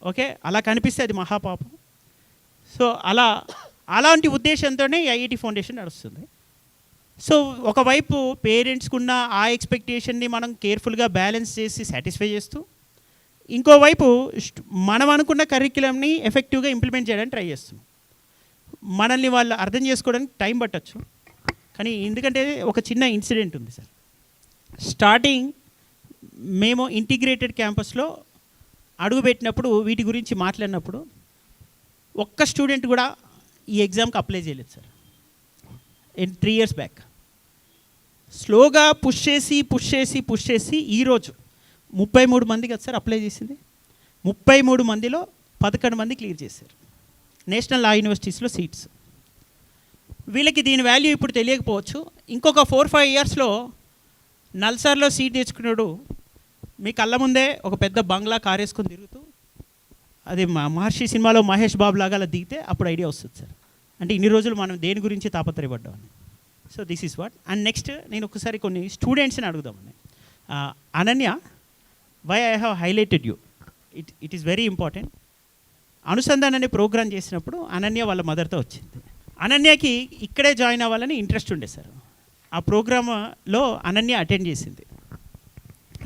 [SPEAKER 2] ఓకే, అలా కనిపిస్తే అది మహాపాపం. సో అలాంటి ఉద్దేశంతోనే ఐఐటి ఫౌండేషన్ నడుస్తుంది. సో ఒకవైపు పేరెంట్స్కున్న ఆ ఎక్స్పెక్టేషన్ని మనం కేర్ఫుల్గా బ్యాలెన్స్ చేసి సాటిస్ఫై చేస్తూ, ఇంకోవైపు మనం అనుకున్న కరిక్యులంని ఎఫెక్టివ్గా ఇంప్లిమెంట్ చేయడానికి ట్రై చేస్తున్నాం. మనల్ని వాళ్ళు అర్థం చేసుకోవడానికి టైం పట్టచ్చు, కానీ ఎందుకంటే ఒక చిన్న ఇన్సిడెంట్ ఉంది సార్. స్టార్టింగ్ మేము ఇంటిగ్రేటెడ్ క్యాంపస్లో అడుగుపెట్టినప్పుడు వీటి గురించి మాట్లాడినప్పుడు ఒక్క స్టూడెంట్ కూడా ఈ ఎగ్జామ్కి అప్లై చేయలేదు సార్. 3 years బ్యాక్ స్లోగా పుష్ చేసి ఈరోజు 33 మంది కదా సార్ అప్లై చేసింది. 33 మందిలో 11 మంది క్లియర్ చేశారు నేషనల్ లా యూనివర్సిటీస్లో సీట్స్. వీళ్ళకి దీని వాల్యూ ఇప్పుడు తెలియకపోవచ్చు. ఇంకొక 4-5 yearsలో నల్సార్లో సీట్ తెచ్చుకున్నాడు మీ కళ్ళ ముందే ఒక పెద్ద బంగ్లా కార్ వేసుకొని తిరుగుతూ, అది మహర్షి సినిమాలో మహేష్ బాబు లాగా అలా దిగితే అప్పుడు ఐడియా వస్తుంది సార్. అంటే ఇన్ని రోజులు మనం దేని గురించి తాపత్రయపడ్డామని. So this is what. And next నేను ఒకసారి కొన్ని స్టూడెంట్స్ని అడుగుదామని. Ananya, why I have highlighted you, it is very important. Anusandhan అనే ప్రోగ్రామ్ చేసినప్పుడు అనన్య వాళ్ళ మదర్తో వచ్చింది. అనన్యకి ఇక్కడే జాయిన్ అవ్వాలని ఇంట్రెస్ట్ ఉండే సార్. ఆ ప్రోగ్రామ్లో అనన్య అటెండ్ చేసింది.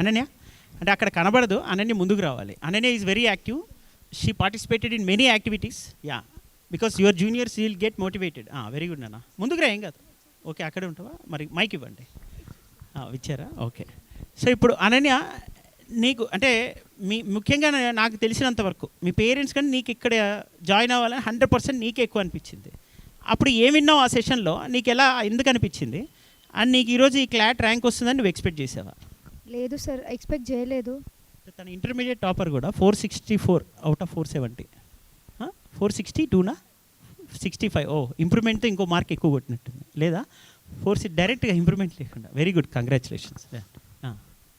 [SPEAKER 2] అనన్య అంటే అక్కడ కనబడదు, అనన్య ముందుకు రావాలి. Ananya is very active, she participated in many activities. Yeah, because your juniors will get motivated. Very good అన్న, ముందుకు రా, ఏం కాదు. ఓకే, అక్కడే ఉంటావా? మరి మైక్ ఇవ్వండి. ఇచ్చారా? ఓకే. సో ఇప్పుడు అనన్య, నీకు అంటే ముఖ్యంగా నాకు తెలిసినంతవరకు మీ పేరెంట్స్ కానీ నీకు ఇక్కడ జాయిన్ అవ్వాలని 100% నీకే ఎక్కువ అనిపించింది. అప్పుడు ఏం విన్నావు ఆ సెషన్లో, నీకు ఎలా ఎందుకు అనిపించింది? అండ్ నీకు ఈరోజు ఈ క్లాట్ ర్యాంక్ వస్తుందని నువ్వు ఎక్స్పెక్ట్ చేసావా?
[SPEAKER 6] లేదు సార్, ఎక్స్పెక్ట్ చేయలేదు.
[SPEAKER 2] తన ఇంటర్మీడియట్ టాపర్ కూడా 464 అవుట్ ఆఫ్ 470. 462నా 65. ఓ ఇంప్రూవ్మెంట్తో ఇంకో మార్క్ ఎక్కువ కొట్టినట్టుంది లేదా? డైరెక్ట్గా ఇంప్రూవ్మెంట్ లేకుండా. Very good, congratulations.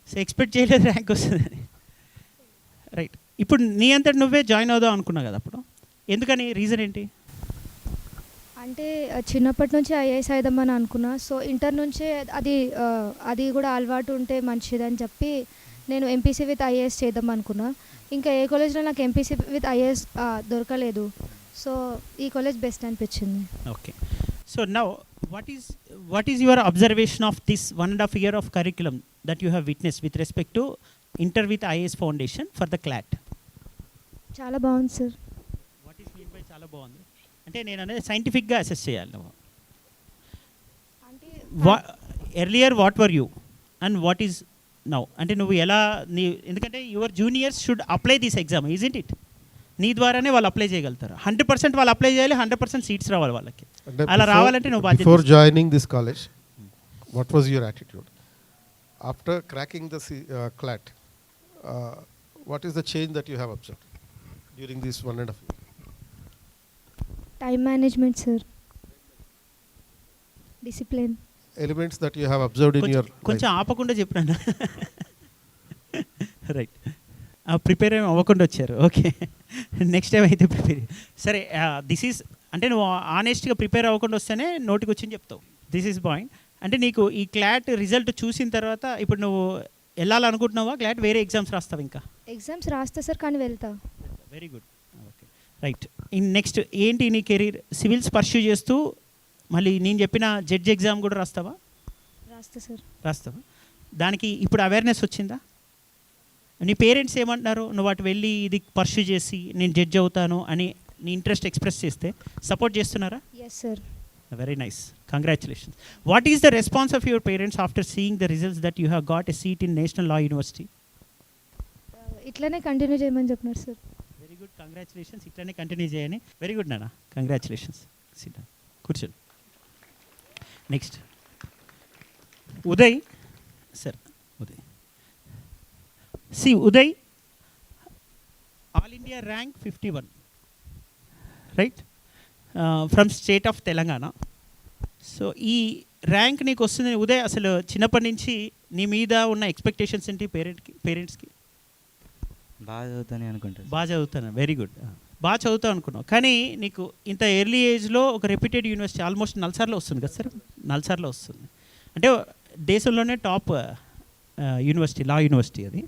[SPEAKER 2] So expect చేయలేదు ర్యాంక్ వస్తుందని. రైట్, ఇప్పుడు నీ అంతటి నువ్వే జాయిన్ అవుదాం అనుకున్నావు కదా అప్పుడు, ఎందుకని? రీజన్ ఏంటి?
[SPEAKER 6] అంటే చిన్నప్పటి నుంచి ఐఏఎస్ అయిదామని అనుకున్నా. సో ఇంటర్ నుంచే అది కూడా అలవాటు ఉంటే మంచిదని చెప్పి నేను ఎంపీసీ విత్ ఐఏఎస్ చేద్దాం అనుకున్నా. ఇంకా ఏ కాలేజ్లో నాకు ఎంపీసీ విత్ ఐఏఎస్ దొరకలేదు. సో ఈ కాలేజ్ బెస్ట్ అనిపించింది.
[SPEAKER 2] Okay, so now what is your observation of this 1.5 year of curriculum that you have witnessed with respect to Inter with IAS Foundation for the CLAT?
[SPEAKER 6] చాలా బాగుంది sir.
[SPEAKER 2] What is mean by చాలా బాగుంది అంటే నేను అనేది సైంటిఫిక్గా అసెస్ చేయాలి నువ్వు.
[SPEAKER 6] అంటే
[SPEAKER 2] earlier what were you and what is now? అంటే నువ్వు ఎలా ఎందుకంటే your juniors should apply this exam, isn't it? నీ ద్వారానే వాళ్ళు అప్లై చేయగలుగుతారు. 100% వాళ్ళు అప్లై చేయాలి, 100% సీట్స్ రావాలి వాళ్ళకి. అలా రావాలంటే నువ్వు బాధ్యత.
[SPEAKER 5] Before joining this college what was your attitude? After cracking the CLAT, what is the change that you have observed during this 1.5 year?
[SPEAKER 6] Time management sir, discipline.
[SPEAKER 5] Elements that you have observed in your
[SPEAKER 2] కొంచెం ఆపకుండా చెప్పినా. రైట్, ప్రిపేర్ ఏమి అవ్వకుండా వచ్చారు. ఓకే, నెక్స్ట్ టైం అయితే ప్రిపేర్. సరే, దిస్ ఈజ్ అంటే నువ్వు ఆనెస్ట్గా ప్రిపేర్ అవ్వకుండా వస్తేనే నోటికి వచ్చింది చెప్తావు. This is point. అంటే నీకు ఈ క్లాట్ రిజల్ట్ చూసిన తర్వాత ఇప్పుడు నువ్వు వెళ్ళాలనుకుంటున్నావా క్లాట్? వేరే ఎగ్జామ్స్ రాస్తావు? ఇంకా
[SPEAKER 6] ఎగ్జామ్స్ రాస్తా సార్, కానీ వెళ్తా.
[SPEAKER 2] Very good. Okay, right. Next ఏంటి నీ కెరీర్? సివిల్స్ పర్స్యూ చేస్తూ మళ్ళీ నేను చెప్పిన జడ్జ్ ఎగ్జామ్ కూడా రాస్తావా?
[SPEAKER 6] రాస్తా సార్.
[SPEAKER 2] రాస్తావా? దానికి ఇప్పుడు అవేర్నెస్ వచ్చిందా? నీ పేరెంట్స్ ఏమంటున్నారు? నువ్వు అటు వెళ్ళి ఇది పర్స్యూ చేసి నేను జడ్జ్ అవుతాను అని నీ ఇంట్రెస్ట్ ఎక్స్ప్రెస్ చేస్తే సపోర్ట్ చేస్తున్నారా?
[SPEAKER 6] Yes sir.
[SPEAKER 2] Very nice, congratulations. What is the response of your parents after seeing the results that you have got a seat in national law university?
[SPEAKER 6] ఇట్లనే కంటిన్యూ చేయమని చెప్పినారు సార్.
[SPEAKER 2] Very good, congratulations. ఇట్లనే కంటిన్యూ చేయని. వెరీ గుడ్ నాన్న, కంగ్రాచులేషన్స్. కూర్చోండి. Next Uday sir. Uday, C Uday, all India rank 51, right, from state of Telangana. So ఈ ర్యాంక్ నీకు వస్తుంది ఉదయ్. అసలు చిన్నప్పటి నుంచి నీ మీద ఉన్న ఎక్స్పెక్టేషన్స్ ఏంటి పేరెంట్స్కి?
[SPEAKER 7] బాగా చదువుతానే అనుకుంటాను.
[SPEAKER 2] బాగా చదువుతాను, వెరీ గుడ్. బాగా చదువుతావు అనుకున్నావు, కానీ నీకు ఇంత ఎర్లీ ఏజ్లో ఒక రెప్యూటెడ్ యూనివర్సిటీ ఆల్మోస్ట్ నల్సార్లో వస్తుంది కదా సార్? నల్సార్లో వస్తుంది అంటే దేశంలోనే టాప్ యూనివర్సిటీ, లా యూనివర్సిటీ, అది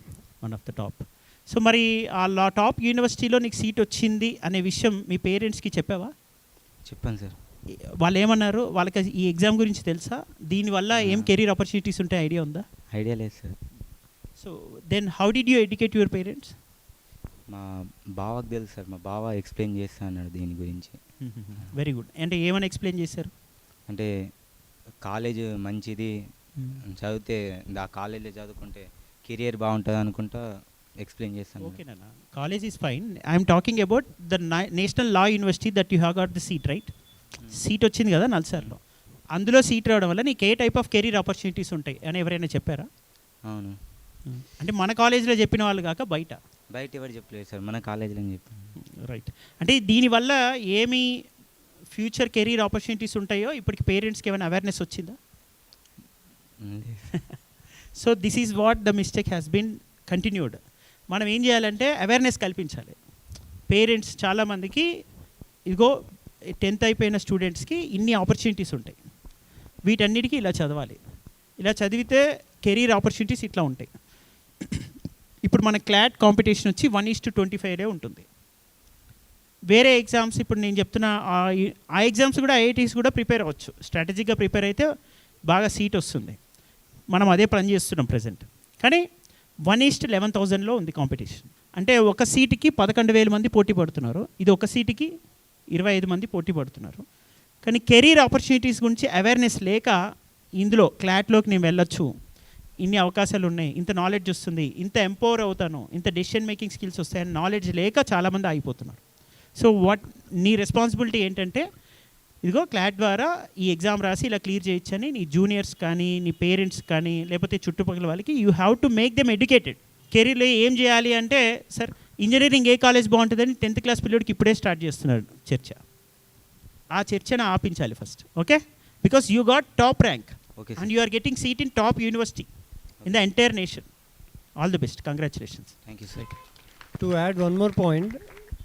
[SPEAKER 2] one of the top. So మరి ఆ టాప్ యూనివర్సిటీలో నీకు సీట్ వచ్చింది అనే విషయం మీ పేరెంట్స్కి చెప్పావా?
[SPEAKER 7] చెప్పాను సార్.
[SPEAKER 2] వాళ్ళు ఏమన్నారు? వాళ్ళకి ఈ ఎగ్జామ్ గురించి తెలుసా? దీనివల్ల ఏం కెరీర్ ఆపర్చునిటీస్ ఉంటాయి ఐడియా ఉందా?
[SPEAKER 7] ఐడియా లేదు sir.
[SPEAKER 2] So then how did you educate your parents?
[SPEAKER 7] మా బావకు తెలుసు సార్. మా బావ ఎక్స్ప్లెయిన్ చేస్తా అన్నాడు దీని గురించి.
[SPEAKER 2] Very good. అంటే ఏమైనా ఎక్స్ప్లెయిన్ చేశారు?
[SPEAKER 7] అంటే కాలేజ్ మంచిది, చదివితే ఆ కాలేజీలో చదువుకుంటే కెరియర్ బాగుంటుంది అనుకుంటా ఎక్స్ప్లెయిన్ చేస్తాను.
[SPEAKER 2] ఓకేనా, college is fine. I'm talking about the national law university that you have got the seat, right? Seat వచ్చింది కదా నల్సార్లో. అందులో సీట్ రావడం వల్ల నీకు ఏ టైప్ ఆఫ్ కెరీర్ ఆపర్చునిటీస్ ఉంటాయి అని ఎవరైనా చెప్పారా?
[SPEAKER 7] అవును.
[SPEAKER 2] అంటే మన కాలేజీలో చెప్పిన వాళ్ళు కాక బయట
[SPEAKER 7] ఎవరు చెప్పలేదు సార్, మన కాలేజీలో చెప్పాను.
[SPEAKER 2] రైట్. అంటే దీనివల్ల ఏమి ఫ్యూచర్ కెరీర్ ఆపర్చునిటీస్ ఉంటాయో ఇప్పటికి పేరెంట్స్కి ఏమైనా అవేర్నెస్ వచ్చిందా? So this is what the mistake has been continued. మనం ఏం చేయాలంటే అవేర్నెస్ కల్పించాలి. పేరెంట్స్ చాలామందికి ఇదిగో 10th అయిపోయిన స్టూడెంట్స్కి ఇన్ని ఆపర్చునిటీస్ ఉంటాయి, వీటన్నిటికీ ఇలా చదవాలి, ఇలా చదివితే కెరీర్ ఆపర్చునిటీస్ ఇట్లా ఉంటాయి. ఇప్పుడు మన క్లాట్ కాంపిటీషన్ వచ్చి 1:25 ఉంటుంది. వేరే ఎగ్జామ్స్ ఇప్పుడు నేను చెప్తున్న ఆ ఎగ్జామ్స్ కూడా ఐఐటీస్ కూడా ప్రిపేర్ అవ్వచ్చు. స్ట్రాటజిక్గా ప్రిపేర్ అయితే బాగా సీట్ వస్తుంది. మనం అదే పని చేస్తున్నాం ప్రజెంట్. కానీ 1:11,000లో ఉంది కాంపిటీషన్. అంటే ఒక సీటుకి 11,000 మంది పోటీ పడుతున్నారు. ఇది ఒక సీటుకి 25 మంది పోటీ పడుతున్నారు. కానీ కెరీర్ ఆపర్చునిటీస్ గురించి అవేర్నెస్ లేక ఇందులో క్లాట్లోకి నేను వెళ్ళొచ్చు, ఇన్ని అవకాశాలు ఉన్నాయి, ఇంత నాలెడ్జ్ వస్తుంది, ఇంత ఎంపవర్ అవుతాను, ఇంత డెసిషన్ మేకింగ్ స్కిల్స్ వస్తాయని నాలెడ్జ్ లేక చాలామంది ఆగిపోతున్నారు. సో నీ రెస్పాన్సిబిలిటీ ఏంటంటే ఇదిగో క్లాట్ ద్వారా ఈ ఎగ్జామ్ రాసి ఇలా క్లియర్ చేయొచ్చని నీ జూనియర్స్ కానీ నీ పేరెంట్స్ కానీ లేకపోతే చుట్టుపక్కల వాళ్ళకి you have to make them educated. కెరీర్లో ఏం చేయాలి అంటే సార్ ఇంజనీరింగ్ ఏ కాలేజ్ బాగుంటుందని 10th క్లాస్ పిల్లడికి ఇప్పుడే స్టార్ట్ చేస్తున్నాడు చర్చ. ఆ చర్చను ఆపించాలి first. Okay, because you got top rank
[SPEAKER 7] okay
[SPEAKER 2] and you are getting seat in top university in the entire nation. All the best, congratulations.
[SPEAKER 7] Thank you sir.
[SPEAKER 4] To add one more point,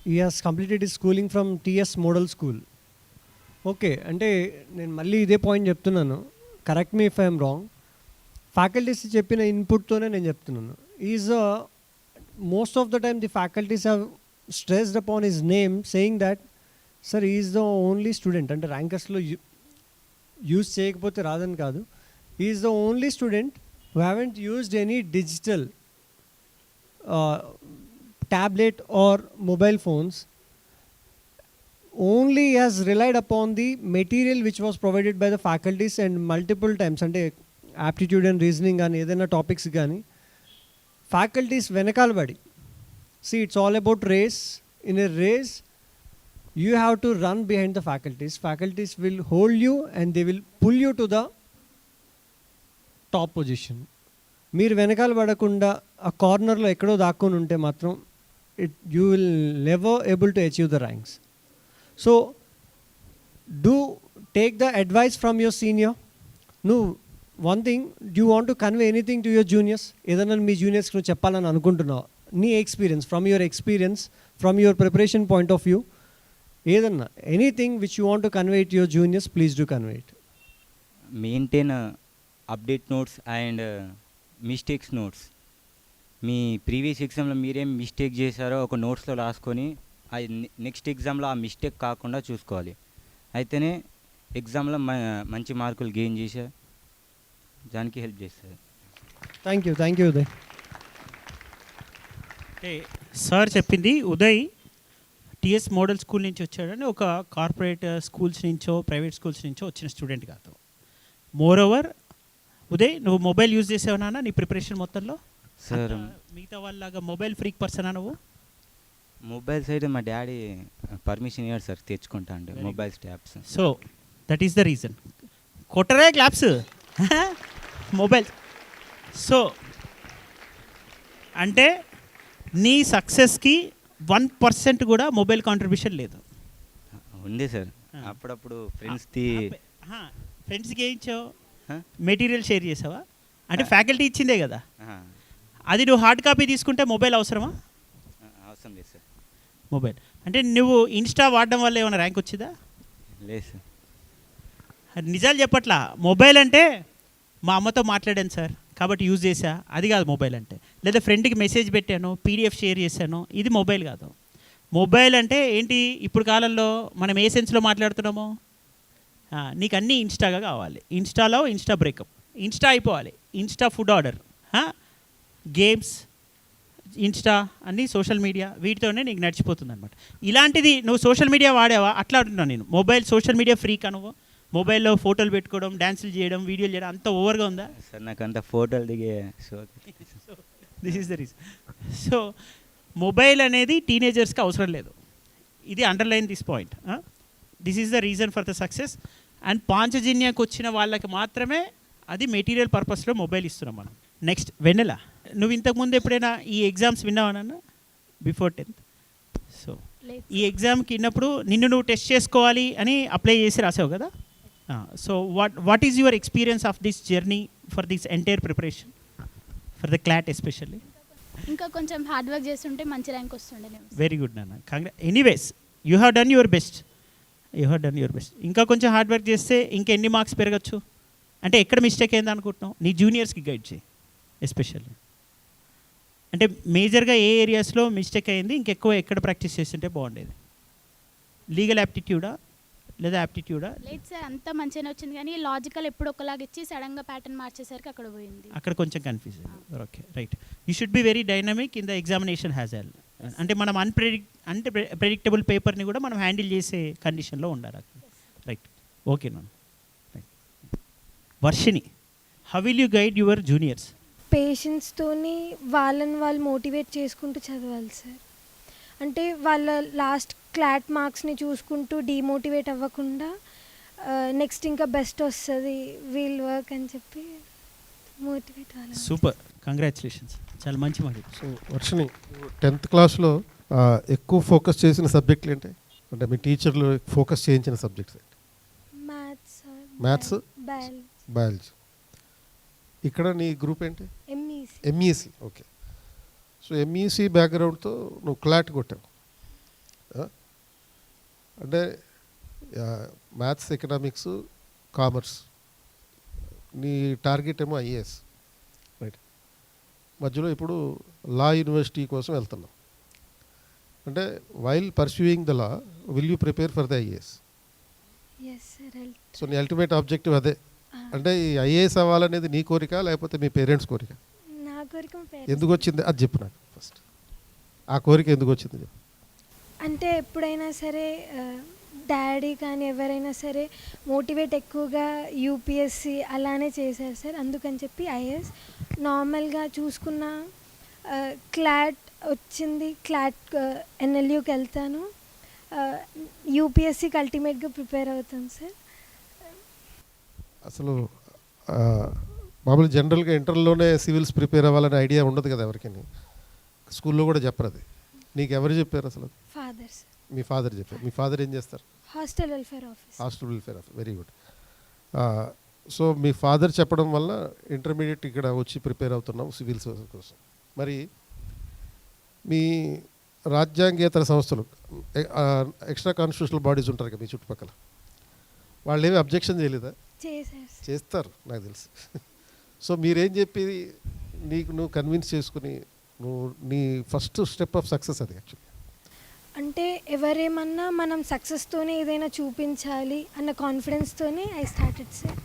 [SPEAKER 4] he has completed his schooling from TS Model School. Okay, అంటే నేను మళ్ళీ ఇదే పాయింట్ చెప్తున్నాను, correct me if I'm wrong. Faculties చెప్పిన ఇన్పుట్తోనే నేను చెప్తున్నాను. Is most of the time the faculties have stressed upon his name saying that sir is the only student. అంటే ర్యాంకర్స్లో యూజ్ చేయకపోతే రాదని కాదు, is the only student who haven't used any digital tablet or mobile phones, only has relied upon the material which was provided by the faculties and multiple times. అంటే aptitude and reasoning కానీ ఏదైనా టాపిక్స్ కానీ ఫ్యాకల్టీస్ వెనకాల పడి, see it's all about race. In a race you have to run behind the faculties will hold you and they will pull you to the top position. మీరు వెనకాల పడకుండా ఆ కార్నర్లో ఎక్కడో దాక్కుని ఉంటే మాత్రం you will never able to achieve the ranks. So do take the advice from your senior. No, one thing, do you want to convey anything to your juniors? ఏదైనా మీ జూనియర్స్కి నువ్వు చెప్పాలని అనుకుంటున్నావు, నీ experience, from your preparation point of view, ఏదన్నా anything which you want to convey to your juniors, please do convey it.
[SPEAKER 7] Maintain update notes and mistakes notes. Me previous ఎగ్జామ్లో మీరేం మిస్టేక్ చేశారో ఒక నోట్స్లో రాసుకొని అది నెక్స్ట్ ఎగ్జామ్లో ఆ మిస్టేక్ కాకుండా చూసుకోవాలి. అయితేనే ఎగ్జామ్లో మంచి మార్కులు గెయిన్ చేసే దానికి హెల్ప్ చేస్తుంది.
[SPEAKER 4] Thank you Uday.
[SPEAKER 2] అంటే సార్ చెప్పింది, ఉదయ్ టిఎస్ మోడల్ స్కూల్ నుంచి వచ్చాడని ఒక కార్పొరేట్ స్కూల్స్ నుంచో ప్రైవేట్ స్కూల్స్ నుంచో వచ్చిన స్టూడెంట్ కాదు. మోర్ ఓవర్ ఉదయ్, నువ్వు మొబైల్ యూజ్ చేసావునా నీ ప్రిపరేషన్ మొత్తంలో?
[SPEAKER 7] సార్
[SPEAKER 2] మిగతా వాళ్ళలాగా మొబైల్ ఫ్రీక్ పర్సనా నువ్వు?
[SPEAKER 7] మొబైల్స్ అయితే మా డాడీ పర్మిషన్ ఇవ్వడు సార్, తెచ్చుకుంటా అంటే mobiles tabs.
[SPEAKER 2] So that is the reason. కొట్టరే క్లాప్స్ మొబైల్. సో అంటే నీ సక్సెస్కి 1% కూడా మొబైల్ కాంట్రిబ్యూషన్ లేదు.
[SPEAKER 7] ఉంది సార్, అప్పుడప్పుడు ఫ్రెండ్స్కి
[SPEAKER 2] ఏం ఇచ్చావు? మెటీరియల్ షేర్ చేసావా? అంటే ఫ్యాకల్టీ ఇచ్చిందే కదా, అది నువ్వు హార్డ్ కాపీ తీసుకుంటే మొబైల్ అవసరమా?
[SPEAKER 7] అవసరం లేదు సార్.
[SPEAKER 2] మొబైల్ అంటే నువ్వు ఇన్స్టా వాడడం వల్ల ఏమైనా ర్యాంక్ వచ్చిందా?
[SPEAKER 7] లేదు సార్.
[SPEAKER 2] అది నిజాలు చెప్పట్లా. మొబైల్ అంటే మా అమ్మతో మాట్లాడాను సార్ కాబట్టి యూజ్ చేసా, అది కాదు మొబైల్ అంటే. లేదా ఫ్రెండ్కి మెసేజ్ పెట్టాను, పీడిఎఫ్ షేర్ చేశాను, ఇది మొబైల్ కాదు. మొబైల్ అంటే ఏంటి? ఇప్పుడు కాలంలో మనం ఏ సెన్స్లో మాట్లాడుతున్నామో, నీకు అన్నీ ఇన్స్టాగా కావాలి. ఇన్స్టాలో ఇన్స్టా బ్రేకప్, ఇన్స్టా అయిపోవాలి, Insta food order, games, Insta అన్నీ సోషల్ మీడియా, వీటితోనే నీకు నడిచిపోతుంది అనమాట. ఇలాంటిది నువ్వు సోషల్ మీడియా వాడావా? అట్లా అంటున్నాను నేను. మొబైల్ సోషల్ మీడియా ఫ్రీకా నువ్వు? మొబైల్లో ఫోటోలు పెట్టుకోవడం, డ్యాన్సులు చేయడం, వీడియోలు చేయడం అంత ఓవర్గా ఉందా?
[SPEAKER 7] సార్ నాకు అంత ఫోటోలు దిగే
[SPEAKER 2] this is the reason. So mobile అనేది టీనేజర్స్కి అవసరం లేదు. ఇది underline this point. This is the reason for the success. And పాంచజన్యకు వచ్చిన వాళ్ళకి మాత్రమే అది మెటీరియల్ పర్పస్లో మొబైల్ ఇస్తున్నాం మనం. నెక్స్ట్ వెన్నెల, నువ్వు ఇంతకుముందు ఎప్పుడైనా ఈ ఎగ్జామ్స్ విన్నావా బిఫోర్ 10th? సో ఈ ఎగ్జామ్కి విన్నప్పుడు నిన్ను నువ్వు టెస్ట్ చేసుకోవాలి అని అప్లై చేసి రాసావు కదా. So what is your experience of this journey for this entire preparation for the clot especially?
[SPEAKER 8] ఇంకా కొంచెం హార్డ్ వర్క్ చేస్తుంటే మంచి ర్యాంక్ వస్తుండే.
[SPEAKER 2] వెరీ గుడ్ నాన్న, anyways you have done your best. ఇంకా కొంచెం హార్డ్ వర్క్ చేస్తే ఇంకెన్ని మార్క్స్ పెరగచ్చు. అంటే ఎక్కడ మిస్టేక్ అయింది అనుకుంటున్నావు? నీ జూనియర్స్కి గైడ్ చేయి ఎస్పెషల్లీ. అంటే మేజర్గా ఏ ఏరియాస్లో మిస్టేక్ అయింది, ఇంకెక్కువ ఎక్కడ ప్రాక్టీస్ చేస్తుంటే బాగుండేది? లీగల్ యాప్టిట్యూడా లేదా యాప్టిట్యూడా?
[SPEAKER 8] లేదు సార్, అంతా మంచిగానే వచ్చింది కానీ లాజికల్ ఎప్పుడు ఒకలాగా ఇచ్చి సడన్గా ప్యాటర్న్ మార్చేసరికి అక్కడ పోయింది.
[SPEAKER 2] అక్కడ కొంచెం కన్ఫ్యూజ్ అయింది. Okay, right. You should be very dynamic in the examination has well. అంటే మనం ప్రెడిక్టబుల్ పేపర్ని కూడా మనం హ్యాండిల్ చేసే కండిషన్లో ఉండాలి. Right, okay ma'am. Varshini, how will you guide your juniors?
[SPEAKER 9] పేషెన్స్తోని వాళ్ళని వాళ్ళు మోటివేట్ చేసుకుంటూ చదవాలి సార్. అంటే వాళ్ళ లాస్ట్ క్లాట్ మార్క్స్ని చూసుకుంటూ డీమోటివేట్ అవ్వకుండా నెక్స్ట్ ఇంకా బెస్ట్ వస్తుంది వీల్ వర్క్ అని చెప్పి మోటివేట్ అవ్వాలి.
[SPEAKER 2] సూపర్, కంగ్రాచులేషన్స్, చాలా మంచి మాట.
[SPEAKER 5] సో వర్షిని 10th క్లాస్లో ఎక్కువ ఫోకస్ చేసిన సబ్జెక్టులు ఏంటి? అంటే మీ టీచర్లు ఫోకస్ చేయించిన సబ్జెక్ట్స్ ఏంటి? Maths, biology. ఇక్కడ నీ గ్రూప్ ఏంటి? ఎంఈసి. ఓకే. సో ఎంఈసి బ్యాక్గ్రౌండ్తో నువ్వు క్లాట్ కొట్టావు. అంటే మ్యాథ్స్, ఎకనామిక్స్, కామర్స్. నీ టార్గెట్ ఏమో ఐఏఎస్, రైట్? మధ్యలో ఇప్పుడు లా యూనివర్సిటీ కోసం వెళ్తున్నాం. అంటే while pursuing the law will you prepare for the IAS? So నీ అల్టిమేట్ ఆబ్జెక్టివ్ అదే. అంటే ఈ ఐఏఎస్ అవ్వాలనేది నీ కోరిక లేకపోతే మీ పేరెంట్స్ కోరిక?
[SPEAKER 9] నా కోరిక.
[SPEAKER 5] ఎందుకు వచ్చింది అది చెప్పు నాకు ఫస్ట్. ఆ కోరిక ఎందుకు వచ్చింది చెప్పు.
[SPEAKER 9] అంటే ఎప్పుడైనా సరే డాడీ కానీ ఎవరైనా సరే మోటివేట్ ఎక్కువగా యూపీఎస్సి అలానే చేశారు సార్. అందుకని చెప్పి ఐఏఎస్ నార్మల్గా చూసుకున్న క్లాట్ వచ్చింది, క్లాట్ ఎన్ఎల్యూకి వెళ్తాను, యూపీఎస్సికి అల్టిమేట్గా ప్రిపేర్ అవుతాను సార్.
[SPEAKER 5] అసలు మామూలు జనరల్గా ఇంటర్లోనే సివిల్స్ ప్రిపేర్ అవ్వాలనే ఐడియా ఉండదు కదా ఎవరికి. స్కూల్లో కూడా చెప్పరు అది. నీకు ఎవరు చెప్పారు అసలు?
[SPEAKER 9] Father sir.
[SPEAKER 5] మీ ఫాదర్ చెప్పారు. మీ ఫాదర్ ఏం చేస్తారు?
[SPEAKER 9] Hostel welfare office.
[SPEAKER 5] Hostel welfare office, very good. So మీ ఫాదర్ చెప్పడం వల్ల ఇంటర్మీడియట్ ఇక్కడ వచ్చి ప్రిపేర్ అవుతున్నాం సివిల్స్ కోసం. మరి మీ రాజ్యాంగేతర సంస్థలు, ఎక్స్ట్రా కాన్స్టిట్యూషనల్ బాడీస్ ఉంటారు కదా మీ చుట్టుపక్కల, వాళ్ళు ఏమి అబ్జెక్షన్ చేయలేదా? చేస్తారు నాకు తెలుసు. సో మీరేం చెప్పి నువ్వు కన్విన్స్ చేసుకుని నీ ఫస్ట్ స్టెప్ ఆఫ్ సక్సెస్ అది యాక్చువల్లీ.
[SPEAKER 9] అంటే ఎవరేమన్నా మనం సక్సెస్తోనే ఏదైనా చూపించాలి అన్న కాన్ఫిడెన్స్తోనే ఐ స్టార్టెడ్ సార్.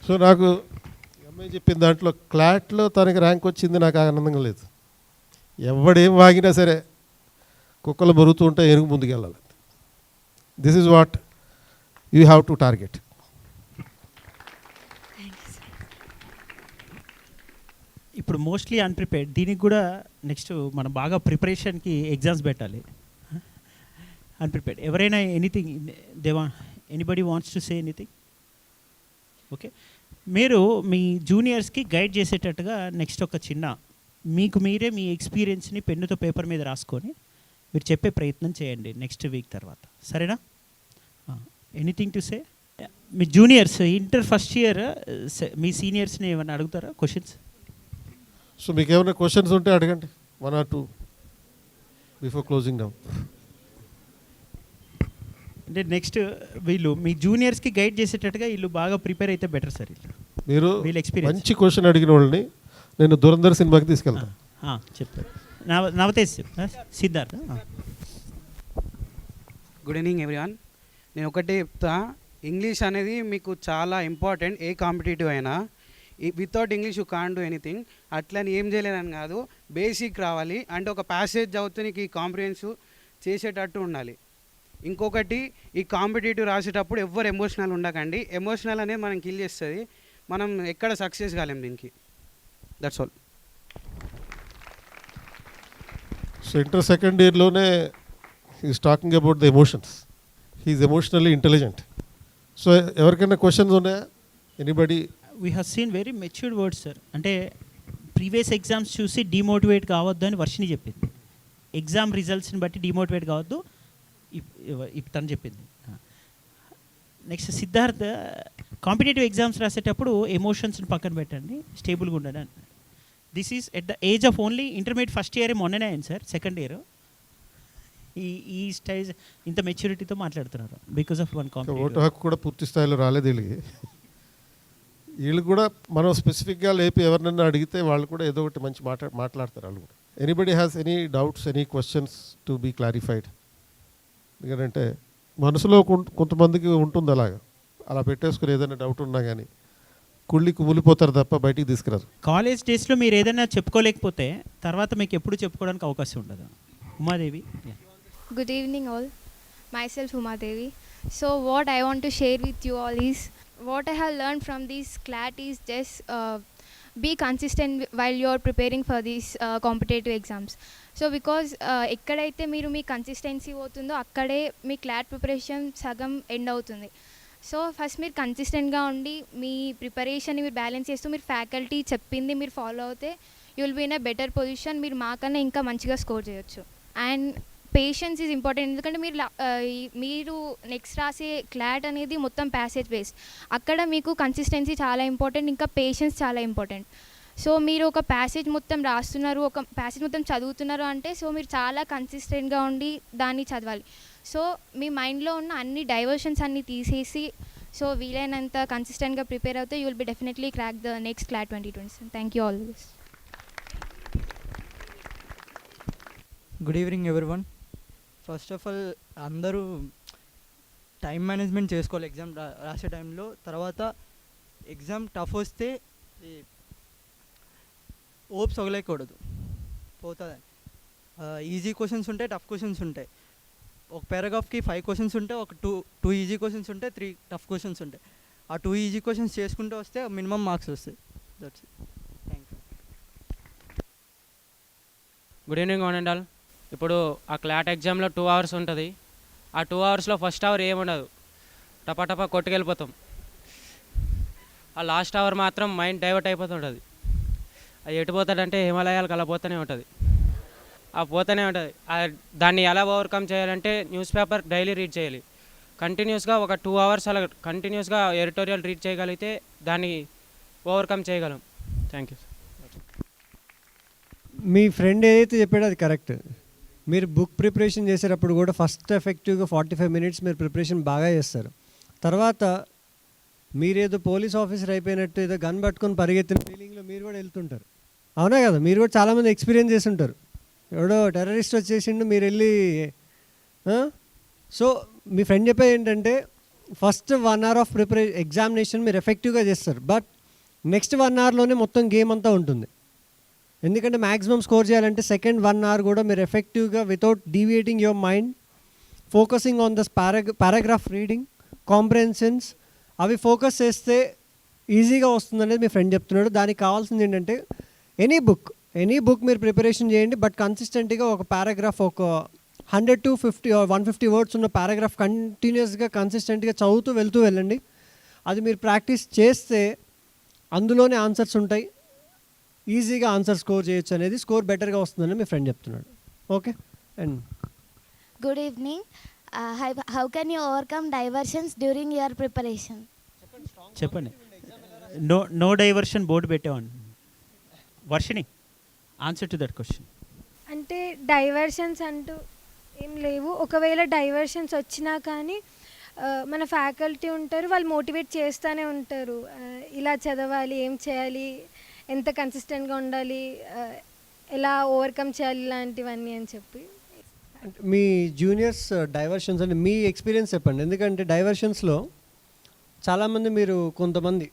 [SPEAKER 5] సో నాకు అమ్మాయి చెప్పిన దాంట్లో క్లాట్లో తనకి ర్యాంక్ వచ్చింది నాకు ఆనందంగా లేదు. ఎవడేం వాగినా సరే కుక్కలు బరుతూ ఉంటే ఏనుగు ముందుకు వెళ్ళాలి. This is what you have to target.
[SPEAKER 2] ఇప్పుడు మోస్ట్లీ అన్ప్రిపేర్డ్, దీనికి కూడా నెక్స్ట్ మనం బాగా ప్రిపరేషన్కి ఎగ్జామ్స్ పెట్టాలి. అన్ప్రిపేర్డ్ ఎవరైనా anything anybody wants to say anything? Okay, మీరు మీ జూనియర్స్కి గైడ్ చేసేటట్టుగా నెక్స్ట్ ఒక చిన్న మీకు మీరే మీ ఎక్స్పీరియన్స్ని పెన్నుతో పేపర్ మీద రాసుకొని మీరు చెప్పే ప్రయత్నం చేయండి నెక్స్ట్ వీక్ తర్వాత, సరేనా? Anything to say? మీ జూనియర్స్ ఇంటర్ ఫస్ట్ ఇయర్ మీ సీనియర్స్ని ఏమైనా అడుగుతారా క్వశ్చన్స్?
[SPEAKER 5] సో మీకు ఏమైనా క్వశ్చన్స్ ఉంటే అడగండి, 1 or 2 బిఫోర్ క్లోజింగ్ డౌన్.
[SPEAKER 2] అంటే నెక్స్ట్ వీళ్ళు మీ జూనియర్స్కి గైడ్ చేసేటట్టుగా వీళ్ళు బాగా ప్రిపేర్ అయితే బెటర్ సార్.
[SPEAKER 5] మీరు
[SPEAKER 2] వీళ్ళ ఎక్స్పీరియన్స్
[SPEAKER 5] మంచి క్వశ్చన్ అడిగిన వాళ్ళని నేను దురంధర్ సినిమాకి తీసుకెళ్తాను.
[SPEAKER 2] చెప్తారు. Navtej, Siddharth.
[SPEAKER 10] Good evening everyone. నేను ఒకటే చెప్తా, ఇంగ్లీష్ అనేది మీకు చాలా ఇంపార్టెంట్. ఏ కాంపిటేటివ్ అయినా without English you can't do anything. అట్లని ఏం చేయలేదని కాదు, బేసిక్ రావాలి. అంటే ఒక ప్యాసేజ్ చదివితే నీకు ఈ కాంప్రిహెన్సివ్ చేసేటట్టు ఉండాలి. ఇంకొకటి, ఈ కాంపిటేటివ్ రాసేటప్పుడు ఎవ్వరు ఎమోషనల్ ఉండకండి. ఎమోషనల్ అనేది మనం కిల్ చేస్తుంది, మనం ఎక్కడ సక్సెస్ కాలేం దీనికి. That's all.
[SPEAKER 5] So inter second ఇయర్లోనే is talking about the emotions. He is emotionally intelligent. So ఎవరికైనా క్వశ్చన్స్ ఉన్నాయా? Anybody?
[SPEAKER 2] We have seen very matured words sir. అంటే ప్రీవియస్ ఎగ్జామ్స్ చూసి డిమోటివేట్ కావద్దు అని వర్షిని చెప్పింది. ఎగ్జామ్ రిజల్ట్స్ని బట్టి డిమోటివేట్ కావద్దు తను చెప్పింది. నెక్స్ట్ సిద్ధార్థ్, కాంపిటేటివ్ ఎగ్జామ్స్ రాసేటప్పుడు ఎమోషన్స్ని పక్కన పెట్టండి, స్టేబుల్గా ఉండండి అని. This is at the age of only intermediate first year మొన్ననే అయింది సార్, సెకండ్ ఇయర్. ఈ స్టేజ్ ఇంత మెచ్యూరిటీతో మాట్లాడుతున్నారు because of one competitive.
[SPEAKER 5] Vote హక్కు కూడా పూర్తి స్థాయిలో రాలేదు వీళ్ళకి. వీళ్ళు కూడా మనం స్పెసిఫిక్గా లేపి ఎవరినైనా అడిగితే వాళ్ళు కూడా ఏదో ఒకటి మంచి మాట్లాడతారు వాళ్ళు కూడా. Anybody has any doubts, any questions to be clarified? ఎందుకంటే మనసులో కొంతమందికి ఉంటుంది అలా పెట్టేసుకుని ఏదైనా డౌట్ ఉన్నా కానీ కుళ్ళికి ములిపోతారు తప్ప బయటికి తీసుకురారు.
[SPEAKER 2] కాలేజ్ డేస్లో మీరు ఏదైనా చెప్పుకోలేకపోతే తర్వాత మీకు ఎప్పుడు చెప్పుకోవడానికి అవకాశం ఉండదు. Umadevi.
[SPEAKER 6] Good evening all. Myself Umadevi. So what I want to share with you all is what I have learned from this CLAT is just be consistent while you're preparing for these competitive exams. So because ఎక్కడైతే మీరు మీ కన్సిస్టెన్సీ పోతుందో అక్కడే మీ క్లాట్ ప్రిపరేషన్ సగం ఎండ్ అవుతుంది. సో ఫస్ట్ మీరు కన్సిస్టెంట్గా ఉండి మీ ప్రిపరేషన్ని మీరు బ్యాలెన్స్ చేస్తూ మీరు ఫ్యాకల్టీ చెప్పింది మీరు ఫాలో అవుతే you will be in a better position. మీరు మాకన్నా ఇంకా మంచిగా స్కోర్ చేయొచ్చు. And patience is important. ఎందుకంటే మీరు నెక్స్ట్ రాసే క్లాట్ అనేది మొత్తం ప్యాసేజ్ బేస్డ్. అక్కడ మీకు కన్సిస్టెన్సీ చాలా ఇంపార్టెంట్, ఇంకా పేషెన్స్ చాలా ఇంపార్టెంట్. సో మీరు ఒక ప్యాసేజ్ మొత్తం రాస్తున్నారు, ఒక ప్యాసేజ్ మొత్తం చదువుతున్నారు అంటే సో మీరు చాలా కన్సిస్టెంట్గా ఉండి దాన్ని చదవాలి. సో మీ మైండ్లో ఉన్న అన్ని డైవర్షన్స్ అన్నీ తీసేసి సో వీలైనంత కన్సిస్టెంట్గా ప్రిపేర్ అవుతే you will be definitely crack the next clot 2027. Thank you all this.
[SPEAKER 11] Good evening everyone. First of all అందరూ టైం మేనేజ్మెంట్ చేసుకోవాలి ఎగ్జామ్ రాసే టైంలో. తర్వాత ఎగ్జామ్ టఫ్ వస్తే ఓప్స్ వగలేయకూడదు, పోతుంది. ఈజీ క్వశ్చన్స్ ఉంటాయి, టఫ్ క్వశ్చన్స్ ఉంటాయి. ఒక పారాగ్రాఫ్కి 5 క్వశ్చన్స్ ఉంటే ఒక టూ ఈజీ క్వశ్చన్స్ ఉంటాయి, 3 టఫ్ క్వశ్చన్స్ ఉంటాయి. ఆ 2 ఈజీ క్వశ్చన్స్ చేసుకుంటూ వస్తే మినిమం మార్క్స్ వస్తాయి. That's it. Thank you.
[SPEAKER 12] Good evening one and all. ఇప్పుడు ఆ క్లాట్ ఎగ్జామ్లో 2 అవర్స్ ఉంటుంది. ఆ 2 అవర్స్లో ఫస్ట్ అవర్ ఏముండదు, టపా కొట్టుకెళ్ళిపోతాం. ఆ లాస్ట్ అవర్ మాత్రం మైండ్ డైవర్ట్ అయిపోతుంటుంది. అది ఎటు పోతాడంటే హిమాలయాలు కల పోతూనే ఉంటుంది. ఆ పోతూనే ఉంటుంది. దాన్ని ఎలా ఓవర్కమ్ చేయాలంటే న్యూస్ పేపర్ డైలీ రీడ్ చేయాలి. కంటిన్యూస్గా ఒక 2 అవర్స్ అలా కంటిన్యూస్గా ఎడిటోరియల్ రీడ్ చేయగలిగితే దాన్ని ఓవర్కమ్ చేయగలం. Thank you.
[SPEAKER 4] మీ ఫ్రెండ్ ఏదైతే చెప్పాడో అది కరెక్ట్. మీరు బుక్ ప్రిపరేషన్ చేసేటప్పుడు కూడా ఫస్ట్ ఎఫెక్టివ్గా 45 మినిట్స్ మీరు ప్రిపరేషన్ బాగా చేస్తారు. తర్వాత మీరేదో పోలీస్ ఆఫీసర్ అయిపోయినట్టు ఏదో గన్ పట్టుకొని పరిగెత్తిన ఫీలింగ్లో మీరు కూడా వెళ్తుంటారు. అవునా కదా? మీరు కూడా చాలామంది ఎక్స్పీరియన్స్ చేసి ఉంటారు. ఎవడో టెర్రరిస్ట్ వచ్చేసిండు, మీరు వెళ్ళి. సో మీ ఫ్రెండ్ చెప్పేది ఏంటంటే ఫస్ట్ 1 అవర్ ఆఫ్ ఎగ్జామినేషన్ మీరు ఎఫెక్టివ్గా చేస్తారు, బట్ నెక్స్ట్ 1 అవర్లోనే మొత్తం గేమ్ అంతా ఉంటుంది. ఎందుకంటే మ్యాక్సిమం స్కోర్ చేయాలంటే సెకండ్ 1 అవర్ కూడా మీరు ఎఫెక్టివ్గా without deviating your mind, focusing on thus paragraph reading, comprehensions, అవి ఫోకస్ చేస్తే ఈజీగా వస్తుందనేది మీ ఫ్రెండ్ చెప్తున్నాడు. దానికి కావాల్సింది ఏంటంటే ఎనీ బుక్ మీరు ప్రిపరేషన్ చేయండి, బట్ కన్సిస్టెంట్గా ఒక పారాగ్రాఫ్ ఒక 100 to 50 or 150 వర్డ్స్ ఉన్న పారాగ్రాఫ్ కంటిన్యూస్గా కన్సిస్టెంట్గా చదువుతూ వెళ్ళండి. అది మీరు ప్రాక్టీస్ చేస్తే అందులోనే ఆన్సర్స్ ఉంటాయి, ఈజీగా ఆన్సర్ స్కోర్ చేయొచ్చు అనేది, స్కోర్ బెటర్గా వస్తుందని మీ ఫ్రెండ్ చెప్తున్నాడు. Okay. And
[SPEAKER 13] good evening. How can you overcome diversions during your preparation?
[SPEAKER 2] చెప్పండి. నో డైవర్షన్ బోర్డు పెట్టేవాడిని. Varshini, answer to that question.
[SPEAKER 9] అంటే డైవర్షన్స్ అంటూ ఏం లేవు. ఒకవేళ డైవర్షన్స్ వచ్చినా కానీ మన ఫ్యాకల్టీ ఉంటారు, వాళ్ళు మోటివేట్ చేస్తూనే ఉంటారు. ఇలా చదవాలి, ఏం చేయాలి, ఎంత కన్సిస్టెంట్గా ఉండాలి, ఎలా ఓవర్కమ్ చేయాలి, ఇలాంటివన్నీ అని చెప్పి.
[SPEAKER 4] మీ జూనియర్స్ డైవర్షన్స్ అంటే మీ ఎక్స్పీరియన్స్ చెప్పండి. ఎందుకంటే డైవర్షన్స్లో చాలామంది, మీరు కొంతమంది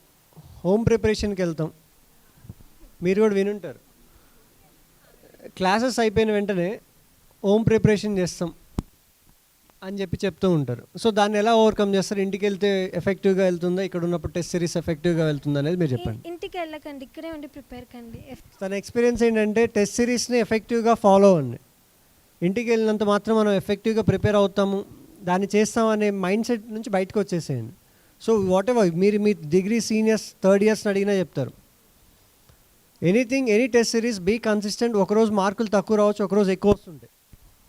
[SPEAKER 4] హోమ్ ప్రిపరేషన్కి వెళ్తాం, మీరు కూడా వినుంటారు, క్లాసెస్ అయిపోయిన వెంటనే హోమ్ ప్రిపరేషన్ చేస్తాం అని చెప్తూ ఉంటారు. సో దాన్ని ఎలా ఓవర్కమ్ చేస్తారు? ఇంటికి వెళ్తే ఎఫెక్టివ్గా వెళ్తుందా, ఇక్కడ ఉన్నప్పుడు టెస్ట్ సిరీస్ ఎఫెక్టివ్గా వెళ్తుందా అనేది మీరు చెప్పండి.
[SPEAKER 9] ఇంటికి వెళ్ళకండి, ఇక్కడే ఉండి ప్రిపేర్ కండి.
[SPEAKER 4] తన ఎక్స్పీరియన్స్ ఏంటంటే టెస్ట్ సిరీస్ని ఎఫెక్టివ్గా ఫాలో అవ్వండి. ఇంటికి వెళ్ళినంత మాత్రం మనం ఎఫెక్టివ్గా ప్రిపేర్ అవుతాము, దాన్ని చేస్తామనే మైండ్ సెట్ నుంచి బయటకు వచ్చేసేయండి. సో వాట్ ఎవర్ మీరు మీ డిగ్రీ సీనియర్స్ 3rd ఇయర్స్ని అడిగినా చెప్తారు, any test series be consistent. ఒకరోజు మార్కులు తక్కువ రావచ్చు, ఒకరోజు ఎక్కువ వస్తుంటాయి.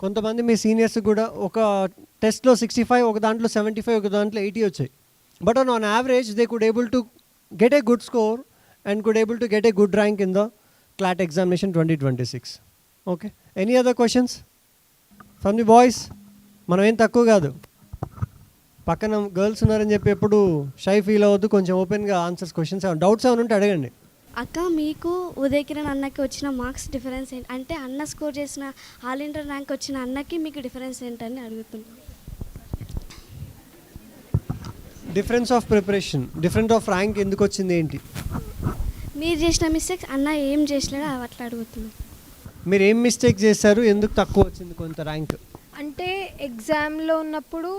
[SPEAKER 4] కొంతమంది మీ సీనియర్స్ కూడా ఒక టెస్ట్లో 65, ఒక దాంట్లో 75, ఒక దాంట్లో 80 వచ్చాయి. But on average they could able to get a good score and could able to get a good rank in the clot examination 2026. Okay. Any other questions from the boys? మనం ఏం తక్కువ కాదు, పక్కన గర్ల్స్ ఉన్నారని చెప్పి ఎప్పుడు షై ఫీల్ అవ్వద్దు, కొంచెం ఓపెన్గా ఆన్సర్స్, క్వశ్చన్స్ డౌట్స్ ఏమైనా ఉంటే అడగండి.
[SPEAKER 13] అక్క, మీకు ఉదయ్ కిరణ్ అన్నకి వచ్చిన మార్క్స్ డిఫరెన్స్ ఏంటి? అంటే అన్న స్కోర్ చేసిన ఆల్ ఇంటర్ ర్యాంక్ వచ్చిన అన్నకి మీకు డిఫరెన్స్ ఏంటని అడుగుతున్నాను.
[SPEAKER 4] Difference of preparation, different off rank ఎందుకు వచ్చింది ఏంటి?
[SPEAKER 13] మీరు చేసిన మిస్టేక్స్ అన్న ఏం చేసినాడో అట్లా అడుగుతున్నాను.
[SPEAKER 4] మీరు ఏం మిస్టేక్ చేశారు, ఎందుకు తక్కువ వచ్చింది కొంత ర్యాంక్?
[SPEAKER 9] అంటే ఎగ్జామ్లో ఉన్నప్పుడు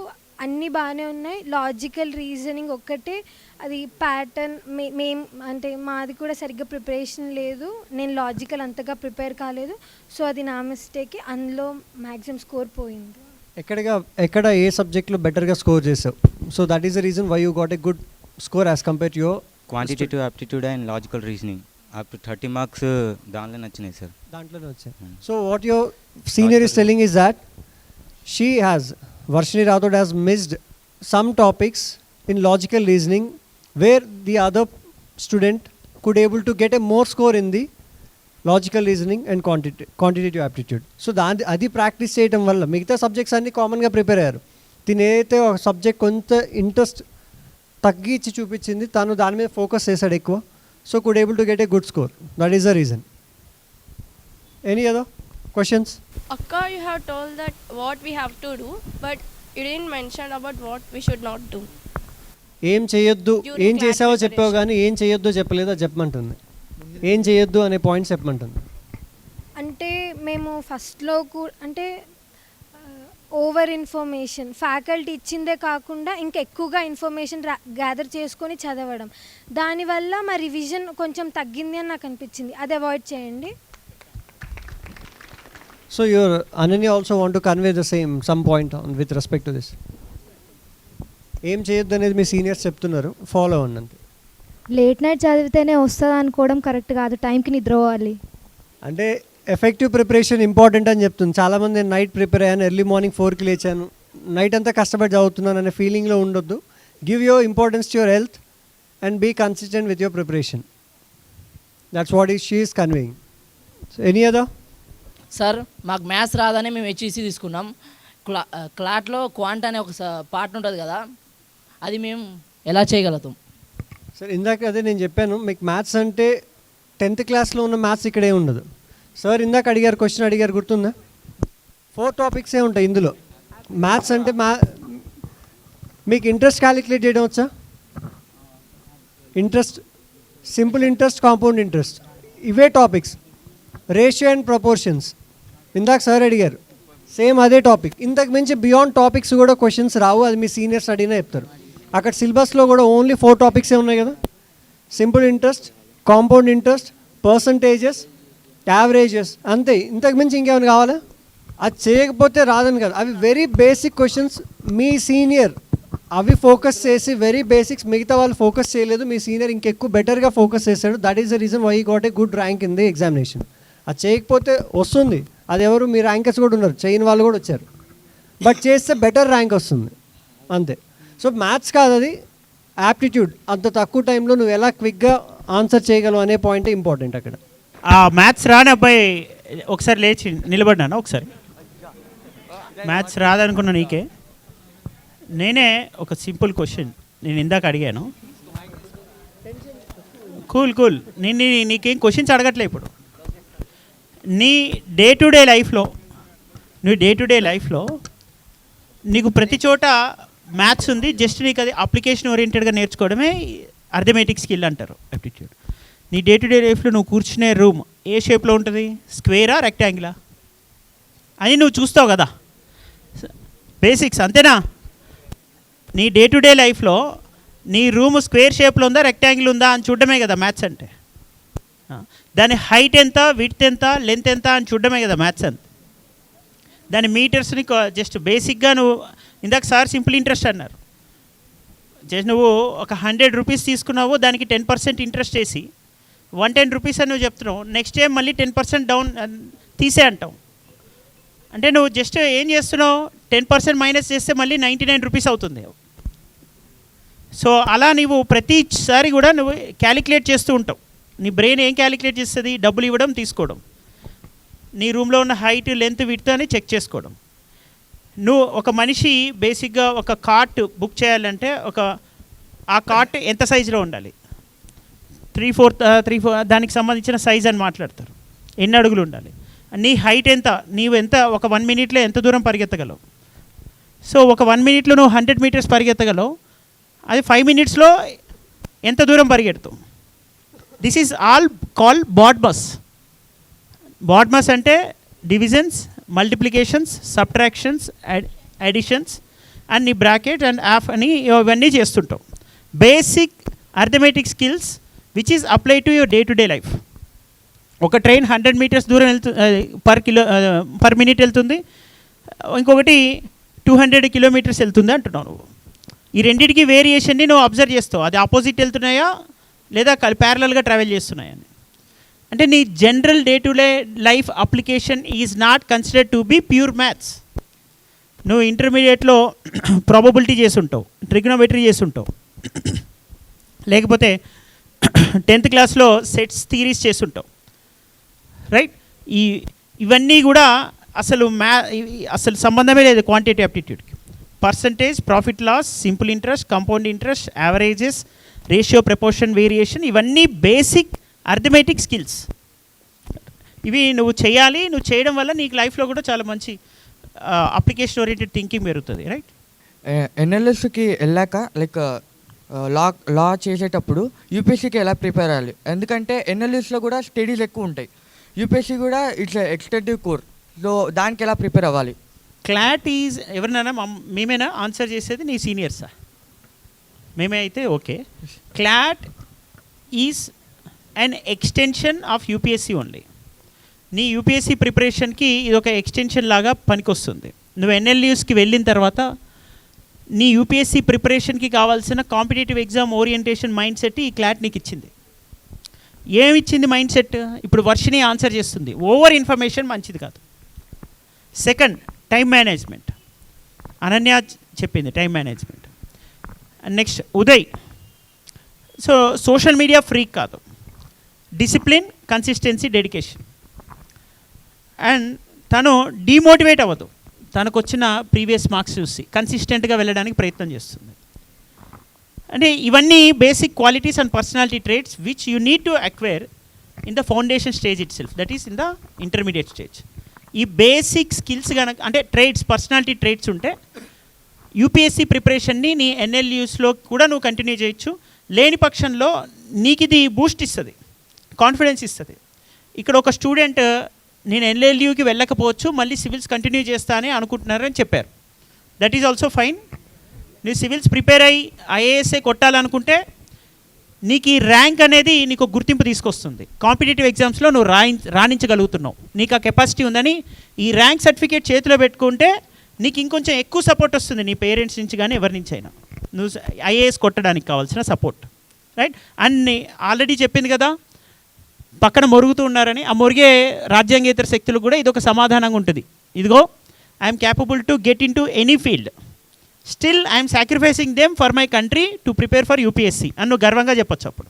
[SPEAKER 9] అన్నీ బాగానే ఉన్నాయి. లాజికల్ రీజనింగ్ ఒక్కటే అది ప్యాటర్న్ అంటే మాది కూడా సరిగ్గా ప్రిపరేషన్ లేదు. నేను లాజికల్ అంతగా ప్రిపేర్ కాలేదు. సో అది నా మిస్టేక్. అందులో మ్యాక్సిమం స్కోర్ పోయింది.
[SPEAKER 4] ఎక్కడ ఏ సబ్జెక్ట్లో బెటర్గా స్కోర్ చేసావు? So that is the reason why you got a good score as compare to your
[SPEAKER 7] quantitative aptitude and logical reasoning up to 30 marks దాంట్లోనే వచ్చినాయి సార్.
[SPEAKER 4] దాంట్లోనే వచ్చాయి. So what your senior is telling is that she has Varshini Rathod has missed some topics in logical reasoning where the other student could able to get a more score in the logical reasoning and quantitative aptitude. So అది ప్రాక్టీస్ చేయడం వల్ల మిగతా సబ్జెక్ట్స్ అన్నీ కామన్గా ప్రిపేర్ అయ్యారు. తినైతే ఒక సబ్జెక్ట్ కొంత ఇంట్రెస్ట్ తగ్గించి చూపించింది, తను దాని మీద ఫోకస్ చేశాడు ఎక్కువ. So could able to get a good score. That is the reason. Any other questions?
[SPEAKER 14] Akka, you have told that what we have to do, but you didn't mention about what we should not do.
[SPEAKER 4] ఏం చేయొద్దు, ఏం చేసావో చెప్పావు కానీ ఏం చేయొద్దో చెప్పలేదో చెప్పమంటుంది. ఏం చేయొద్దు అనే పాయింట్ చెప్పమంటుంది.
[SPEAKER 9] అంటే మేము ఫస్ట్లో అంటే ఓవర్ ఇన్ఫర్మేషన్ ఫ్యాకల్టీ ఇచ్చిందే కాకుండా ఇంకా ఎక్కువగా ఇన్ఫర్మేషన్ గ్యాదర్ చేసుకొని చదవడం, దానివల్ల మా రివిజన్ కొంచెం తగ్గింది అని నాకు అనిపించింది. అది అవాయిడ్ చేయండి.
[SPEAKER 4] So Ananya also want to convey the some point on with respect to this. ఏం చేయొద్దు అనేది మీ సీనియర్స్ చెప్తున్నారు, ఫాలో అవ్వండి అంతే.
[SPEAKER 6] లేట్ నైట్ చదివితేనే వస్తుంది అనుకోవడం కరెక్ట్ కాదు. టైంకి నిద్ర పోవాలి.
[SPEAKER 4] అంటే ఎఫెక్టివ్ ప్రిపరేషన్ ఇంపార్టెంట్ అని చెప్తుంది. చాలామంది నేను నైట్ ప్రిపేర్ అయ్యాను, ఎర్లీ మార్నింగ్ 4కి లేచాను, నైట్ అంతా కష్టపడి చదువుతున్నాను అనే ఫీలింగ్లో ఉండొద్దు. Give your importance to your health and be consistent with your preparation. That's what she is conveying. So any other?
[SPEAKER 15] Sir, మాకు మ్యాథ్స్ రాదని మేము హెచ్ఈసి తీసుకున్నాం. క్లాట్లో క్వాంట్ అనే ఒక పార్ట్ ఉంటుంది కదా, అది మేము ఎలా చేయగలుగుతాం?
[SPEAKER 4] సార్ ఇందాక అదే నేను చెప్పాను, మీకు మ్యాథ్స్ అంటే 10th క్లాస్లో ఉన్న మ్యాథ్స్ ఇక్కడే ఉండదు. సార్ ఇందాక అడిగారు, క్వశ్చన్ అడిగారు, గుర్తుందా? 4 టాపిక్సే ఉంటాయి ఇందులో. మ్యాథ్స్ అంటే మీకు ఇంట్రెస్ట్ క్యాలిక్యులేట్ చేయడం వచ్చా? Interest, simple interest, compound interest, ఇవే టాపిక్స్. రేషియో అండ్ ప్రపోర్షన్స్ ఇందాక సార్ అడిగారు, సేమ్ అదే టాపిక్. ఇంతకు మించి బియాండ్ టాపిక్స్ కూడా క్వశ్చన్స్ రావు, అది మీ సీనియర్స్ అడిగినా చెప్తారు. అక్కడ సిలబస్లో కూడా ఓన్లీ 4 టాపిక్సే ఉన్నాయి కదా. Simple interest, compound interest, percentages, averages, అంతే. ఇంతకు మించి ఇంకేమైనా కావాలా? అది చేయకపోతే రాదని కాదు, అవి వెరీ బేసిక్ క్వశ్చన్స్. మీ సీనియర్ అవి ఫోకస్ చేసి వెరీ బేసిక్స్, మిగతా వాళ్ళు ఫోకస్ చేయలేదు, మీ సీనియర్ ఇంకెక్కువ బెటర్గా ఫోకస్ చేశాడు. That is the reason why got a good rank in the examination. అది చేయకపోతే వస్తుంది, అది ఎవరు మీ ర్యాంకర్స్ కూడా ఉన్నారు, చేయని వాళ్ళు కూడా వచ్చారు. బట్ చేస్తే బెటర్ ర్యాంక్ వస్తుంది అంతే. సో మ్యాథ్స్ కాదు, అది యాప్టిట్యూడ్. అంత తక్కువ టైంలో నువ్వు ఎలా క్విక్గా ఆన్సర్ చేయగలవు అనే పాయింటే ఇంపార్టెంట్ అక్కడ.
[SPEAKER 2] ఆ మ్యాథ్స్ రాని అబ్బాయి ఒకసారి లేచి నిలబడినాను. ఒకసారి మ్యాథ్స్ రాదనుకున్నా నీకే. నేనే ఒక సింపుల్ క్వశ్చన్ నేను ఇందాక అడిగాను. కూల్ నేను నీకేం క్వశ్చన్స్ అడగట్లే. ఇప్పుడు నీ డే టు డే లైఫ్లో నీకు ప్రతి చోట మ్యాథ్స్ ఉంది, జస్ట్ నీకు అది అప్లికేషన్ ఓరియంటెడ్గా నేర్చుకోవడమే అర్థమెటిక్ స్కిల్ అంటారు, అప్టిట్యూడ్. నీ డే టు డే లైఫ్లో నువ్వు కూర్చునే రూమ్ ఏ షేప్లో ఉంటుంది, స్క్వేరా రెక్టాంగిలా అని నువ్వు చూస్తావు కదా, బేసిక్స్ అంతేనా? నీ డే టు డే లైఫ్లో నీ రూమ్ స్క్వేర్ షేప్లో ఉందా, రెక్టాంగిల్ ఉందా అని చూడడమే కదా మ్యాథ్స్ అంటే. దాని హైట్ ఎంత, విడ్త్ ఎంత, లెంత్ ఎంత అని చూడడమే కదా మ్యాథ్స్ అంత. దాని మీటర్స్ని జస్ట్ బేసిక్గా నువ్వు ఇందాక సార్ సింపుల్ ఇంట్రెస్ట్ అన్నారు, జస్ట్ నువ్వు ఒక 100 రూపీస్ తీసుకున్నావు, దానికి 10% ఇంట్రెస్ట్ వేసి 110 రూపీస్ అని నువ్వు చెప్తున్నావు. నెక్స్ట్ టైం మళ్ళీ 10% డౌన్ తీసే అంటావు. అంటే నువ్వు జస్ట్ ఏం చేస్తున్నావు, 10% మైనస్ చేస్తే మళ్ళీ 99 రూపీస్ అవుతుంది. సో అలా నువ్వు ప్రతిసారి కూడా నువ్వు క్యాలిక్యులేట్ చేస్తూ ఉంటావు. నీ బ్రెయిన్ ఏం క్యాలిక్యులేట్ చేస్తుంది, డబ్బులు ఇవ్వడం, తీసుకోవడం, నీ రూమ్లో ఉన్న హైట్, లెంత్, విడ్త్ అని చెక్ చేసుకోవడం. నువ్వు ఒక మనిషి బేసిక్గా ఒక కార్ట్ బుక్ చేయాలంటే ఆ కార్ట్ ఎంత సైజులో ఉండాలి, 3/4 దానికి సంబంధించిన సైజ్ అని మాట్లాడతారు. ఎన్ని అడుగులు ఉండాలి, నీ హైట్ ఎంత, నీవు ఎంత ఒక 1 మినిట్లో ఎంత దూరం పరిగెత్తగలవు. సో ఒక 1 మినిట్లో నువ్వు 100 మీటర్స్ పరిగెత్తగలవు, అది 5 మినిట్స్లో ఎంత దూరం పరిగెడతావు. This is all call BODMAS. అంటే divisions, multiplications, subtractions, additions, and నీ బ్రాకెట్ అండ్ యాఫ్ అని ఇవన్నీ చేస్తుంటావు. Basic arithmetic skills which is apply to your day to day life. ఒక ట్రైన్ 100 మీటర్స్ దూరం పర్ మినిట్ వెళ్తుంది, ఇంకొకటి 200 కిలోమీటర్స్ వెళ్తుంది అంటున్నావు నువ్వు. ఈ రెండింటికి వేరియేషన్ని నువ్వు అబ్జర్వ్ చేస్తావు, అది ఆపోజిట్ వెళ్తున్నాయా లేదా ప్యారలల్గా ట్రావెల్ చేస్తున్నాయని. అంటే నీ general day to day life application is not considered to be pure maths. నువ్వు ఇంటర్మీడియట్లో ప్రాబబిలిటీ చేసి ఉంటావు, ట్రిగ్నోమెట్రీ చేసి ఉంటావు, లేకపోతే 10th క్లాస్లో సెట్స్ థియరీస్ చేసి ఉంటావు, రైట్? ఇవన్నీ కూడా అసలు సంబంధమే లేదు క్వాంటిటేటివ్ యాప్టిట్యూడ్కి. Percentage, profit loss, simple interest, compound interest, averages, ratio, proportion, variation, ఇవన్నీ బేసిక్ అర్థమెటిక్ స్కిల్స్. ఇవి నువ్వు చేయాలి. నువ్వు చేయడం వల్ల నీకు లైఫ్లో కూడా చాలా మంచి అప్లికేషన్ ఓరియంటెడ్ థింకింగ్ పెరుగుతుంది, రైట్?
[SPEAKER 16] ఎన్ఎల్ఎస్కి వెళ్ళాక లైక్ లా చేసేటప్పుడు యూపీఎస్సీకి ఎలా ప్రిపేర్ అవ్వాలి? ఎందుకంటే ఎన్ఎల్ఎస్లో కూడా స్టడీస్ ఎక్కువ ఉంటాయి, యూపీఎస్సీ కూడా ఇట్స్ ఎక్స్టెంటివ్ కోర్, సో దానికి ఎలా ప్రిపేర్ అవ్వాలి?
[SPEAKER 2] క్లాట్ ఈజ్ ఎవరినైనా మేమేనా ఆన్సర్ చేసేది? నీ సీనియర్సా? మేమే అయితే okay. Clot is an extension of UPSC only. నీ యూపీఎస్సీ ప్రిపరేషన్కి ఇది ఒక ఎక్స్టెన్షన్ లాగా పనికొస్తుంది. నువ్వు ఎన్ఎల్యూస్కి వెళ్ళిన తర్వాత నీ యూపీఎస్సీ ప్రిపరేషన్కి కావాల్సిన competitive exam orientation mindset ఈ క్లాట్ నీకు ఇచ్చింది. ఏమిచ్చింది మైండ్ సెట్? ఇప్పుడు వర్షిని ఆన్సర్ చేస్తుంది. ఓవర్ ఇన్ఫర్మేషన్ మంచిది కాదు. Second, time management. అనన్య చెప్పింది time management. And next Uday, so social media freak కాదు, డిసిప్లిన్, కన్సిస్టెన్సీ, డెడికేషన్. అండ్ తను డిమోటివేట్ అవ్వదు, తనకు వచ్చిన ప్రీవియస్ మార్క్స్ చూసి కన్సిస్టెంట్గా వెళ్ళడానికి ప్రయత్నం చేస్తుంది. అంటే ఇవన్నీ basic qualities and personality traits which you need to acquire in the foundation stage it self, that is in the intermediate stage. ఈ బేసిక్ స్కిల్స్ కనుక అంటే ట్రేట్స్, పర్సనాలిటీ ట్రేట్స్ ఉంటే యూపీఎస్సీ ప్రిపరేషన్ని నీ ఎన్ఎల్యూస్లో కూడా నువ్వు కంటిన్యూ చేయొచ్చు. లేని పక్షంలో నీకు ఇది బూస్ట్ ఇస్తుంది, కాన్ఫిడెన్స్ ఇస్తుంది. ఇక్కడ ఒక స్టూడెంట్ నేను ఎన్ఎల్యూకి వెళ్ళకపోవచ్చు, మళ్ళీ సివిల్స్ కంటిన్యూ చేస్తా అని అనుకుంటున్నారని చెప్పారు. That is also fine. నువ్వు సివిల్స్ ప్రిపేర్ అయ్యి ఐఏఎస్ఏ కొట్టాలనుకుంటే నీకు ఈ ర్యాంక్ అనేది నీకు గుర్తింపు తీసుకొస్తుంది. కాంపిటేటివ్ ఎగ్జామ్స్లో నువ్వు రాణించగలుగుతున్నావు, నీకు ఆ కెపాసిటీ ఉందని ఈ ర్యాంక్ సర్టిఫికేట్ చేతిలో పెట్టుకుంటే నీకు ఇంకొంచెం ఎక్కువ సపోర్ట్ వస్తుంది నీ పేరెంట్స్ నుంచి కానీ ఎవరి నుంచి అయినా, నువ్వు ఐఏఎస్ కొట్టడానికి కావాల్సిన సపోర్ట్, రైట్? అండ్ ఆల్రెడీ చెప్పింది కదా పక్కన మొరుగుతూ ఉన్నారని, ఆ మొరిగే రాజ్యాంగేతర శక్తులు కూడా ఇదొక సమాధానంగా ఉంటుంది. ఇదిగో I'm capable to get in to any field, still I'm sacrificing them for my country to prepare for UPSC అని నువ్వు గర్వంగా చెప్పొచ్చు అప్పుడు.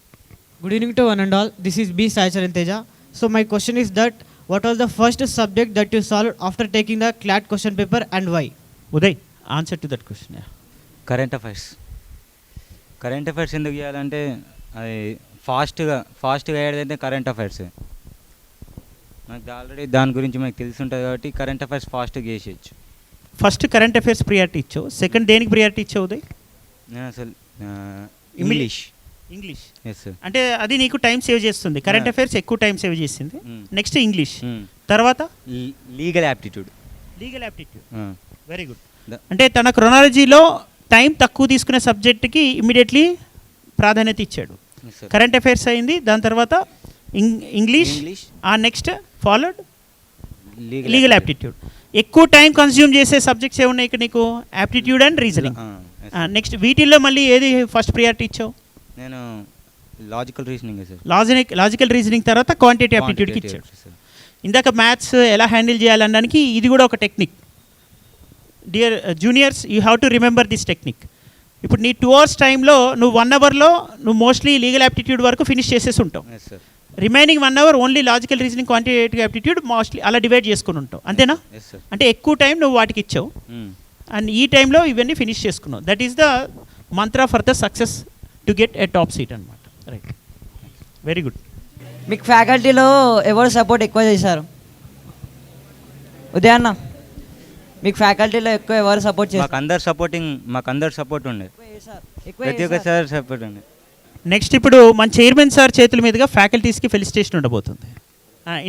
[SPEAKER 17] Good evening to one and all. This is B. Sai Charan Teja. So my question is that what was the first subject that you solved after taking the CLAT question paper and why?
[SPEAKER 2] Uday, answer to that question.
[SPEAKER 7] Current affairs. Current affairs ఎందుకు చేయాలంటే అది ఫాస్ట్గా అయ్యేదంటే కరెంట్ అఫైర్స్. నాకు ఆల్రెడీ దాని గురించి మనకు తెలిసి ఉంటుంది కాబట్టి కరెంట్ అఫైర్స్ ఫాస్ట్గా చేసేయచ్చు.
[SPEAKER 2] ఫస్ట్ కరెంట్ అఫైర్స్ ప్రియారిటీ ఇచ్చావు, సెకండ్ దేనికి ప్రియారిటీ ఇచ్చావు ఉదయ్?
[SPEAKER 7] నేను అసలు ఇంగ్లీష్. Yes sir.
[SPEAKER 2] అంటే అది నీకు టైం సేవ్ చేస్తుంది, కరెంట్ అఫైర్స్ ఎక్కువ టైం సేవ్ చేసింది. నెక్స్ట్ ఇంగ్లీష్, తర్వాత
[SPEAKER 7] లీగల్ యాప్టిట్యూడ్.
[SPEAKER 2] Very good. అంటే తన క్రొనాలజీలో టైం తక్కువ తీసుకునే సబ్జెక్ట్కి ఇమ్మీడియట్లీ ప్రాధాన్యత ఇచ్చాడు. కరెంట్ అఫైర్స్ అయింది, దాని తర్వాత ఇంగ్లీష్, ఆ నెక్స్ట్ ఫాలోడ్ లీగల్ యాప్టిట్యూడ్. ఎక్కువ టైం కన్స్యూమ్ చేసే సబ్జెక్ట్స్ ఏమున్నాయి ఇక్కడ నీకు? Aptitude and reasoning. నెక్స్ట్ వీటిల్లో మళ్ళీ ఏది ఫస్ట్ ప్రియారిటీ ఇచ్చావు?
[SPEAKER 7] నేను logical reasoning sir.
[SPEAKER 2] Logical reasoning తర్వాత క్వాంటిటేటివ్ యాప్టిట్యూడ్కి ఇచ్చాడు. ఇందాక మ్యాథ్స్ ఎలా హ్యాండిల్ చేయాలనడానికి ఇది కూడా ఒక technique. Dear juniors, you have to remember this technique. ఇప్పుడు నీ 2 hours టైంలో నువ్వు 1 hourలో నువ్వు మోస్ట్లీ లీగల్ యాప్టిట్యూడ్ వరకు ఫినిష్ చేసేసి ఉంటావు. Remaining 1 hour only logical reasoning, quantitative aptitude mostly అలా డివైడ్ చేసుకుని ఉంటావు, అంతేనా? అంటే ఎక్కువ టైం నువ్వు వాటికి ఇచ్చావు అండ్ ఈ టైంలో ఇవన్నీ ఫినిష్ చేసుకున్నావు. That is the Mantra for the success to get a top seat అనమాట, రైట్? Very good.
[SPEAKER 17] మీకు ఫ్యాకల్టీలో ఎవరు సపోర్ట్ ఎక్కువ చేశారు? ఉదయ్ అన్న, మీకు ఫ్యాకల్టీలో ఎక్కువ ఎవరు సపోర్ట్ చేశారు?
[SPEAKER 7] మాకు అందరు సపోర్ట్ ఉండే, ప్రతి ఒక్కసారి సపోర్ట్ ఉండే.
[SPEAKER 2] నెక్స్ట్ ఇప్పుడు మన చైర్మన్ సార్ చేతుల మీదుగా ఫ్యాకల్టీస్కి ఫెలిసిటేషన్ ఉండబోతుంది.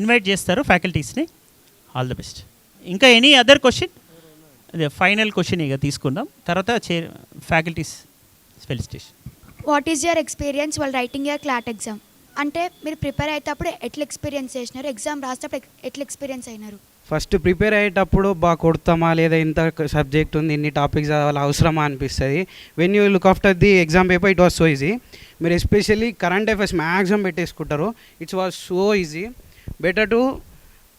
[SPEAKER 2] ఇన్వైట్ చేస్తారు ఫ్యాకల్టీస్ని. All the best. ఇంకా ఎనీ అదర్ క్వశ్చన్? అదే ఫైనల్ క్వశ్చన్ ఇక తీసుకుందాం, తర్వాత faculties felicitation.
[SPEAKER 13] What is your experience వాళ్ళు రైటింగ్ యువర్ క్లాట్ ఎగ్జామ్? అంటే మీరు ప్రిపేర్ అయ్యేటప్పుడు ఎట్లా ఎక్స్పీరియన్స్ చేసినారు, ఎగ్జామ్ రాసేటప్పుడు ఎట్లా ఎక్స్పీరియన్స్ అయినారు?
[SPEAKER 10] ఫస్ట్ ప్రిపేర్ అయ్యేటప్పుడు బాగా కొడతామా లేదా, ఇంత సబ్జెక్ట్ ఉంది, ఇన్ని టాపిక్స్ చదవాలి, అవసరమా అనిపిస్తుంది. When you look after the exam paper it was so easy. మీరు ఎస్పెషల్లీ కరెంట్ అఫైర్స్ మ్యాక్సిమం పెట్టేసుకుంటారు. It's was so easy. Better to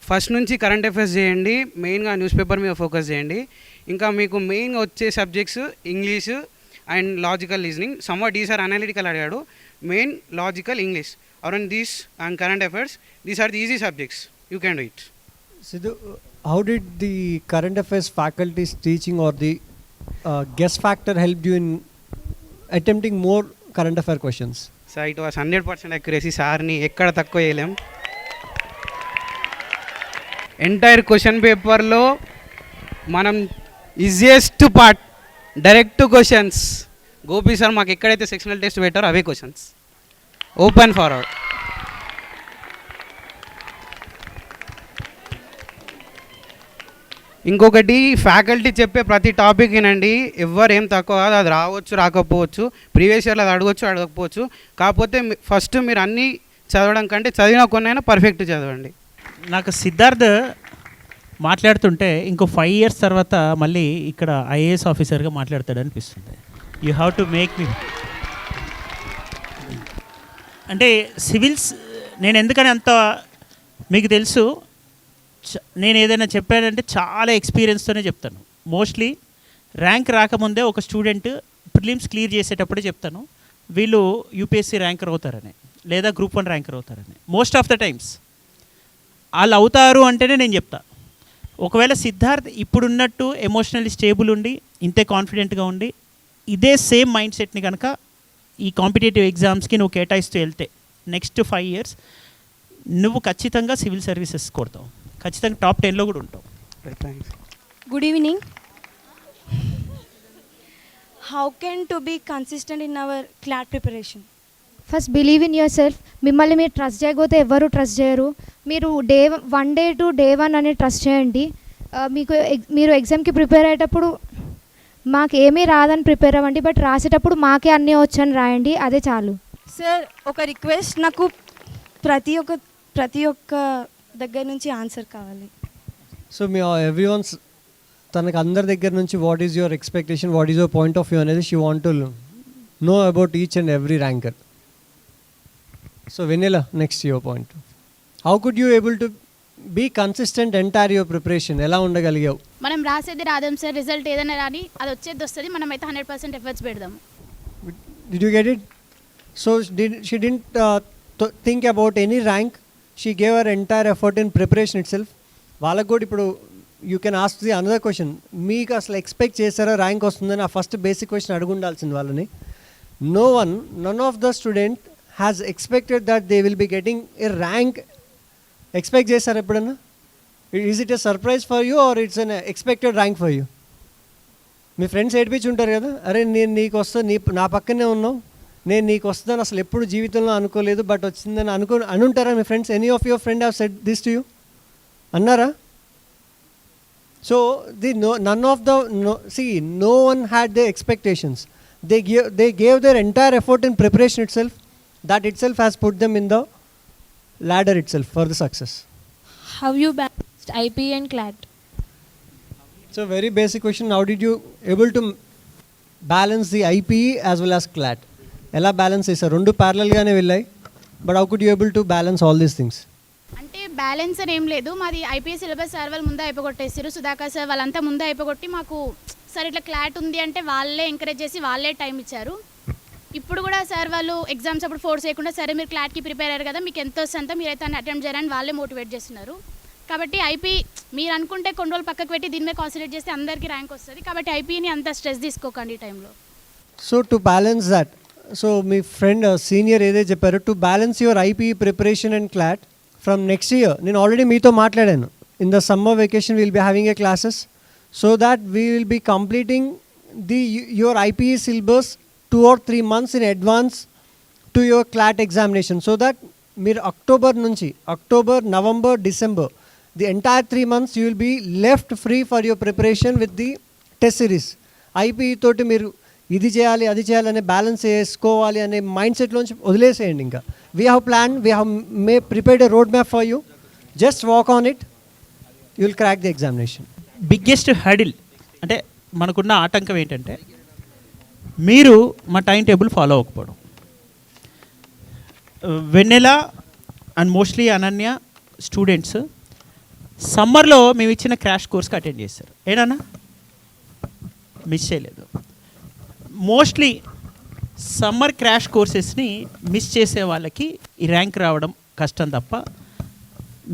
[SPEAKER 10] first నుంచి కరెంట్ అఫైర్స్ చేయండి, మెయిన్గా న్యూస్ పేపర్ మీద ఫోకస్ చేయండి. ఇంకా మీకు మెయిన్గా వచ్చే subjects English and logical reasoning. Somewhat ఈసారి అనలిటికల్ అడిగాడు, main logical English around these and current affairs. These are the easy subjects, you can do it.
[SPEAKER 4] Sidhu, how did the current affairs faculty's teaching or the guess factor helped you in attempting more current affair questions?
[SPEAKER 10] So it was 100% accuracy. సార్ని ఎక్కడ తక్కువ చేయలేం. ఎంటైర్ క్వశ్చన్ పేపర్లో మనం easiest part direct questions. Gopi sir మాకు ఎక్కడైతే సెక్షనల్ టెస్ట్ పెట్టారో అవే క్వశ్చన్స్, ఓపెన్ ఫార్వర్డ్. ఇంకొకటి, ఫ్యాకల్టీ చెప్పే ప్రతి టాపిక్ వినండి. ఎవరు ఏం తక్కువ కాదు, అది రావచ్చు రాకపోవచ్చు, ప్రీవియస్ ఇయర్లో అది అడగవచ్చు అడగకపోవచ్చు. కాకపోతే ఫస్ట్ మీరు అన్నీ చదవడం కంటే చదివిన కొన్నైనా పర్ఫెక్ట్ చదవండి.
[SPEAKER 2] నాకు సిద్ధార్థ్ మాట్లాడుతుంటే ఇంకో 5 years తర్వాత మళ్ళీ ఇక్కడ ఐఏఎస్ ఆఫీసర్గా మాట్లాడతాడు అనిపిస్తుంది. You have to make me అంటే సివిల్స్. నేను ఎందుకని అంత మీకు తెలుసు, నేను ఏదైనా చెప్పానంటే చాలా ఎక్స్పీరియన్స్తోనే చెప్తాను. మోస్ట్లీ ర్యాంక్ రాకముందే ఒక స్టూడెంట్ ప్రిలిమ్స్ క్లియర్ చేసేటప్పుడే చెప్తాను, వీళ్ళు యూపీఎస్సీ ర్యాంకర్ అవుతారని లేదా గ్రూప్ 1 ర్యాంకర్ అవుతారని. మోస్ట్ ఆఫ్ ద టైమ్స్ వాళ్ళు అవుతారు అంటేనే నేను చెప్తా. ఒకవేళ సిద్ధార్థ్ ఇప్పుడున్నట్టు ఎమోషనల్లీ స్టేబుల్ ఉండి ఇంతే కాన్ఫిడెంట్గా ఉండి ఇదే సేమ్ మైండ్ సెట్ని కనుక ఈ కాంపిటేటివ్ ఎగ్జామ్స్కి నువ్వు కేటాయిస్తూ వెళ్తే నెక్స్ట్ 5 years నువ్వు ఖచ్చితంగా సివిల్ సర్వీసెస్ కొడతావు, ఖచ్చితంగా టాప్ 10లో కూడా ఉంటావు.
[SPEAKER 13] Good evening. How can to be consistent in our CLAT preparation?
[SPEAKER 6] First believe in yourself. మిమ్మల్ని మీరు ట్రస్ట్ చేయకపోతే ఎవరు ట్రస్ట్ చేయరు. మీరు వన్ డే టు డే 1 అని ట్రస్ట్ చేయండి. మీరు ఎగ్జామ్కి ప్రిపేర్ అయ్యేటప్పుడు మాకు ఏమీ రాదని ప్రిపేర్ అవ్వండి, బట్ రాసేటప్పుడు మాకే అన్నీ వచ్చని రాయండి, అదే చాలు.
[SPEAKER 13] సార్, ఒక రిక్వెస్ట్, నాకు ప్రతి ఒక్క దగ్గర నుంచి ఆన్సర్ కావాలి.
[SPEAKER 4] సో మీ ఎవ్రీవన్స్ తనకు అందరి దగ్గర నుంచి what is your expectation, what is your point of view అనేది she want to know about each and every ranker. So Vennela, next your point. How could you able to be consistent entire your preparation? ఎలా ఉండగలిగావు?
[SPEAKER 8] మనం రాసేది రాదాం సార్, రిజల్ట్ ఏదైనా రాని అది వచ్చేది వస్తుంది, మనం అయితే 100% ఎఫర్ట్స్ పెడదాము.
[SPEAKER 4] Did you get it? So she didn't think about any rank. She gave her entire effort in preparation itself. వాళ్ళకు కూడా ఇప్పుడు you can ask the another question, మీకు అసలు ఎక్స్పెక్ట్ చేశారా ర్యాంక్ వస్తుందని? ఆ ఫస్ట్ బేసిక్ క్వశ్చన్ అడుగుండాల్సింది వాళ్ళని. None of the student has expected that they will be getting a rank. Expect చేశారు ఎప్పుడన్నా? Is it a surprise for you or it's unexpected rank for you? మీ ఫ్రెండ్స్ ఏడిపించి ఉంటారు కదా, అరే నేను నీకు వస్తా, నా పక్కనే ఉన్నావు, నేను నీకు వస్తుందని అసలు ఎప్పుడు జీవితంలో అనుకోలేదు, బట్ వచ్చిందని అనుంటారా మీ friends? Any of your friend have said this to you? అన్నారా? So no one had their expectations. They gave their entire effort in preparation itself. That itself has put them in the ladder itself for the success.
[SPEAKER 13] How you balanced IP and CLAT?
[SPEAKER 4] It's a very basic question. How did you able to balance the IPE as well as CLAT? ఎలా బ్యాలెన్స్ చేశారు? రెండు ప్యారలల్గానే వెళ్ళాయి, but how could you able to balance all these things?
[SPEAKER 8] అంటే బ్యాలెన్స్ అని ఏం లేదు, మాది ఐపీఎస్ సిలబస్ సార్ వాళ్ళు ముందే అయిపోగొట్టేసారు, సుధాకర్ సార్ వాళ్ళంతా ముందే అయిపోగొట్టి మాకు సార్ ఇట్లా క్లాట్ ఉంది అంటే వాళ్ళే ఎంకరేజ్ చేసి వాళ్ళే టైం ఇచ్చారు. ఇప్పుడు కూడా సార్ వాళ్ళు ఎగ్జామ్స్ అప్పుడు ఫోర్స్ చేయకుండా సరే మీరు క్లాట్కి ప్రిపేర్ అయ్యారు కదా, మీకు ఎంత వస్తుందో మీరైతే అని అటెంప్ట్ చేయాలని వాళ్ళే మోటివేట్ చేస్తున్నారు. కాబట్టి ఐపీ మీరు అనుకుంటే కొన్ని రోజులు పక్కకు పెట్టి దీని మీద కాన్సన్ట్రేట్ చేస్తే అందరికీ ర్యాంక్ వస్తుంది. కాబట్టి ఐపీని అంత స్ట్రెస్ తీసుకోకండి ఈ టైంలో.
[SPEAKER 4] So to balance that, so మీ ఫ్రెండ్ సీనియర్ ఏదైతే చెప్పారో, to balance your IP preparation and CLAT from next year, నేను ఆల్రెడీ మీతో మాట్లాడాను. In the summer vacation will be having a classes so that we will be completing your IPE syllabus 2 or 3 months in advance to your CLAT examination, so that మీరు October, November, December, the entire 3 months you will be left free for your preparation with the test series. IP తోటి మీరు ఇది చేయాలి అది చేయాలి అనే బ్యాలెన్స్ చేసుకోవాలి అనే మైండ్ సెట్లోంచి వదిలేసేయండి. ఇంకా we have plan, we have prepared a road map for you, just walk on it, you will crack the examination.
[SPEAKER 2] Biggest huddle అంటే మనకున్న ఆటంకం ఏంటంటే మీరు మా టైం టేబుల్ ఫాలో అవ్వకపోవడం. Vennela and mostly Ananya students సమ్మర్లో మేము ఇచ్చిన క్రాష్ కోర్స్కి అటెండ్ చేశారు. ఏడన్నా మిస్ చేయలేదు. మోస్ట్లీ సమ్మర్ క్రాష్ కోర్సెస్ని మిస్ చేసే వాళ్ళకి ఈ ర్యాంక్ రావడం కష్టం తప్ప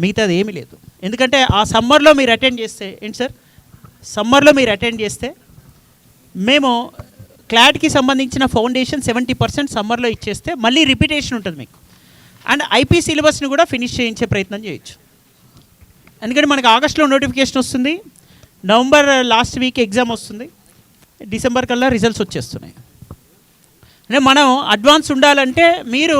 [SPEAKER 2] మిగతాది ఏమీ లేదు. ఎందుకంటే ఆ సమ్మర్లో మీరు అటెండ్ చేస్తే ఏంటి సార్, సమ్మర్లో మీరు అటెండ్ చేస్తే మేము క్లాట్కి సంబంధించిన ఫౌండేషన్ 70% సమ్మర్లో ఇచ్చేస్తే మళ్ళీ రిపీటేషన్ ఉంటుంది మీకు. అండ్ ఐపీ సిలబస్ని కూడా ఫినిష్ చేయించే ప్రయత్నం చేయొచ్చు. ఎందుకంటే మనకు ఆగస్టులో నోటిఫికేషన్ వస్తుంది, నవంబర్ లాస్ట్ వీక్ ఎగ్జామ్ వస్తుంది, డిసెంబర్ కల్లా రిజల్ట్స్ వచ్చేస్తున్నాయి. అంటే మనం అడ్వాన్స్ ఉండాలంటే మీరు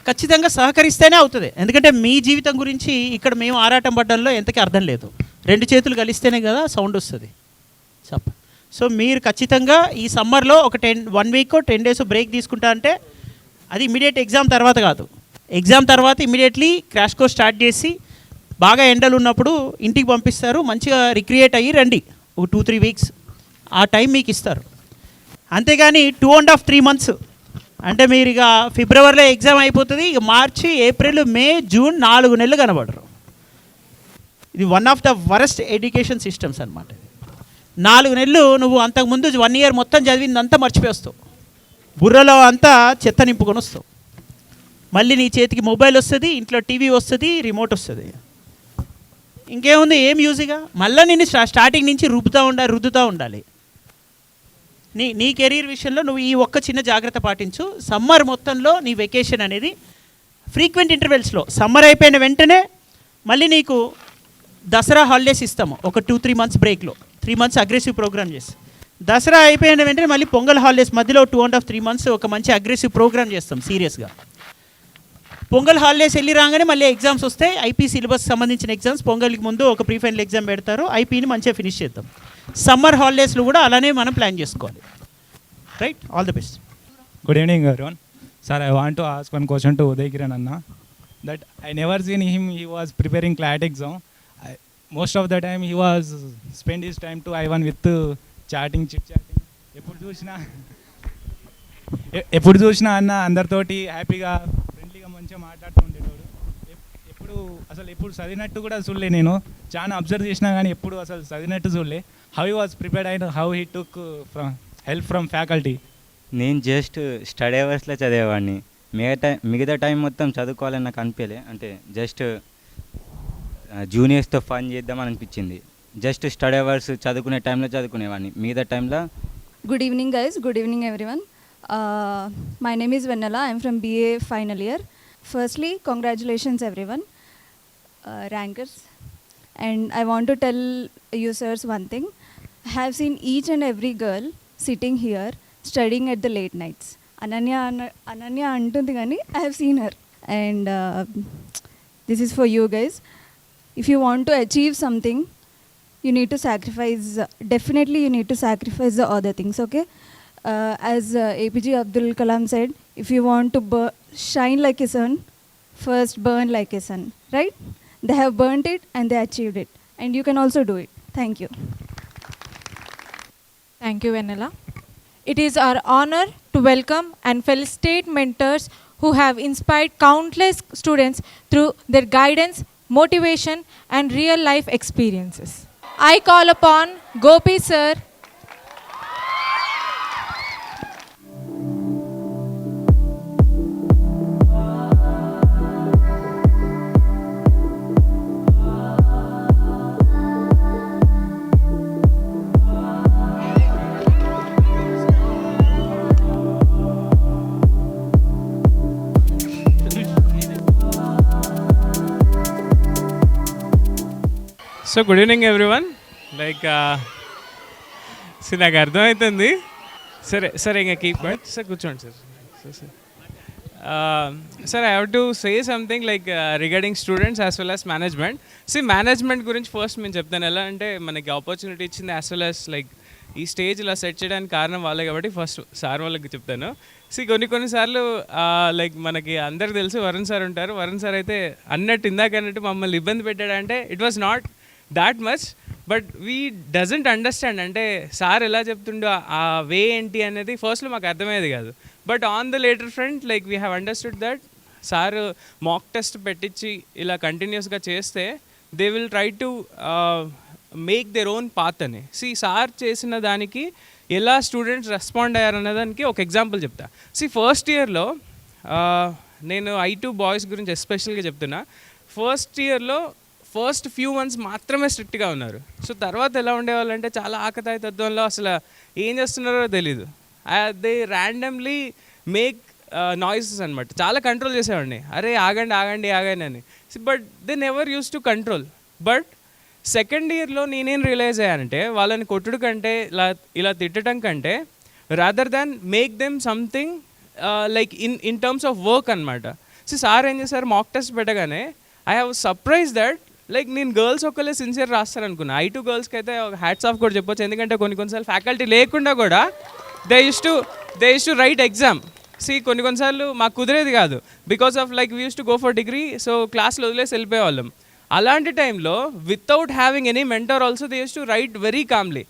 [SPEAKER 2] ఖచ్చితంగా సహకరిస్తేనే అవుతుంది. ఎందుకంటే మీ జీవితం గురించి ఇక్కడ మేము ఆరాటం పడ్డంలో ఎంతకీ అర్థం లేదు. 2 చేతులు కలిస్తేనే కదా సౌండ్ వస్తుంది. సో మీరు ఖచ్చితంగా ఈ సమ్మర్లో ఒక 1 వీక్ 10 డేస్ బ్రేక్ తీసుకుంటా అంటే అది ఇమీడియట్ ఎగ్జామ్ తర్వాత కాదు. ఎగ్జామ్ తర్వాత ఇమీడియట్లీ క్రాష్ కోర్స్ స్టార్ట్ చేసి బాగా ఎండలు ఉన్నప్పుడు ఇంటికి పంపిస్తారు, మంచిగా రిక్రియేట్ అయ్యి రండి. ఒక 2-3 వీక్స్ ఆ టైం మీకు ఇస్తారు. అంతేగాని 2.5-3 months అంటే మీరు ఇక ఫిబ్రవరిలో ఎగ్జామ్ అయిపోతుంది, ఇక మార్చి ఏప్రిల్ మే జూన్ 4 నెలలు కనబడరు. ఇది one of the worst education systems అనమాట. 4 నెలలు నువ్వు అంతకుముందు 1 year మొత్తం చదివిందంతా మర్చిపోస్తావు, బుర్రలో అంతా చెత్త నింపుకొని వస్తావు. మళ్ళీ నీ చేతికి మొబైల్ వస్తుంది, ఇంట్లో టీవీ వస్తుంది, రిమోట్ వస్తుంది. ఇంకేముంది, ఏం యూజ్గా మళ్ళీ నేను స్టార్టింగ్ నుంచి రుద్దుతూ ఉండాలి. నీ కెరీర్ విషయంలో నువ్వు ఈ ఒక్క చిన్న జాగ్రత్త పాటించు. సమ్మర్ మొత్తంలో నీ వెకేషన్ అనేది ఫ్రీక్వెంట్ ఇంటర్వెల్స్లో, సమ్మర్ అయిపోయిన వెంటనే మళ్ళీ నీకు దసరా హాలిడేస్ ఇస్తాము ఒక 2-3 months బ్రేక్లో, 3 months అగ్రెసివ్ ప్రోగ్రామ్ చేసి, దసరా అయిపోయిన వెంటనే మళ్ళీ పొంగల్ హాలిడేస్ మధ్యలో 2.5-3 months ఒక మంచి అగ్రెసివ్ ప్రోగ్రామ్ చేస్తాం సీరియస్గా. పొంగల్ హాలిడేస్ వెళ్ళి రాగానే మళ్ళీ ఎగ్జామ్స్ వస్తాయి, ఐపీ సిలబస్ సంబంధించిన ఎగ్జామ్స్. పొంగల్కి ముందు ఒక ప్రీ ఫైనల్ ఎగ్జామ్ పెడతారు, ఐపీని మంచిగా ఫినిష్ చేద్దాం. సమ్మర్ హాలిడేస్లో కూడా అలానే మనం ప్లాన్ చేసుకోవాలి. Right, all the best.
[SPEAKER 18] Good evening everyone. Sir, I want to ask one question to Uday Kiran Anna. That I never seen him, he was preparing CLAT exam. Most of the time he was spend his time to I1 with chatting, chit chatting. ఎప్పుడు చూసినా అన్న అందరితోటి హ్యాపీగా ఫ్రెండ్లీగా మంచిగా మాట్లాడుతుండేటోడు. ఎప్పుడు చదివినట్టు కూడా చూడలే. నేను చాలా అబ్జర్వ్ చేసినా కానీ ఎప్పుడు అసలు చదివినట్టు చూడలే. How he was prepared and how he took help from faculty.
[SPEAKER 7] నేను జస్ట్ స్టడీ అవర్స్లో చదివేవాడిని, మిగతా టైం మొత్తం చదువుకోవాలని నాకు అనిపించలే. అంటే జస్ట్ జూనియర్స్తో ఫన్ చేద్దామని అనిపించింది. జస్ట్ స్టడీ అవర్స్ చదువుకునే టైంలో చదువుకునేవాడిని, మిగతా టైంలో.
[SPEAKER 19] Good evening guys, good evening everyone. My name is Vennela, I am from BA final year. Firstly, congratulations everyone, rankers. And I want to tell you sirs one thing. I have seen each and every girl sitting here studying at the late nights. Ananya antundi gani I have seen her. And this is for you guys. If you want to achieve something, you need to sacrifice, definitely you need to sacrifice the other things, okay? As APJ Abdul Kalam said, if you want to shine like a sun, first burn like a sun, right? They have burnt it and they achieved it, and you can also do it. Thank you.
[SPEAKER 1] Thank you, Vennela. It is our honor to welcome and felicitate mentors who have inspired countless students through their guidance, motivation, and real life experiences. I call upon Gopi sir.
[SPEAKER 20] So good evening everyone. Like నాకు అర్థమవుతుంది. సరే ఇంకా కీప్ బట్ సార్ కూర్చోండి sir. Sir I have to say something like regarding students as well as management. Management గురించి ఫస్ట్ నేను చెప్తాను. ఎలా అంటే మనకి ఆపర్చునిటీ ఇచ్చింది యాజ్ వెల్ యాజ్ లైక్ ఈ స్టేజ్ ఇలా సెట్ చేయడానికి కారణం వాళ్ళే కాబట్టి ఫస్ట్ సార్ వాళ్ళకి చెప్తాను. కొన్నిసార్లు లైక్ మనకి అందరికి తెలుసు వరుణ్ సార్ ఉంటారు. వరుణ్ సార్ అయితే ఇందాకన్నట్టు మమ్మల్ని ఇబ్బంది పెట్టాడంటే it was not that much, but we doesn't understand. అంటే సార్ ఎలా చెప్తుండో ఆ వే ఏంటి అనేది ఫస్ట్లో మాకు అర్థమయ్యేది కాదు. But on the later front like we have understood that sir mock test పెట్టించి ఇలా కంటిన్యూస్గా చేస్తే they will try to make their own path అని. సార్ చేసిన దానికి ఎలా స్టూడెంట్స్ రెస్పాండ్ అయ్యారనే దానికి ఒక ఎగ్జాంపుల్ చెప్తా. ఫస్ట్ ఇయర్లో నేను I2 బాయ్స్ గురించి ఎస్పెషల్గా చెప్తున్నా. ఫస్ట్ ఇయర్లో ఫస్ట్ ఫ్యూ మంత్స్ మాత్రమే స్ట్రిక్ట్గా ఉన్నారు. తర్వాత ఎలా ఉండేవాళ్ళంటే చాలా ఆకతాయి తత్వంలో అసలు ఏం చేస్తున్నారో తెలీదు. దే ర్యాండమ్లీ మేక్ నాయిసెస్ అనమాట. చాలా కంట్రోల్ చేసేవాడిని, అరే ఆగండి ఆగండి ఆగండి అని. But they never use to control. But second ఇయర్లో నేనేం రియలైజ్ అయ్యానంటే వాళ్ళని కొట్టుడు కంటే ఇలా తిట్టడం కంటే rather than make them something like in terms of work అనమాట. సార్ ఏం చేశారు, మాక్ టెస్ట్ పెట్టగానే I have surprise that like నేను గర్ల్స్ ఒక్కలే సిన్సియర్ రాస్తారనుకున్నా. I2 గర్ల్స్కి అయితే ఒక హ్యాట్స్ ఆఫ్ కూడా చెప్పొచ్చు. ఎందుకంటే కొన్నిసార్లు ఫ్యాకల్టీ లేకుండా కూడా they used to write exam. కొన్నిసార్లు మాకు కుదిరేది కాదు because of like we used to go for degree. క్లాస్లో వదిలేసి వెళ్ళిపోయేవాళ్ళం. అలాంటి టైంలో without having any mentor also they used to write very calmly.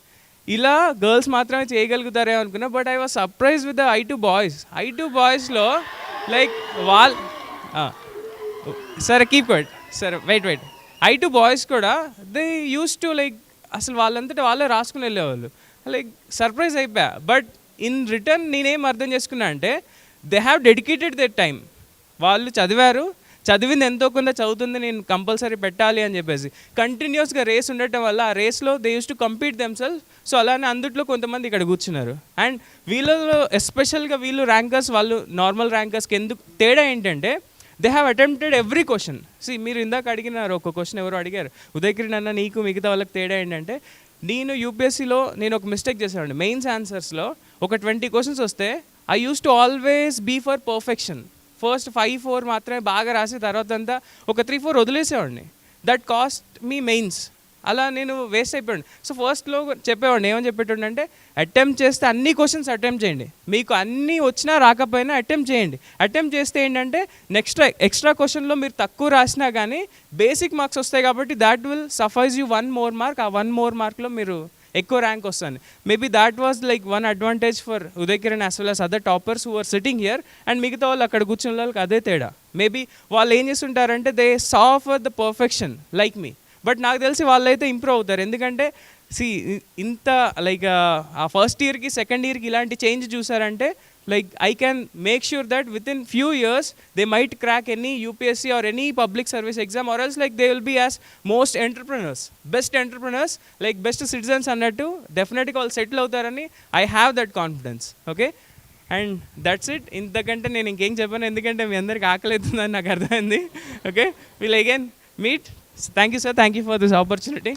[SPEAKER 20] ఇలా గర్ల్స్ మాత్రమే చేయగలుగుతారేమో అనుకున్నా. But I was surprise with the I2 boys. I2 బాయ్స్లో లైక్ సరే కీప్ క్వైట్ సరే వెయిట్ I2 బాయ్స్ కూడా దే యూస్ టు లైక్ అసలు వాళ్ళంతటా వాళ్ళే రాసుకుని వెళ్ళేవాళ్ళు. లైక్ సర్ప్రైజ్ అయిపోయా. బట్ ఇన్ రిటర్న్ నేనేం అర్థం చేసుకున్నా అంటే they have dedicated their time. వాళ్ళు చదివింది ఎంతో కొంత చదువుతుంది, నేను కంపల్సరీ పెట్టాలి అని చెప్పేసి కంటిన్యూస్గా రేస్ ఉండటం వల్ల ఆ రేస్లో they used to compete themself. అలానే అందుట్లో కొంతమంది ఇక్కడ కూర్చున్నారు. అండ్ వీళ్ళలో ఎస్పెషల్గా వీళ్ళు ర్యాంకర్స్, వాళ్ళు నార్మల్ ర్యాంకర్స్కి ఎందుకు తేడా ఏంటంటే they have attempted every question. మీరు ఇందాక అడిగినారు ఒక క్వశ్చన్ ఎవరో అడిగారు, ఉదయకిరణ్ అన్న నీకు మిగతా వాళ్ళకి తేడా ఏంటంటే నేను యూపీఎస్సీలో నేను ఒక మిస్టేక్ చేశానండి. మెయిన్స్ ఆన్సర్స్లో ఒక 20 క్వశ్చన్స్ వస్తే I used to always be for perfection. First 5-4 మాత్రమే బాగా రాసి తర్వాత అంతా ఒక 3-4 వదిలేసేవాడిని. That cost me mains. అలా నేను వేస్ట్ అయిపోయాను. ఫస్ట్లో చెప్పేవాడిని ఏమని చెప్పేటండి అంటే అటెంప్ట్ చేస్తే అన్ని క్వశ్చన్స్ అటెంప్ట్ చేయండి, మీకు అన్నీ వచ్చినా రాకపోయినా అటెంప్ట్ చేయండి. అటెంప్ట్ చేస్తే ఏంటంటే ఎక్స్ట్రా క్వశ్చన్లో మీరు తక్కువ రాసినా కానీ బేసిక్ మార్క్స్ వస్తాయి కాబట్టి that will suffice you 1 more mark. ఆ 1 more markలో మీరు ఎక్కువ ర్యాంక్ వస్తాను. Maybe that was like one advantage for Udaykiran as well as other toppers who are sitting here. And మిగతా వాళ్ళు అక్కడ కూర్చున్న వాళ్ళకి అదే తేడా. మేబీ వాళ్ళు ఏం చేస్తుంటారంటే they saw for the perfection like me. But నాకు తెలిసి వాళ్ళైతే ఇంప్రూవ్ అవుతారు. ఎందుకంటే ఇంత లైక్ ఆ ఫస్ట్ ఇయర్కి సెకండ్ ఇయర్కి ఇలాంటి చేంజ్ చూసారంటే like I can make sure that within few years they might crack any UPSC or any public service exam or else like they will be as most entrepreneurs, best entrepreneurs, like best citizens అన్నట్టు డెఫినెట్గా వాళ్ళు సెటిల్ అవుతారని I have that confidence. Okay, and that's it. ఇంతకంటే నేను ఇంకేం చెప్పాను ఎందుకంటే మీ అందరికి ఆకలి అవుతుందని నాకు అర్థమైంది. Okay, will again meet. Thank you, sir. Thank you for this opportunity.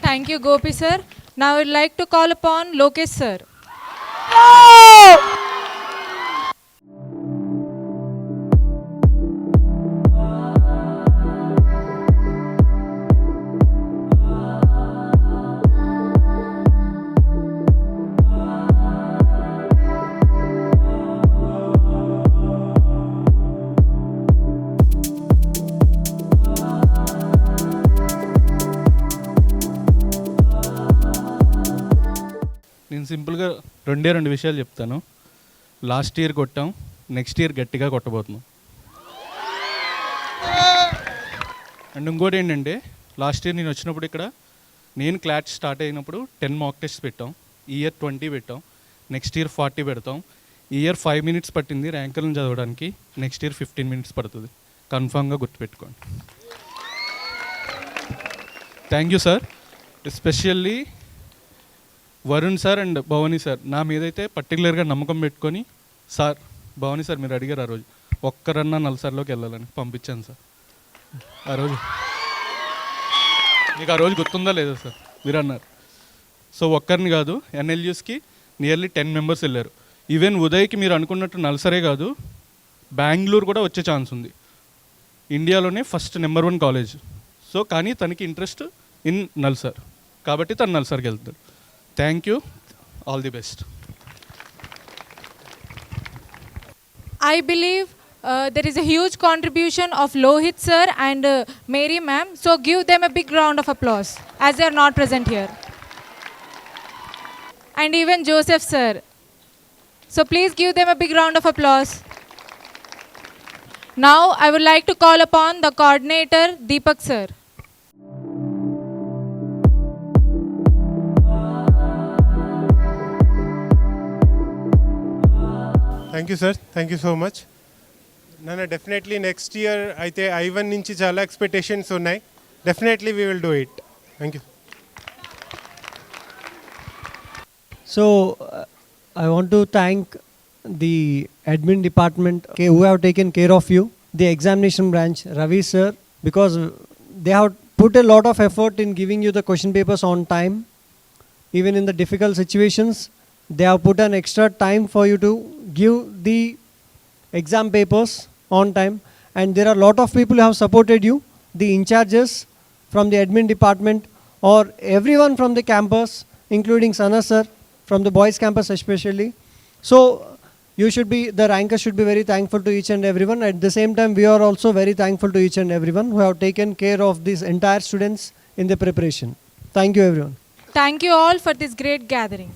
[SPEAKER 3] Thank you, Gopi sir. Now I would like to call upon Lokesh sir.
[SPEAKER 18] నేను సింపుల్గా 2 విషయాలు చెప్తాను. లాస్ట్ ఇయర్ కొట్టాం, నెక్స్ట్ ఇయర్ గట్టిగా కొట్టబోతున్నాం. అండ్ ఇంకోటి ఏంటంటే లాస్ట్ ఇయర్ నేను వచ్చినప్పుడు ఇక్కడ నేను క్లాట్ స్టార్ట్ అయినప్పుడు 10 మాక్ టెస్ట్ పెట్టాం. ఈ ఇయర్ 20 పెట్టాం, నెక్స్ట్ ఇయర్ 40 పెడతాం. ఈ ఇయర్ 5 minutes పట్టింది ర్యాంకులను చదవడానికి, నెక్స్ట్ ఇయర్ 15 minutes పడుతుంది. కన్ఫామ్గా గుర్తుపెట్టుకోండి. Thank you sir. Especially Varun sir and Bhavani sir నా మీదైతే పర్టికులర్గా నమ్మకం పెట్టుకొని, సార్ భవానీ సార్ మీరు అడిగారు ఆ రోజు ఒక్కరన్నా నల్సార్లోకి వెళ్ళాలని పంపించాను సార్. ఆ రోజు మీకు ఆ రోజు గుర్తుందా లేదా సార్? మీరు అన్నారు. ఒక్కరిని కాదు, ఎన్ఎల్యూస్కి నియర్లీ 10 members వెళ్ళారు. ఈవెన్ ఉదయ్కి మీరు అనుకున్నట్టు నల్సరే కాదు, బెంగళూరు కూడా వచ్చే ఛాన్స్ ఉంది. ఇండియాలోనే ఫస్ట్ నెంబర్ 1 కాలేజ్. కానీ తనకి ఇంట్రెస్ట్
[SPEAKER 21] ఇన్ నల్సార్, కాబట్టి తను నల్సార్కి వెళ్తాడు. Thank you, all the best.
[SPEAKER 1] I believe there is a huge contribution of Lohit sir and Mary ma'am. So give them a big round of applause as they are not present here. And even Joseph sir. So please give them a big round of applause. Now I would like to call upon the coordinator Deepak sir.
[SPEAKER 22] Thank you sir, thank you so much. నన్ను డెఫినెట్లీ నెక్స్ట్ ఇయర్ అయితే I1 నుంచి చాలా ఎక్స్పెక్టేషన్స్ ఉన్నాయి. Definitely we will do it. Thank you.
[SPEAKER 4] So I want to thank the admin department who have taken care of you, the examination branch, Ravi sir, because they have put a lot of effort in giving you the question papers on time. Even in the difficult situations, they have put an extra time for you to give the exam papers on time. And there are a lot of people who have supported you, the in-charges from the admin department or everyone from the campus, including Sana sir, from the boys campus especially. So you should be, the rankers should be very thankful to each and everyone. At the same time, we are also very thankful to each and everyone who have taken care of these entire students in the preparation. Thank you everyone.
[SPEAKER 1] Thank you all for this great gathering.